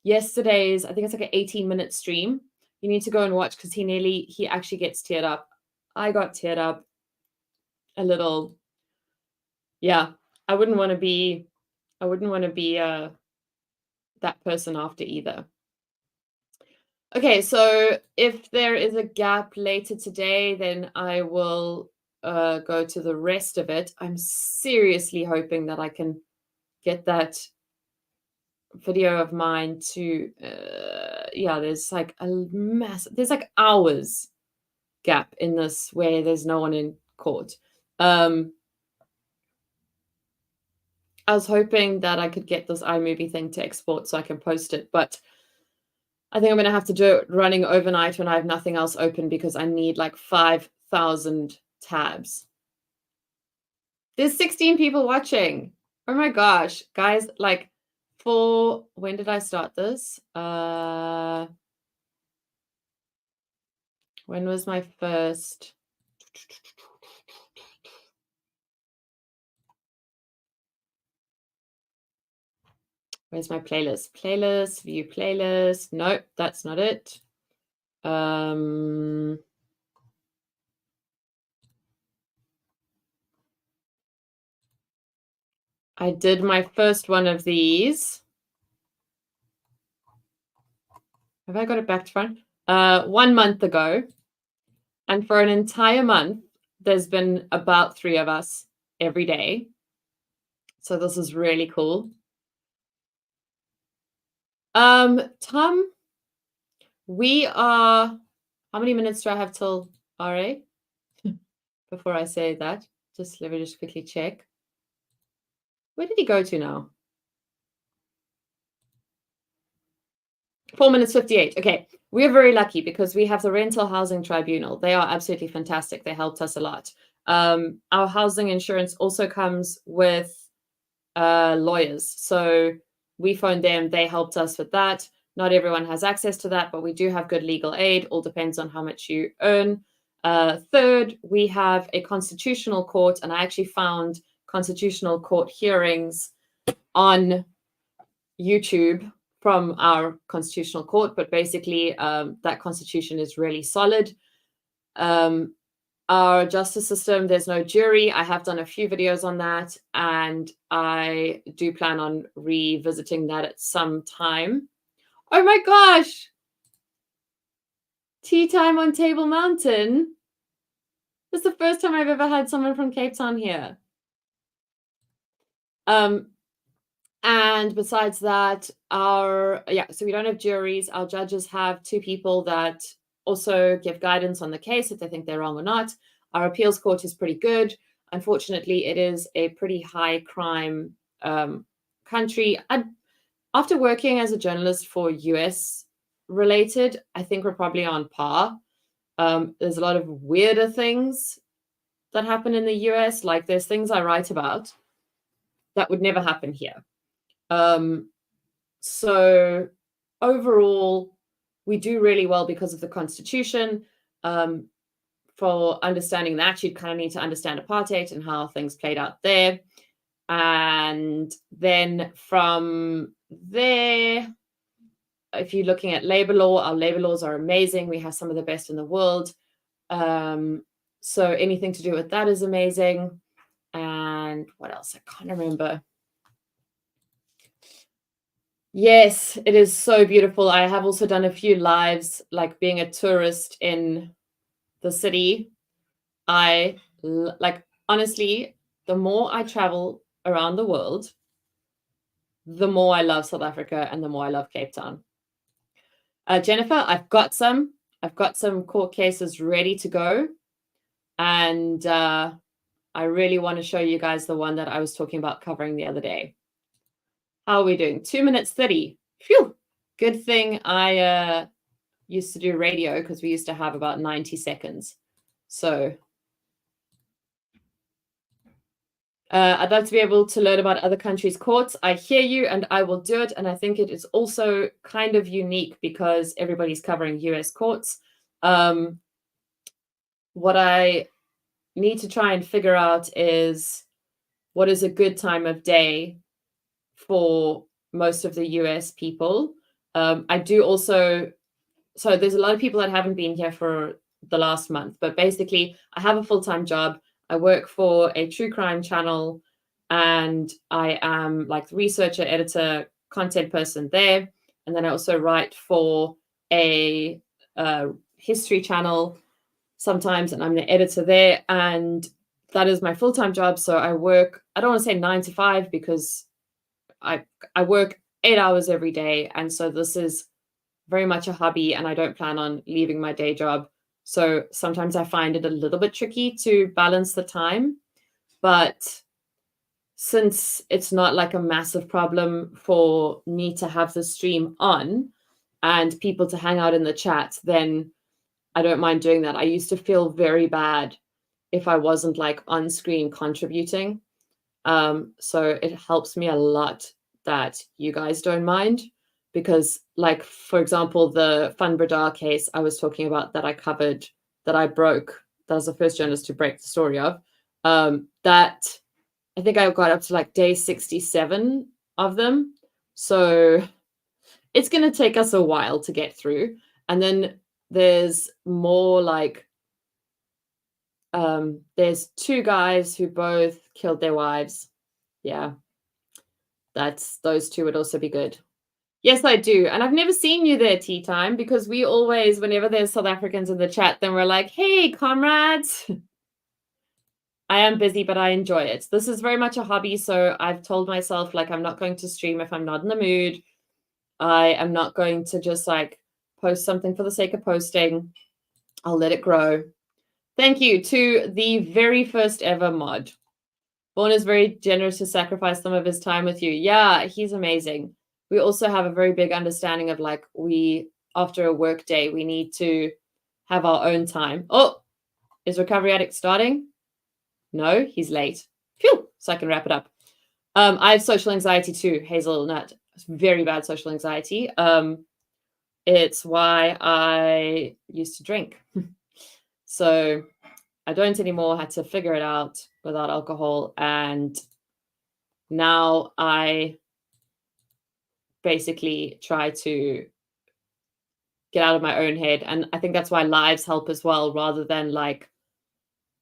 yesterday's, I think it's like an 18-minute stream. You need to go and watch because he actually gets teared up. I got teared up a little. Yeah, I wouldn't want to be that person after either. Okay, so if there is a gap later today, then I will go to the rest of it. I'm seriously hoping that I can get that video of mine to, yeah, there's like there's like hours gap in this where there's no one in court. I was hoping that I could get this iMovie thing to export so I can post it, but I think I'm going to have to do it running overnight when I have nothing else open because I need like 5,000 tabs. There's 16 people watching. Oh my gosh, guys, like when did I start this? When was my first? Where's my playlist? Playlist, view playlist. Nope, that's not it. I did my first one of these. Have I got it back to front? 1 month ago. And for an entire month, there's been about 3 of us every day. So this is really cool. Tom, we are, how many minutes do I have till RA? Before I say that, let me just quickly check. Where did he go to now? 4 minutes 58. Okay, we're very lucky because we have the Rental Housing Tribunal. They are absolutely fantastic. They helped us a lot. Our housing insurance also comes with lawyers. So we phoned them. They helped us with that. Not everyone has access to that, but we do have good legal aid. All depends on how much you earn. Third, we have a constitutional court, and I actually found constitutional court hearings on YouTube from our constitutional court, but basically that constitution is really solid. Our justice system, there's no jury. I have done a few videos on that, and I do plan on revisiting that at some time. Oh my gosh! Tea time on Table Mountain. This is the first time I've ever had someone from Cape Town here. And besides that, so we don't have juries. Our judges have 2 people that also give guidance on the case if they think they're wrong or not. Our appeals court is pretty good. Unfortunately, it is a pretty high crime country. After working as a journalist for US related, I think we're probably on par. There's a lot of weirder things that happen in the US. Like there's things I write about that would never happen here. So overall, we do really well because of the Constitution. For understanding that, you'd kind of need to understand apartheid and how things played out there. And then from there, if you're looking at labor law, our labor laws are amazing. We have some of the best in the world. So anything to do with that is amazing. And what else? I can't remember. Yes, it is so beautiful. I have also done a few lives, like being a tourist in the city. Honestly, the more I travel around the world, the more I love South Africa and the more I love Cape Town. Jennifer, I've got some court cases ready to go. And I really want to show you guys the one that I was talking about covering the other day. How are we doing? 2 minutes 30. Phew. Good thing I used to do radio because we used to have about 90 seconds. So I'd love to be able to learn about other countries' courts. I hear you and I will do it. And I think it is also kind of unique because everybody's covering US courts. What I need to try and figure out is what is a good time of day for most of the US people. I do also, so there's a lot of people that haven't been here for the last month, but basically I have a full-time job. I work for a true crime channel and I am like the researcher, editor, content person there. And then I also write for a history channel sometimes, and I'm the editor there. And that is my full-time job. So I work, I don't want to say 9 to 5 because I work 8 hours every day. And so this is very much a hobby and I don't plan on leaving my day job. So sometimes I find it a little bit tricky to balance the time. But since it's not like a massive problem for me to have the stream on and people to hang out in the chat, then I don't mind doing that. I used to feel very bad if I wasn't like on screen contributing. So it helps me a lot that you guys don't mind because, like, for example, the Van Breda case I was talking about that I covered, that I broke, that was the first journalist to break the story of, that I think I got up to like day 67 of them. So it's going to take us a while to get through. And then there's more like, there's 2 guys who both killed their wives. Yeah, those 2 would also be good. Yes, I do. And I've never seen you there, Tea Time, because we always, whenever there's South Africans in the chat, then we're like, hey, comrades. I am busy, but I enjoy it. This is very much a hobby. So I've told myself, like, I'm not going to stream if I'm not in the mood. I am not going to just like post something for the sake of posting. I'll let it grow. Thank you to the very first ever mod. Vaughn is very generous to sacrifice some of his time with you. Yeah, he's amazing. We also have a very big understanding of like, we after a work day, we need to have our own time. Oh, is Recovery Addict starting? No, he's late. Phew, so I can wrap it up. I have social anxiety too, Hazelnut. Very bad social anxiety. It's why I used to drink. So I don't anymore, had to figure it out without alcohol. And now I basically try to get out of my own head. And I think that's why lives help as well, rather than like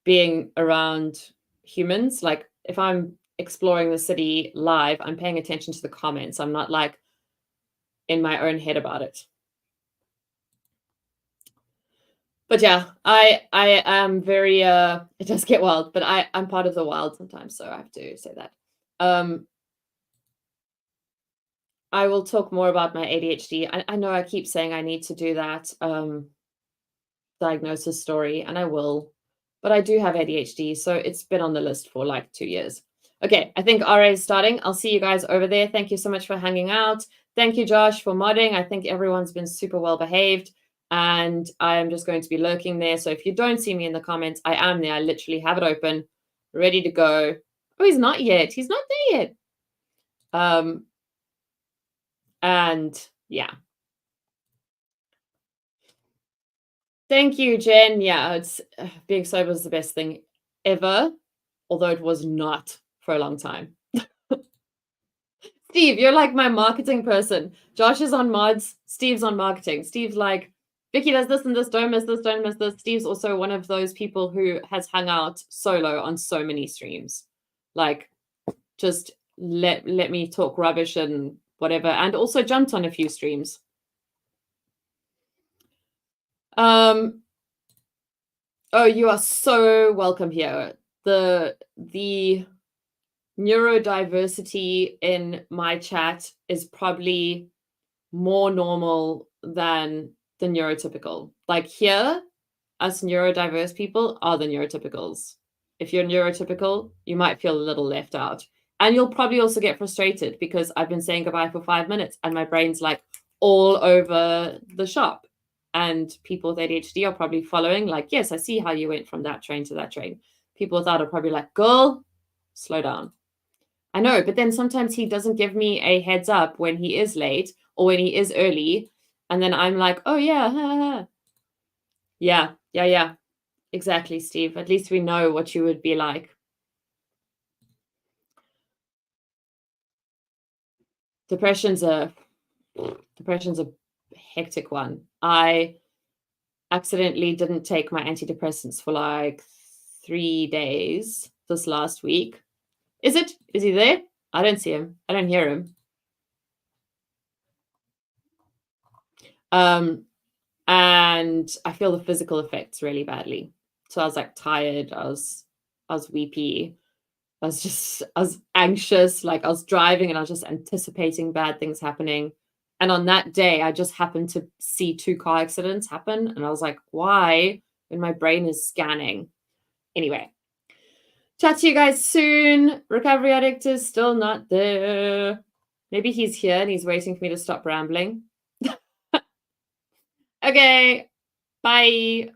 being around humans. Like if I'm exploring the city live, I'm paying attention to the comments. I'm not like in my own head about it. But yeah, I am very it does get wild, but I'm part of the wild sometimes, so I have to say that. I will talk more about my ADHD. I know I keep saying I need to do that diagnosis story, and I will, but I do have ADHD, so it's been on the list for like 2 years. Okay, I think RA is starting. I'll see you guys over there. Thank you so much for hanging out. Thank you, Josh, for modding. I think everyone's been super well behaved, and I am just going to be lurking there. So if you don't see me in the comments, I am there. I literally have it open, ready to go. Oh, he's not yet. He's not there yet. And yeah. Thank you, Jen. Yeah, it's being sober is the best thing ever, although it was not for a long time. Steve, you're like my marketing person. Josh is on mods. Steve's on marketing. Steve's like, Vicky does this and this. Don't miss this. Don't miss this. Steve's also one of those people who has hung out solo on so many streams. Like, just let me talk rubbish and whatever. And also jumped on a few streams. Oh, you are so welcome here. The neurodiversity in my chat is probably more normal than the neurotypical. Like here, us neurodiverse people are the neurotypicals. If you're neurotypical, you might feel a little left out. And you'll probably also get frustrated because I've been saying goodbye for 5 minutes and my brain's like all over the shop. And people with ADHD are probably following, like, yes, I see how you went from that train to that train. People without are probably like, girl, slow down. I know, but then sometimes he doesn't give me a heads up when he is late or when he is early. And then I'm like, oh, yeah. Yeah. Exactly, Steve. At least we know what you would be like. Depression's a hectic one. I accidentally didn't take my antidepressants for like 3 days this last week. Is he there? I don't see him. I don't hear him. And I feel the physical effects really badly. So I was like tired. I was weepy. I was anxious. Like I was driving and I was just anticipating bad things happening. And on that day, I just happened to see 2 car accidents happen. And I was like, why? When my brain is scanning. Anyway, chat to you guys soon. Recovery Addict is still not there. Maybe he's here and he's waiting for me to stop rambling. Okay, bye.